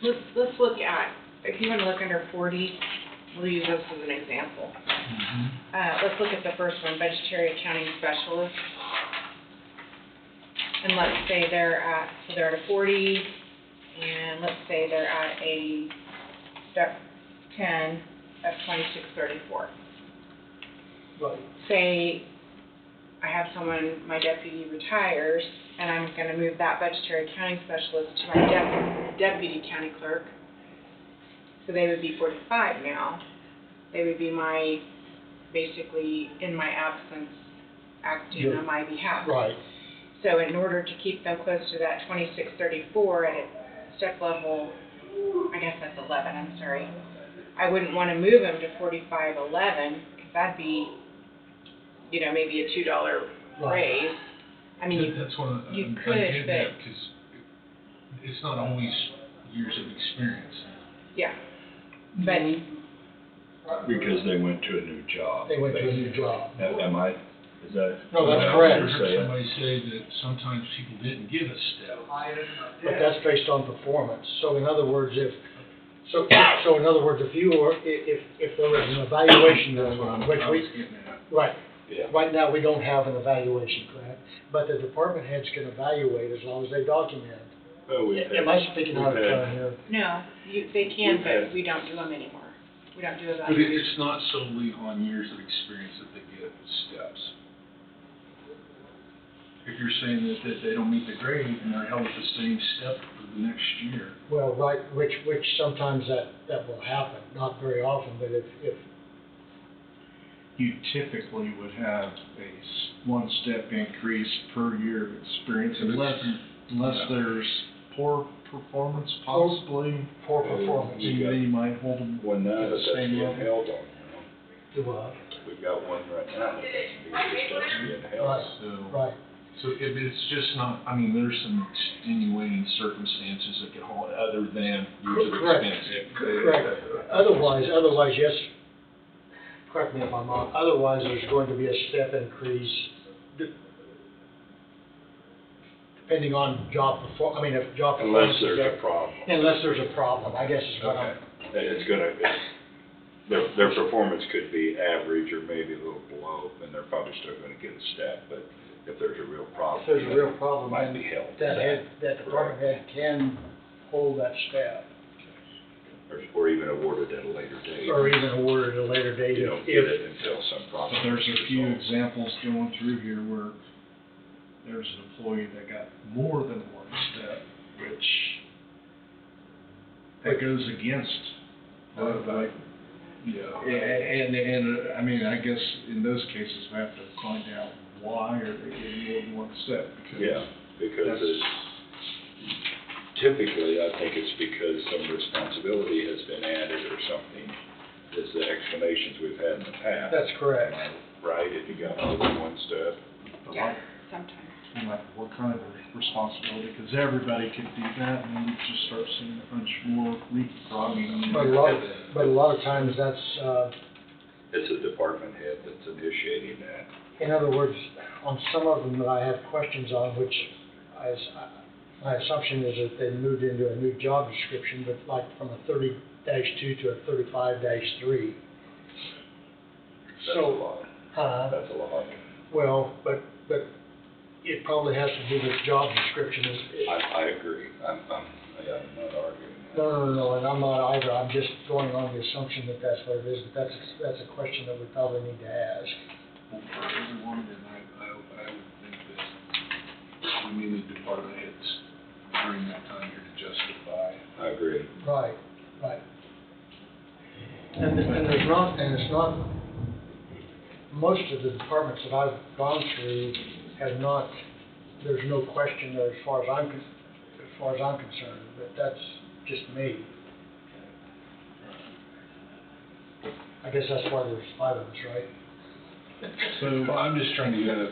Let's look at, if you want to look under 40, we'll use this as an example. Let's look at the first one, budgetary accounting specialist. And let's say they're at a 40, and let's say they're at a step 10 of 2634. right, Say I have someone, my deputy retires, and I'm gonna move that budgetary accounting specialist to my deputy county clerk. So they would be 45 now. They would be basically in my absence, acting on my behalf. right, So in order to keep them close to that 2634 at a step level, I guess that's 11, I'm sorry. I wouldn't wanna move them to 4511, because that'd be, maybe a $2 Right. raise. I mean, that's what you I could, get that, but- because it's not always years of experience. yeah. But, Because they went to a new job. they went to a new job. Am I, is that? No, that's I correct. also heard somebody say that sometimes people didn't get a step. But that's based on performance. So in other words, if you were, if there was an evaluation That's what done, I which was we, getting at. right, Yeah. right now, we don't have an evaluation, correct? But the department heads can evaluate as long as they document. Oh, we've had- Am I speaking out of we've had- turn here? no, they can, We've but had- we don't do them anymore. We don't do But evaluation. it's not solely on years of experience that they get steps. If you're saying that they don't meet the grade and they're held at the same step for the next year, Well, right, which sometimes that will happen, not very often, but if, You typically would have one step increase per year of experience unless there's poor performance possibly. poor performance, You got- Then you might hold them One now at the that that's same being level. held on, do what? We've got one right now that doesn't do the steps being held. Right. so. Right, So if it's just not, I mean, there's some extenuating circumstances that could hold it other than user Correct. expense. Correct. Otherwise, yes, correct me if I'm wrong, otherwise there's going to be a step increase depending on job if job performance. Unless there's a problem. Unless there's a problem, I guess is what I'm. Their performance could be average or maybe a little below, and they're probably still gonna get a step, but if there's a real problem. If there's a real problem, Might then be held. that department head can hold that step, Or even awarded at a later date. or even award at a later date You don't if. get it until some But problem. there's a is few resolved. examples going through here where there's an employee that got more than one step, which that goes against, like, and I mean, I guess in those cases, we have to find out why are they getting more than one step, because. Yeah, because that's- it's, typically, I think it's because some responsibility has been added or something, is the explanations we've had in the past. That's correct. Right, if you got more than one step. But Yeah, like, sometimes. and like, what kind of responsibility, because everybody could do that, and then you just start seeing a bunch more leapfrogging. But a lot of times that's, It's a department head that's initiating that. in other words, on some of them that I have questions on, which my assumption is that they moved into a new job description, but like from a 30-2 to a 35-3. That's a lot. That's a lot. Well, but it probably has to do with job description. I agree. I'm not arguing that. No, and I'm not either. I'm just going on the assumption that that's what it is, but that's a question that we probably need to ask. For everyone, and I would think that we need department heads during that time here to justify. I agree. Right. And it's not, most of the departments that I've gone through have not, there's no question there as far as I'm concerned, but that's just me. I guess that's why there's 5 of us, right? So I'm just trying to get a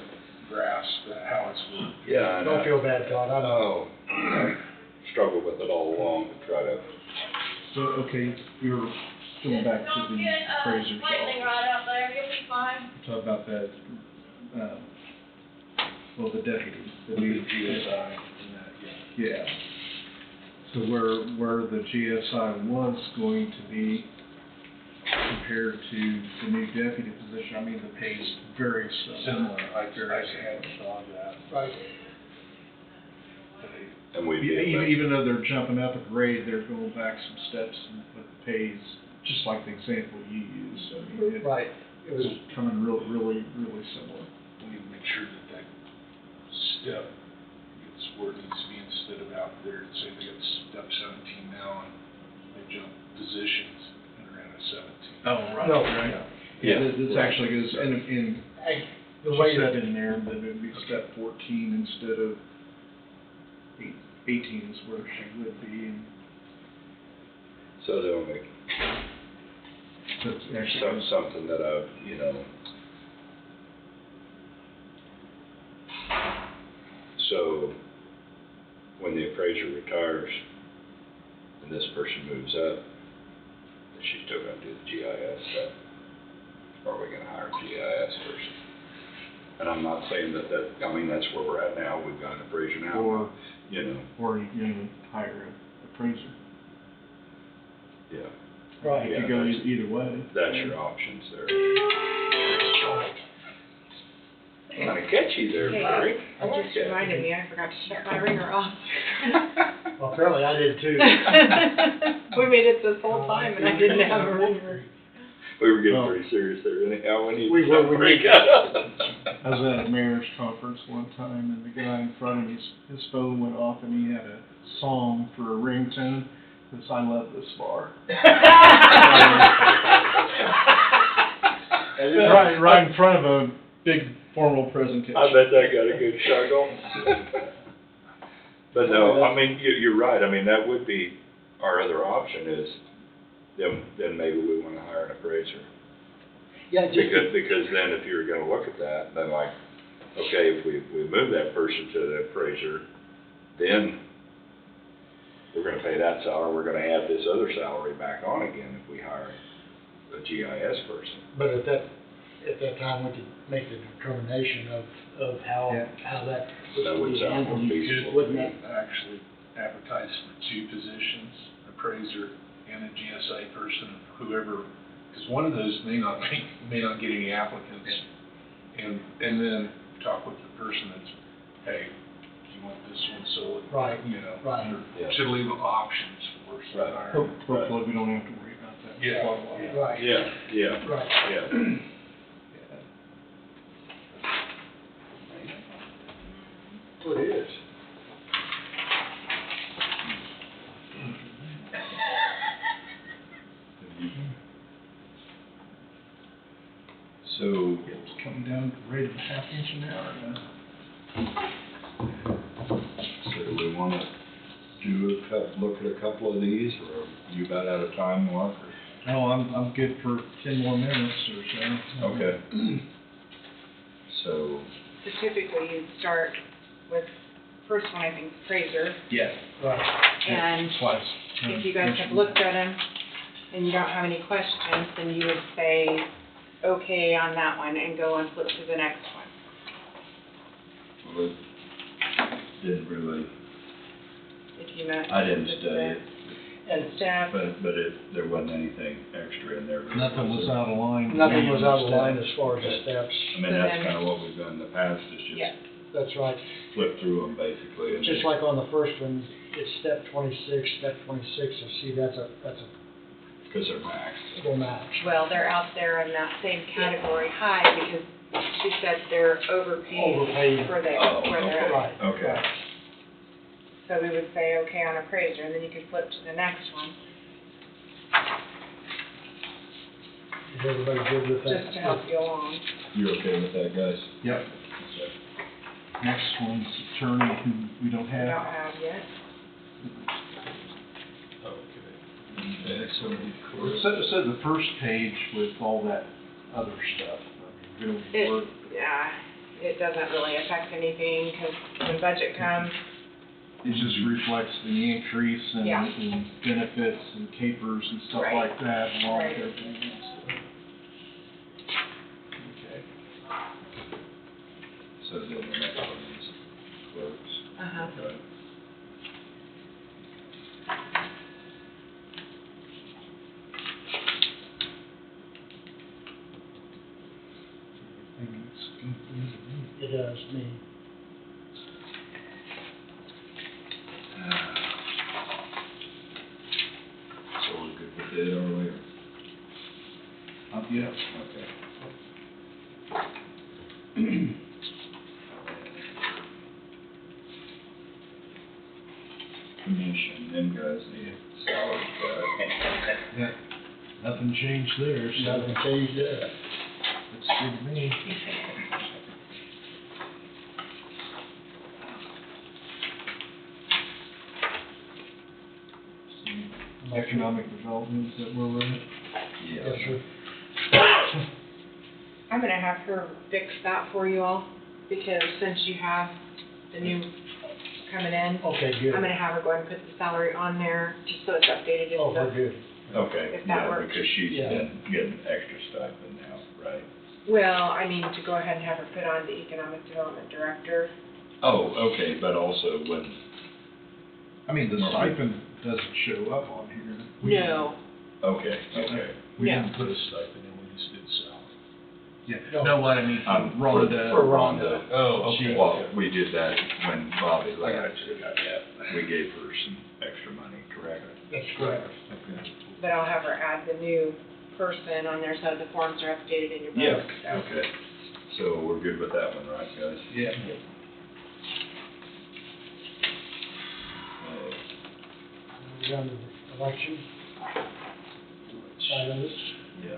grasp at how it's working. Yeah, I know. Don't feel bad, Todd, I know. I struggled with it all along to try to, So, okay, we were going back to the appraiser's lightning office. rod out there, you'll be fine. Talk about that, well, the deputy, the new GSI and that, yeah. So where the GSI was going to be compared to the new deputy position, I mean, the pay's very similar. I hadn't thought of that. Right. and we Even though they're jumping up a grade, they're going back some steps, but the pay's just like the example you used. I mean, Right. It was, it's coming really similar. We need to make sure that that step gets where it needs to be instead of out there, say they got step 17 now and they jump positions and they're at a 17. Oh, right. No. Right. Yeah. This actually goes, in the way she said in there that it would be step 14 instead of 18 is where she would be, and so they'll make so it's actually. something that so when the appraiser retires and this person moves up, is she still gonna do the GIS stuff? Or are we gonna hire a GIS person? And I'm not saying that, I mean, that's where we're at now, we've got an appraiser now, Or you know, you can hire an appraiser. yeah, right. It could go either way. that's your options there. Kinda catchy there, Hey, Mary. I That like just that. reminded me, I forgot to shut my ringer off. Well, apparently I did too. We made it this whole time and I didn't have a ringer. We were getting Oh. pretty serious there anyhow, we need We to were, we break did. up. I was at a mayor's conference one time, and the guy in front of me, his phone went off, and he had a song for a ringtone. It's "I Love This Bar." right in front of a big formal presentation. I bet that got a good chuckle. But no, I mean, you're right, I mean, that would be, our other option is, then maybe we wanna hire an appraiser. Yeah, just, Because then if you were gonna look at that, then like, okay, if we move that person to the appraiser, then we're gonna pay that salary, we're gonna add this other salary back on again if we hire a GIS person. But at that time, we could make the determination of how that That would would be sound handled, more feasible. wouldn't it? Actually advertise for 2 positions, appraiser and a GSA person, whoever, because one of those may not get any applicants. And then talk with the person that's, hey, do you want this one, so, Right, you know. right. Yeah. Should leave options for us. Right. Hopefully, we don't have to worry about that. Yeah. for a while. Right. Yeah, Right. yeah. So it is. So, It's coming down at the rate of a half inch an hour now. so do we wanna look at a couple of these, or you about out of time, Mark? No, I'm good for 10 more minutes or so. Okay. So, So typically you'd start with, first one I think is appraiser, Yeah. Right. and Twice. if you guys have looked at them and you don't have any questions, then you would say, okay on that one and go and flip to the next one. well, it didn't really, If you meant. I didn't study it, And staff, but there wasn't anything extra in there. Nothing was out of line. Nothing was out of line as far as the steps. I mean, that's kinda what we've done in the past, is yeah, just That's right. flip through them basically. And Just like on the first one, it's step 26, so see, that's a Because they're maxed. full match. well, they're out there in that same category high because she said they're overpaid Overpaid. for their, Oh, where they're at. Right. Okay. right. So we would say, okay on appraiser, and then you could flip to the next one, Is everybody good with that? just to help you along. You're okay with that, guys? Yep. Okay. Next one's attorney who we don't We have. don't have yet. Okay, so It said the first page with all that other stuff. I mean, It, we're- yeah, it doesn't really affect anything, because when budget comes, It just reflects the increase in, Yeah. in benefits and capers and stuff Right. like that, along with Right. everything else. Okay. So then the next one is clerks. uh-huh, Okay. I think it's confusing. It does, me. So we're good with it, are we? Yeah. Okay. Commission, them guys need salary cut. Yeah. Nothing changed there, so Nothing changed there. looks good to me. Economic development that we're running. Yeah. Yes, sir. I'm gonna have her fix that for you all, because since you have the new coming in, Okay, good. I'm gonna have her go ahead and put the salary on there, just so it's updated Oh, in we're the, good. Okay, If that yeah, works. because she's Yeah. been getting extra stipend now, right? well, I mean, to go ahead and have her put on the economic development director. Oh, okay, but also when, I mean, the stipend doesn't show up on here. We didn't- No, okay, okay. We Yeah. didn't put a stipend in, we just did salary. Yeah, No. no, what I mean, For Rhonda. Rhonda. Oh, okay. Well, we did that when Bobby I left. got you, yeah. We gave her some extra money, correct? That's correct. Okay. but I'll have her add the new person on there so the forms are updated in your Yeah, book. so. okay. So we're good with that one, right, guys? Yeah. Uh, Down to the election side of it. Yeah.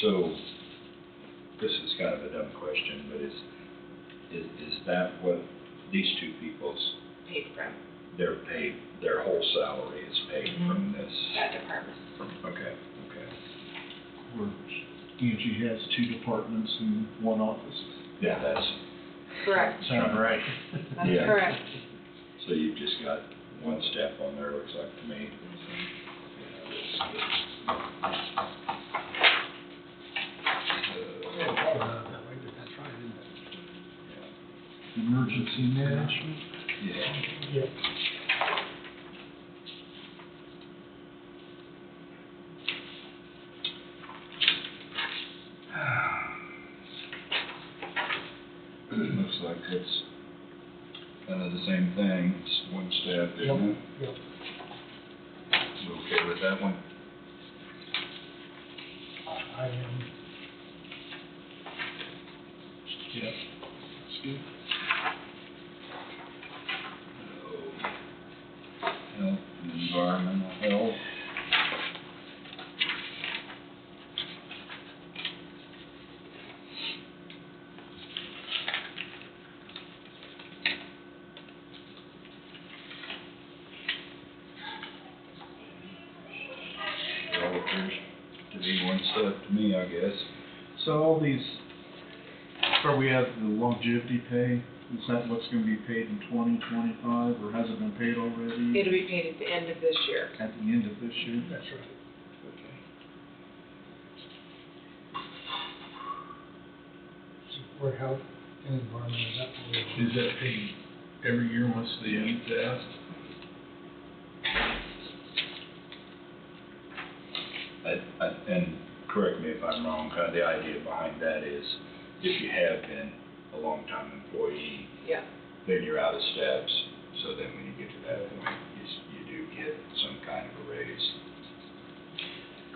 So, this is kind of a dumb question, but is that what these two people's, Paid from they're paid, their whole salary is paid from this? that department. Okay, okay. We're Angie has 2 departments and 1 office. Yeah, that's, Correct. Sound right? That's Yeah. correct. so you've just got one step on there, looks like to me. That way, but that's right, isn't it? Emergency management. Yeah. Yep. Looks like it's kind of the same thing, it's one step, isn't it? Yep. You okay with that one? I am, Yeah. That's good. Health and environmental health. Well, appears to be one step to me, I guess. So all these, where we have the longevity pay, is that what's gonna be paid in 2025, or has it been paid already? It'll be paid at the end of this year. At the end of this year? that's right. Okay. So for health and environment, is that what we're? Is that paid every year once the needs asked? And correct me if I'm wrong, kind of the idea behind that is if you have been a long-time employee, Yeah. then you're out of steps. So then when you get to that point, you do get some kind of a raise.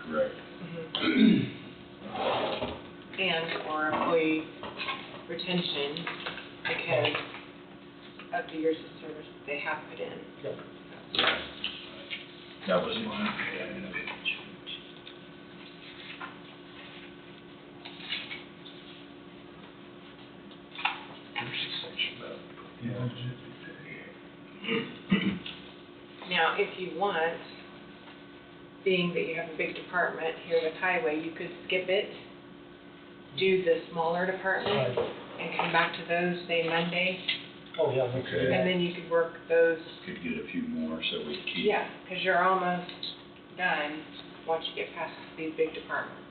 Correct? And for employee retention, because of the years of service that they have put in. Yep. That was one. Yeah, I didn't know. There's a section about Yeah. longevity pay. Now, if you want, being that you have a big department here with highway, you could skip it, do the smaller department, Right. and come back to those, say Monday, Oh, yeah, we can do Okay. and that. then you could work those, Could get a few more so we keep. yeah, because you're almost done once you get past these big departments.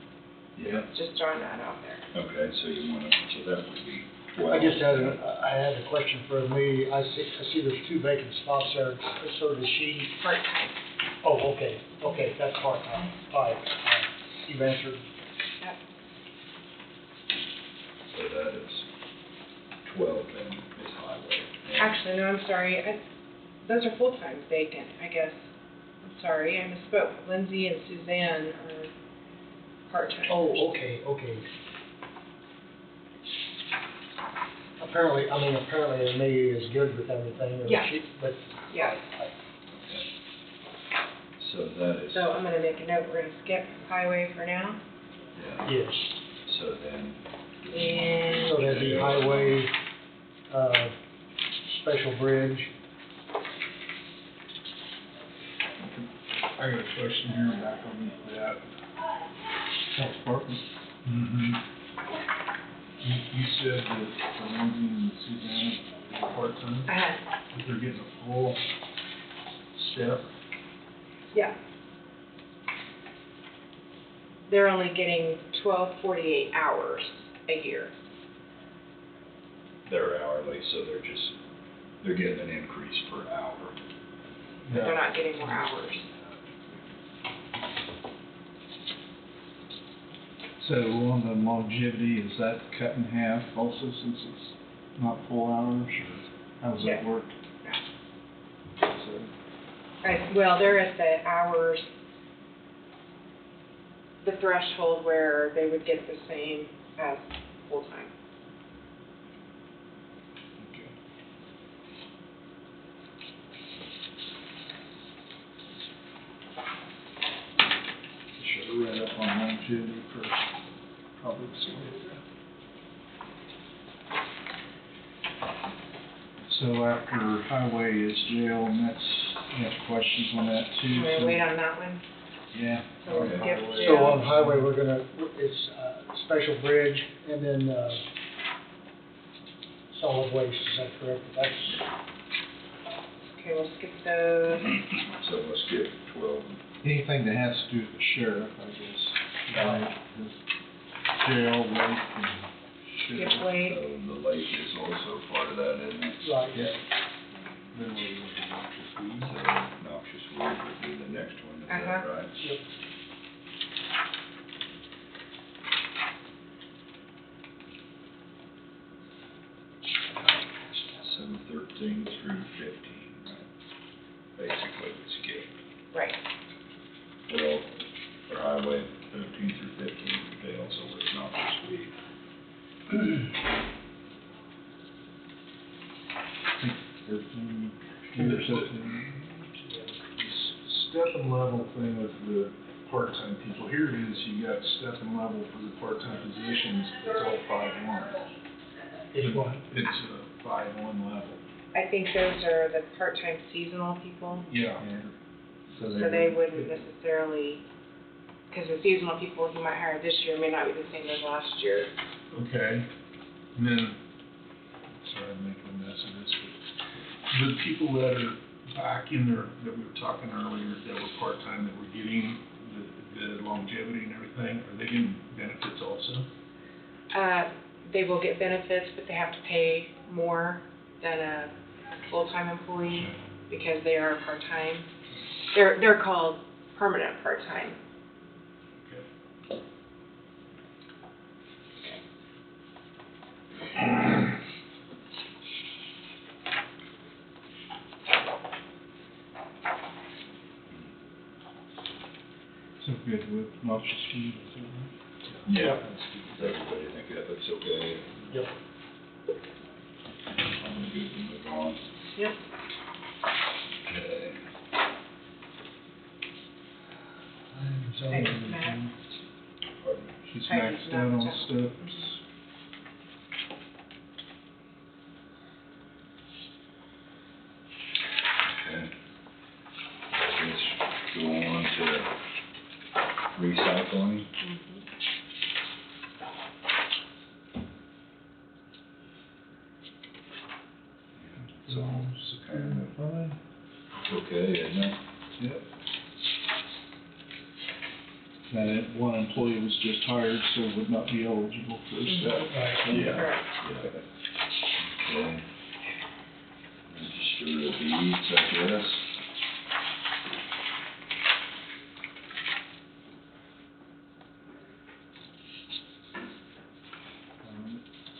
Yeah. Just throwing that out there. Okay, so you want to, so that would be 12. I just had I had a question for me. I see there's 2 vacant spots there, so does she? Part-time. Oh, okay, that's part-time. All right, you've answered. Yep. So that is 12 then is highway. Actually, no, I'm sorry. Those are full-time vacant, I guess. I'm sorry, I misspoke. Lindsay and Suzanne are part-time. Oh, okay. Apparently Amelia is good with everything, or Yeah. but. Yeah. So that is, So I'm gonna make a note, we're gonna skip highway for now. yeah, Yes, so then. And- so that'd be highway, special bridge. I got a question here back on that. Health department. Mm-hmm. You said that Lindsay and Suzanne are part-time, but they're getting a full step. Yeah. They're only getting 1248 hours a year. They're hourly, so they're getting an increase per hour. But they're not getting more hours. So on the longevity, is that cut in half also since it's not full hours, or how does that Yeah. work? So, Well, they're at the hours, the threshold where they would get the same as full-time. okay. Should have read up on longevity first, probably so. So after highway is jail, and that's, you have questions on that too? I'm gonna so- wait on that one. Yeah. So we'll skip Highway. jail. So on highway, we're gonna, it's, special bridge and then, solid waste, is that correct? That's, Okay, we'll skip those. So let's skip 12. Anything that has to do with the sheriff, I guess. Jail, lake, and Skip sheriff. weight. So the lake is also part of that, isn't it? right. Yeah. Then we went to noxious weeds. So noxious weed would be the next one, is that Uh-huh. right? Yep. So 13 through 15, right? Basically, we skip. Right. Well, for highway, 13 through 15 fail, so it's not this week. Thirteen, or something. Step and level thing with the part-time people, here it is, you got step and level for the part-time positions, it's all 5-1. It's what? It's a 5-1 level. I think those are the part-time seasonal people, Yeah. so they wouldn't necessarily, because the seasonal people you might hire this year may not be the same as last year. Okay, and then, sorry, I'm making a mess of this, but the people that are back in there, that we were talking earlier, that were part-time, that were getting the longevity and everything, are they getting benefits also? They will get benefits, but they have to pay more than a full-time employee because they are part-time. They're called permanent part-time. So good with noxious weed, is that right? Yeah. Does everybody think that's okay? Yep. I'm good to move on. Yep. Okay. Thanks, Matt. Pardon me. She's Heidi's maxed out on maxed steps. Okay. Let's go on to recycling. It's all kind of fine. It's okay, isn't it? Yep. That one employee was just hired, so would not be eligible for a step. Yeah. Correct. Yeah. Okay. Register of deeds, I guess.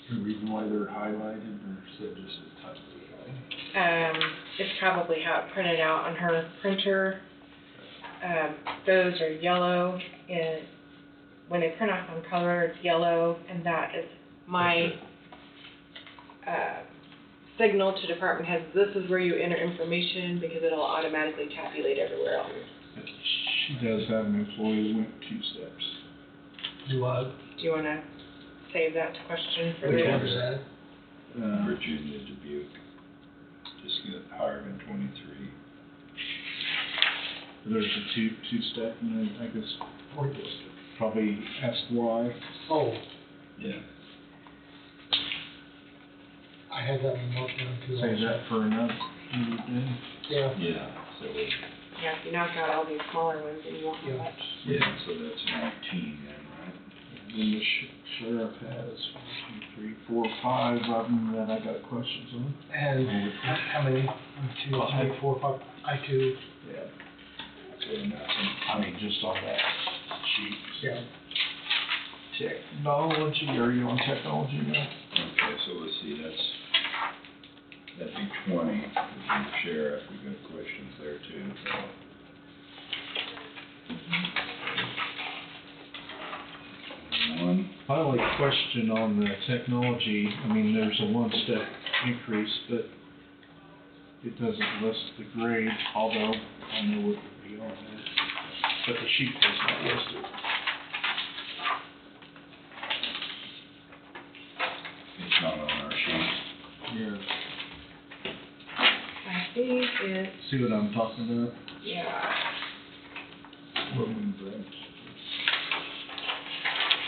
The reason why they're highlighted, or is that just a typo thing? It's probably how it printed out on her printer. Those are yellow, and when they print off on color, it's yellow, and that is my signal to department heads, this is where you enter information, because it'll automatically tabulate everywhere else. She does have an employee who went 2 steps. Do I? Do you wanna save that question for Which later? one is that? Virginia Dubuque. Just got hired in 23. There's a two-step, and then I guess Or- probably ask why. Oh, Yeah. I had that one marked down too. Save also. that for another day. Yeah. Yeah, so, Yeah, if you knock out all these smaller ones, then you won't have Yeah. much. yeah, so that's 19 then, right? And then the sheriff has 1, 2, 3, 4, 5 of them that I got questions on. And how many? 1, 2, 3, 4, 5. I two. Yeah. So nothing. I mean, just on that sheet. Yeah. Technology, are you on technology now? Okay, so let's see, that'd be 20, and the sheriff, we got questions there too. One, I like question on the technology, I mean, there's a 1-step increase, but it doesn't list the grade, although I know what the deal is. But the sheet does not list it. it's not on our sheet. Yeah. I think it's, See what I'm talking about? yeah. What means that?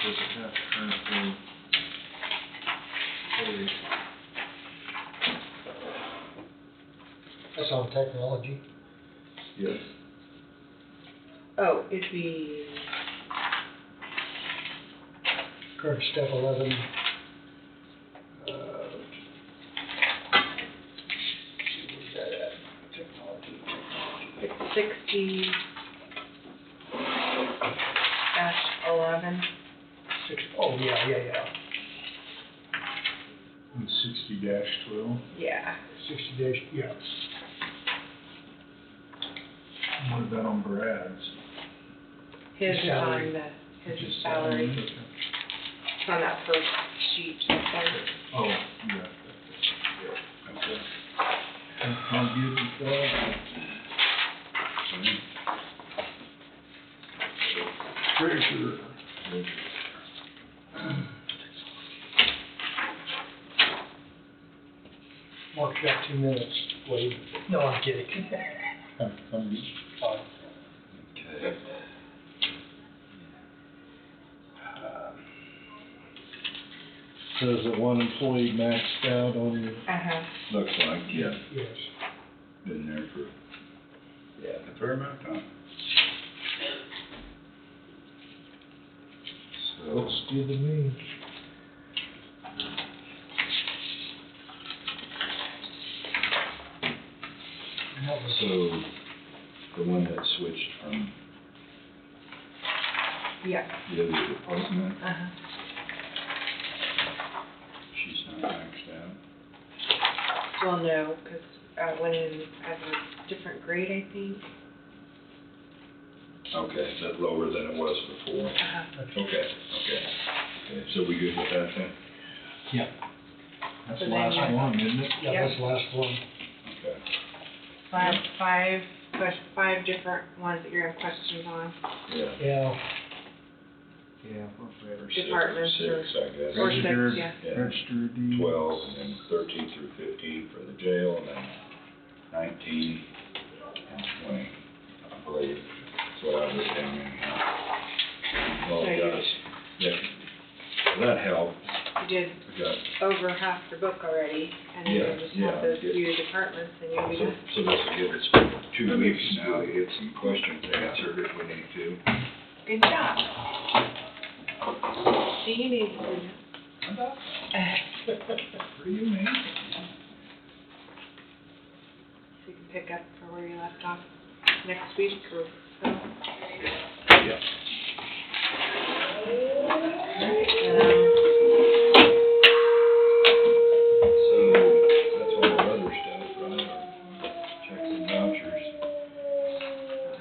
Does it have currently? That's on technology. Yes. Oh, it'd be, Current step 11. Where's that at? Technology. it's 60-11. Oh, yeah. And 60-12. Yeah. 60 days, yeah. What about on Brad's? His is Salary. on the, his Just salary, Okay. it's on that first sheet, right there. Oh, yeah. Okay. I'm good with that. Treasurer. Mark's got 2 minutes, Wade. No, I'm kidding. I'm good. Fine. Okay. So is the one employee maxed out on your? Uh-huh. Looks like, yeah, Yes. been there for, yeah, a fair amount of time. So, Looks good to me. And that was, so, the one that switched from Yeah. the other department, Uh-huh. she's not maxed out. Well, no, because went in as a different grade, I think. Okay, is that lower than it was before? Uh-huh. Okay. So we good with that then? Yeah. That's So the then last you- one, isn't it? yeah, that's the last one. Okay. So I have five different ones that you're gonna have questions on. Yeah. Yeah. Yeah. Or six, Departments or- six, I guess. or six, Registered, yeah. Yeah. registered deeds. 12, and then 13 through 15 for the jail, and then 19 and 20, I believe. That's what I wrote down anyhow. Well, So you- guys, yeah, that helped. You did We got, over half the book already, and then Yeah, you just yeah, have those good. few departments, and you'll be so done. this will give us 2 weeks now to get some questions answered if we need to. Good job. Do you need to? For you, man. So you can pick up for where you left off next week or so. Yeah. So, that's all our other stuff, right? Our checks and vouchers.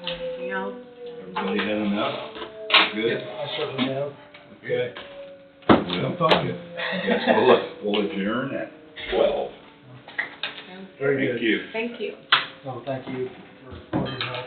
Anything else? Everybody had enough? Good? I certainly have. Okay. Well, I guess we'll adjourn at 12. Sounds Very good. good. Thank you. Thank you. No, thank you for all your help.